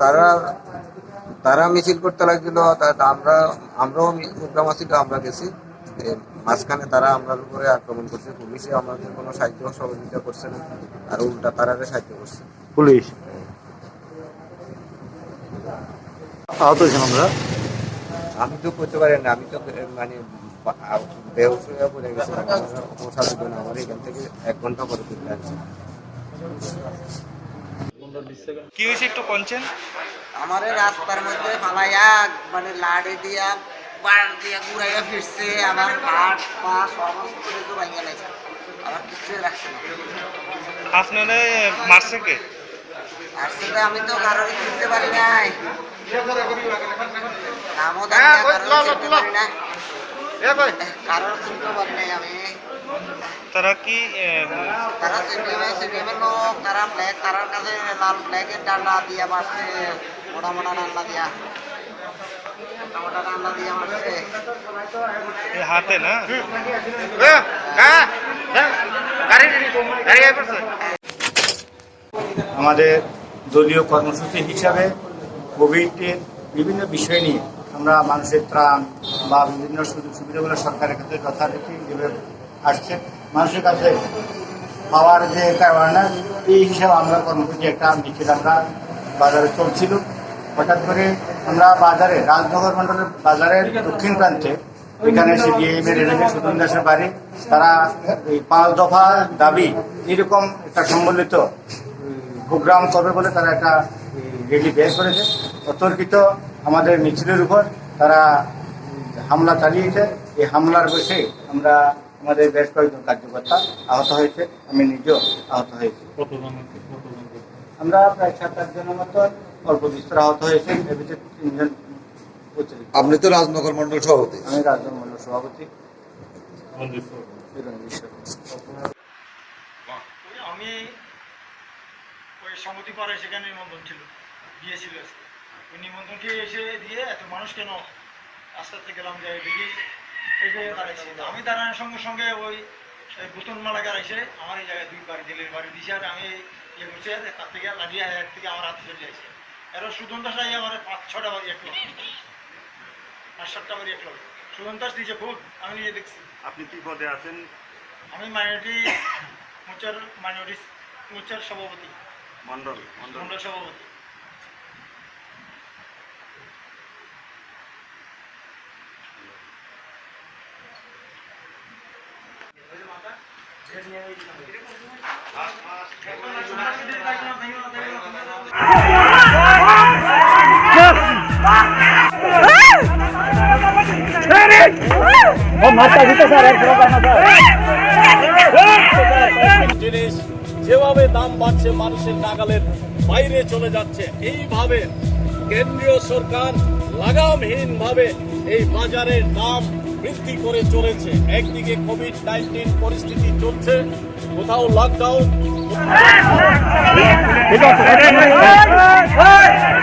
তারা তারা মিছিল করতে লাগছিল আমরাও প্রোগ্রাম ছিল আমরা গেছি মাঝখানে তারা আমাদের উপরে আক্রমণ করছে পুলিশে আমাদের কোনো সাহায্য সহযোগিতা করছে না আর উল্টা তারারে সাহায্য করছে পুলিশ আহত হয়েছেন আমরা আমি তো করতে পারি না আমি তো মানে বেহুশ হয়ে পড়ে গেছি পৌঁছাতে জন্য আমার এখান থেকে 1 ঘন্টা পরে ফিরতে আসছে কি হয়েছে একটু কোনছেন আমারে রাস্তার মধ্যে ফালাইয়া মানে লাড়ি দিয়া বাড় দিয়া ঘুরাইয়া ফিরছে আমার হাত পা সমস্ত কিছু ভাঙিয়া লাগছে আমার কিছু রাখছে না আপনারে মারছে কে আসলে আমি তো কারোরই চিনতে পারি নাই নামও জানি না কারোরই চিনতে পারি না কারোর চিনতে পারি নাই আমি। তারা কি তারা সিপিএমের লোক, তারা ফ্ল্যাগ, তারার কাছে লাল ফ্ল্যাগের ডান্ডা দিয়ে মারছে, মোটা মোটা ডান্ডা দিয়া, মোটা মোটা ডান্ডা দিয়ে মারছে হাতে না? আমাদের দলীয় কর্মসূচি হিসাবে কোভিডের বিভিন্ন বিষয় নিয়ে আমরা মানুষের ত্রাণ বা বিভিন্ন সুযোগ সুবিধাগুলো সরকারের কাছে যথারীতি যেভাবে আসছে মানুষের কাছে পাওয়ার যে একটা অ্যাওয়ারনেস, এই হিসাবে আমরা কর্মসূচি একটা মিছিল আমরা বাজারে চলছিল। হঠাৎ করে আমরা বাজারে রাজনগর মন্ডলের বাজারের দক্ষিণ প্রান্তে এখানে সিপিআইএমের এলাকায় সুদন দাসের বাড়ি, তারা এই 5 দফা দাবি এরকম একটা সম্বলিত প্রোগ্রাম করবে বলে তারা একটা রেলি বের করেছে। অতর্কিত আমাদের মিছিলের উপর তারা হামলা চালিয়েছে। এই হামলার বসে আমরা আমাদের বেশ কয়েকজন কার্যকর্তা আহত হয়েছে, আমি নিজেও আহত হয়েছি। আমরা প্রায় 7-8 জনের মতো অল্প বিস্তর আহত হয়েছে, এর ভিতরে 3 জন। আপনি তো রাজনগর মন্ডল সভাপতি? আমি রাজনগর মন্ডল সভাপতি। আমি ওই সমিতি পাড়ায় সেখানে নিমন্ত্রণ ছিল, গিয়েছিল আজকে। ওই নিমন্ত্রণটি এসে দিয়ে এত মানুষ কেন আস্তে আস্তে গেলাম যে দেখি এই জায়গায় দাঁড়াইছি। আমি দাঁড়ানোর সঙ্গে সঙ্গে ওই বুতনমা লাগার এসে আমার এই জায়গায় 2 বাড়ি দিলের বাড়ি দিছে, আর আমি ইয়ে করছি, তার থেকে লাগিয়ে এক থেকে আমার হাতে চলে যাইছে। এরও সুদন দাস আই আমার 5-6টা বাড়ি একলো, 5-7টা বাড়ি একলো। সুদন দাস দিয়েছে খুব, আমি নিজে দেখছি। আপনি কি পদে আছেন? আমি মাইনরিটি মোর্চার সভাপতি, মন্ডল সভাপতি। জিনিস যেভাবে দাম বাড়ছে, মানুষের নাগালের বাইরে চলে যাচ্ছে, এইভাবে কেন্দ্রীয় সরকার লাগামহীনভাবে এই বাজারের দাম বৃদ্ধি করে চলেছে। একদিকে কোভিড-19 পরিস্থিতি চলছে, কোথাও lockdown. Hey!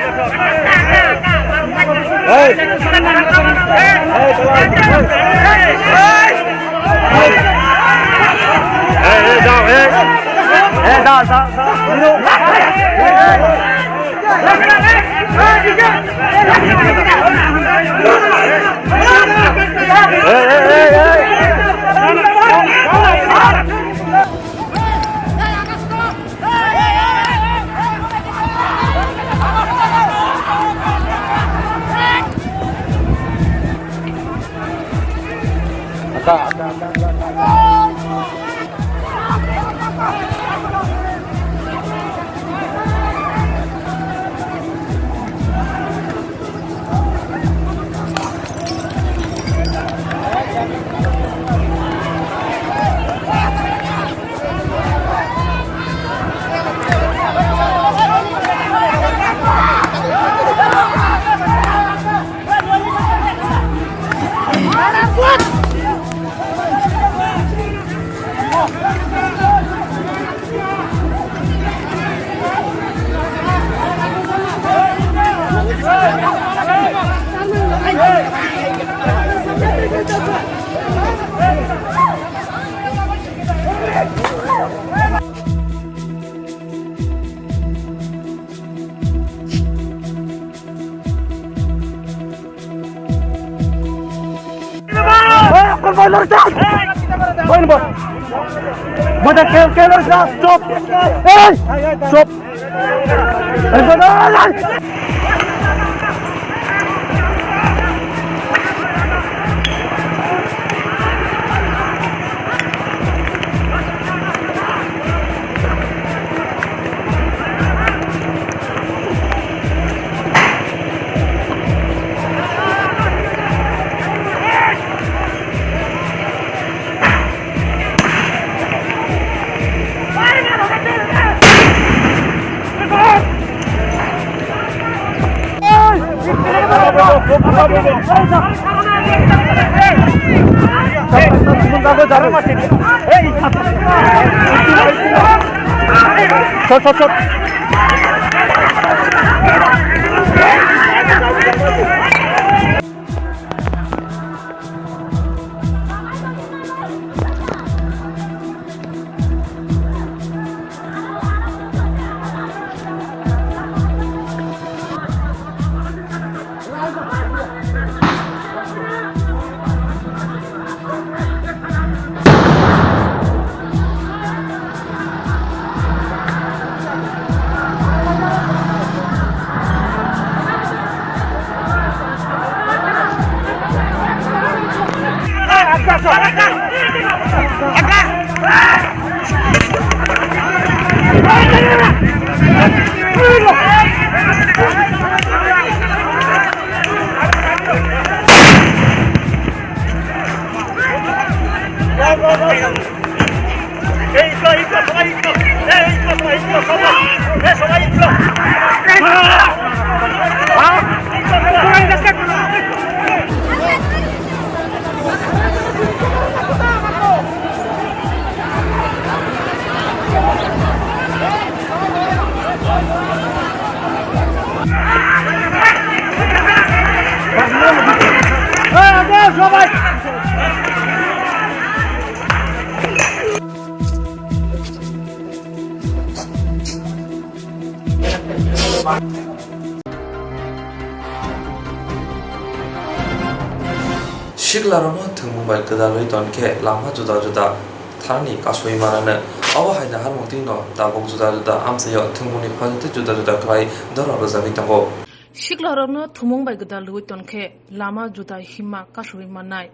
Shiklarano thungmumbai kedaloi tonke lama juda-juda thani kasoi manane awa haina harmutino tabok juda-juda amsayo thungmuni phajite juda-juda khlai dora rozagi tango Shiklarano thumungbai kedaloi tonke lama juda hima kasoi manai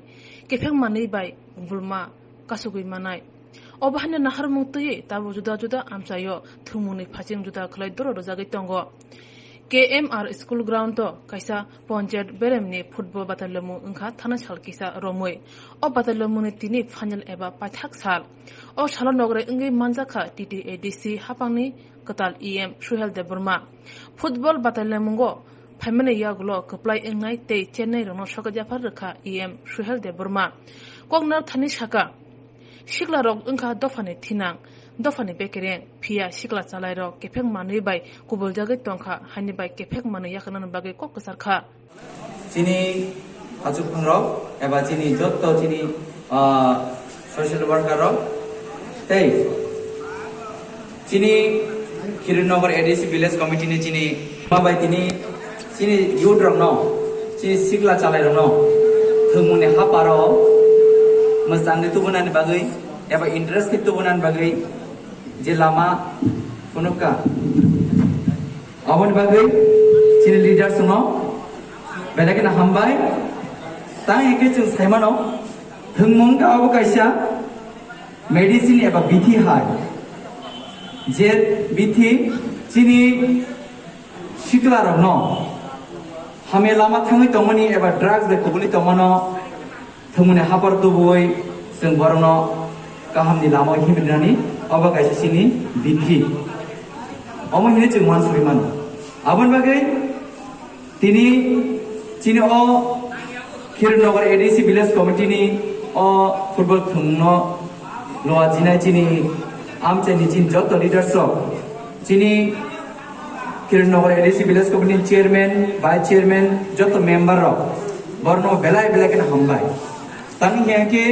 kefeng manei bai bulma kasugui manai obahane nahar mungtui tabo juda-juda amsayo thungmuni phajing juda khlai dora rozagi tango KMR School Ground to kaisa Ponjet Beremni football batalamu engkha thana sal kisa romoi o batalamu ni tini final eba pathak sal o salon nogre engi manjaka TTADC hapangni katal EM Suhel de Burma football batalamu go phaimane yaglo kaplai engnai te Chennai rono sokajafar rakha EM Suhel de Burma kognar thani saka Shikla rok engkha dofane thinang dofani bekereng pia shikla chalairo kefeng manui bai kubul jagai tongkha hani bai kefeng manui yakhanan bagai kok kasarkha chini hachuk phangrok eba chini jotto chini social worker rok tei chini Kirinnagar ADC village committee ni chini bai chini youth rok no chini shikla chalairo no thungmuni haparo mosangni tubunani bagai eba interest ki tubunani bagai je lama punuka abon bagai chini leaders no belakena hambai tang eke chung saimano thungmung ka abo kaisa medicine eba bithi hai je bithi chini shikla rok no hame lama thangai tongmani eba drugs de kubuli tongmano thungmuni hapar tuboi sing borno kahamni lama himrinani aba kaisa sini bithi omo hine chung wan suriman abon bagai tini chini o Kirinnagar ADC village committee ni o football thungno loa jinai chini amchani chin joto leaders chini Kirinnagar ADC village committee chairman vice chairman joto member ro borno belai ken hambai tang yake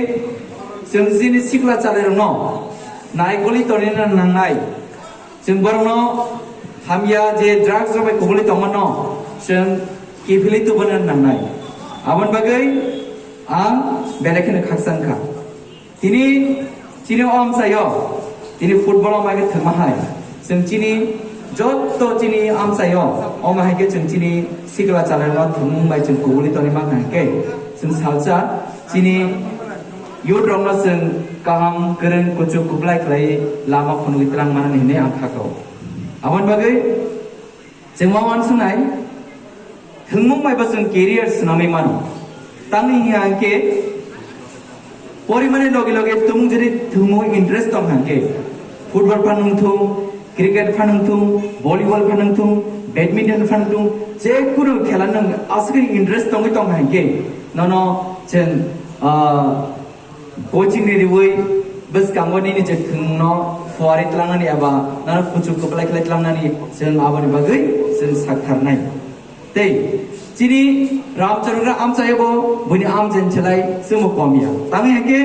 jini sikla chalai no naigoli tonina nangai जों बरनो हामिया जे drugs रबाय कुबुलि तंगनो जों किफिलि तुबन नांनाय आबन बागै आं बेलेखनो खाकसांखा तिनि चिनि आमसायो तिनि football मागे थमाहाय जों चिनि जत्तो चिनि आमसायो अमाहायके जों चिनि सिगला चालायनो थमुंबाय जों कुबुलि तनि माखायके जों सालसा चिनि youth rong no जों kaham kereng kucu kublai klai lama phonu itrang mana hine akhako abon bagai जों wan sunai thungmung mai ba जों career sunami mano tani hiangke porimane loge loge tumung jeri thungmung interest tong hangke football phanung thung cricket phanung thung volleyball phanung thung badminton phanung thung je kunu khela nang asri interest tong hangke nono जों coaching ni riwai bus kangwani ni je thungno fuari tlangani aba nara pucuk koplai khlai tlangani sing abani bagai sing sakharnai tei chini ramcharan amchayebo buni amjen chelai sumo komia tangi hake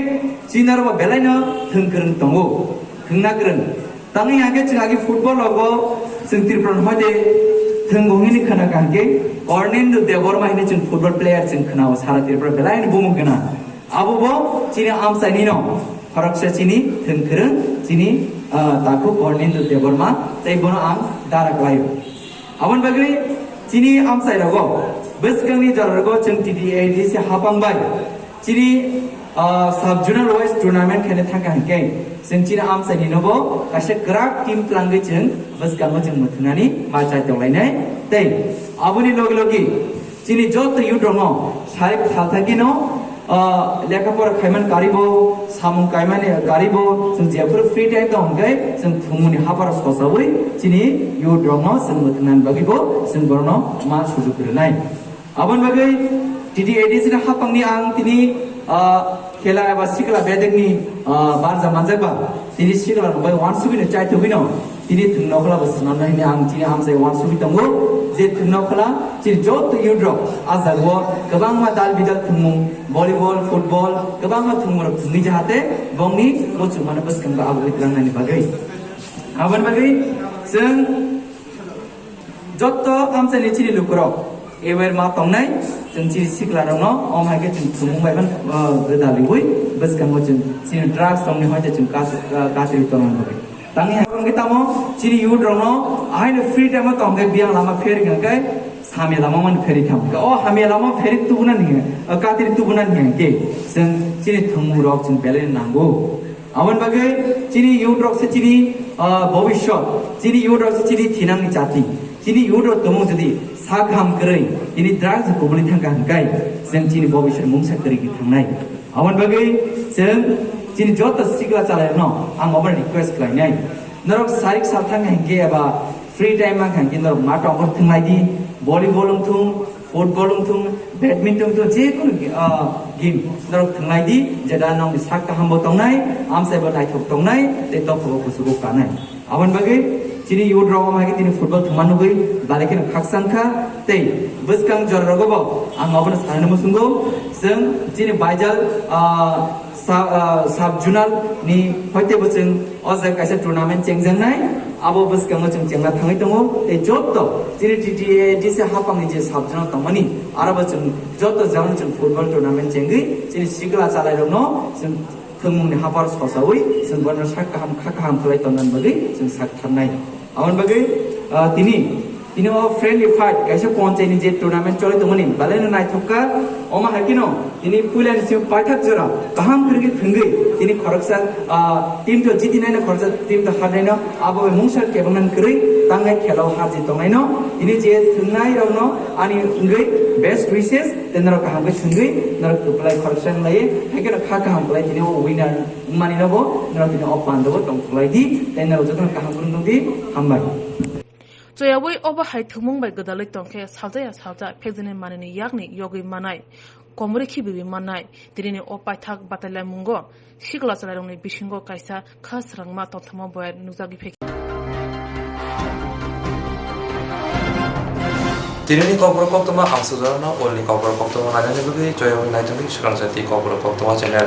chinarwa belaina thungkrung tongo khungnakrung tangi hake chingagi football obo sing tirpran hode thungongini khana kange Ornindo Deborma hini chung football player chung khana sara tirpran belaina bumu kana abobo chini amsainino Horaksha chini thungkrung chini taku Ornindo Deborma tei bono am daraklayo abon bagai chini amsairago Beskangni jarargo chung TDAD se hapangbai chini sub-junior wise tournament khane thangka hanke sing chini amsaini nobo kase grak team plangai chung beskango chung muthunani bachai tolainai tei abuni logi logi chini jot yudrongo sarik thalthakino lekapora khaiman karibo samung kaimani karibo sing jepur free time to hangai sing thumuni hapara sosawai chini yudrongo sing muthunan bagibo sing borno ma sujug nai abon bagai TDAD se hapangni ang tini khela aba sikla bedengni barja manjaba tini sikla bai wansubini chaitubino tini thungnokla basnan ni ang tini amsai wansubi tongo je thungnokla chini jot yudro azagwo gabangma dal bidal thungmung volleyball football gabangma thungmur thungi jahate bongni mochu mana baskanga abri trangnani bagai abon bagai sing jotto amsai chini lukro ewer ma tongnai chung chi sikla rongno omhaike chung thumung baiban gedaliwui baskangmo chung chini drugs tongni hoite chung kasri tonan bagai tangi hakong kitamo chini yud rongno aine free time tongai biang lama fer gangai same lama man feri tham o hame lama feri tubunan ni katri tubunan ni ke sing chini thumung rok chung belen nango abon bagai chini yud rok se chini bobishot chini yud rok se chini thinang ni jati chini yud rok tomong jodi sakham krai ini drugs kubuli thangka hangai sing chini bobishot mungsa kari ki thangnai abon bagai sing chini jota sikla chalai no ang obar request klainai norok sarik sathang hange aba free time ma hange norok ma tongor thangnai di volleyball thung football thung badminton to je kono game norok thangnai di jada nong sakka hambo tongnai amsai ba thok tongnai te to pho kusugo kanai abon bagai chini yud rogo ma tini football thumanu gai balekin khaksangkha tei buskang jor rogo bo ang obon sarana musungo sing chini baijal sub junior ni hoite bosing oza kaisa tournament chengjang nai abo buskang chung chengla thangai tongo ei jotto chini TDAD se hapang ni je sub junior tongmani araba chung jotto jaun chung football tournament chengi chini sikla chalai rongno sing thumung ni hapar sosawui sing bonor sakkaham khakaham khlai tonan bagi sing sakthamnai abon bagai tini o friendly fight kaisa ponchai ni je tournament chole tomani balena nai thokka oma hakino tini pulan siu paithak jora kaham khirgi thungai tini khoraksa team to jitinai na khorsa team to hadai na abo mungsar kebangnan kri tangai khelo haji tongai no tini je thungai rongno ani ngai best wishes tenro kaham ge thungai nor kuplai khoraksa lai hakino khakaham plai tini o winner mani nabo nor tini opan dobo tong plai di tenro joton kaham kurung di hambai Joyawai oba hai thumung bai gadalai tongke salja phejene manani yakni yogi manai komri khibi manai tirini opai thak batalai mungo sikla chalarongni bisingo kaisa khasrangma tothama boy nujagi phek Tirini Kokborok Koktwma ang sudana olni Kokborok Koktwma ngajani bagi Swrangchati Kokborok Koktwma channel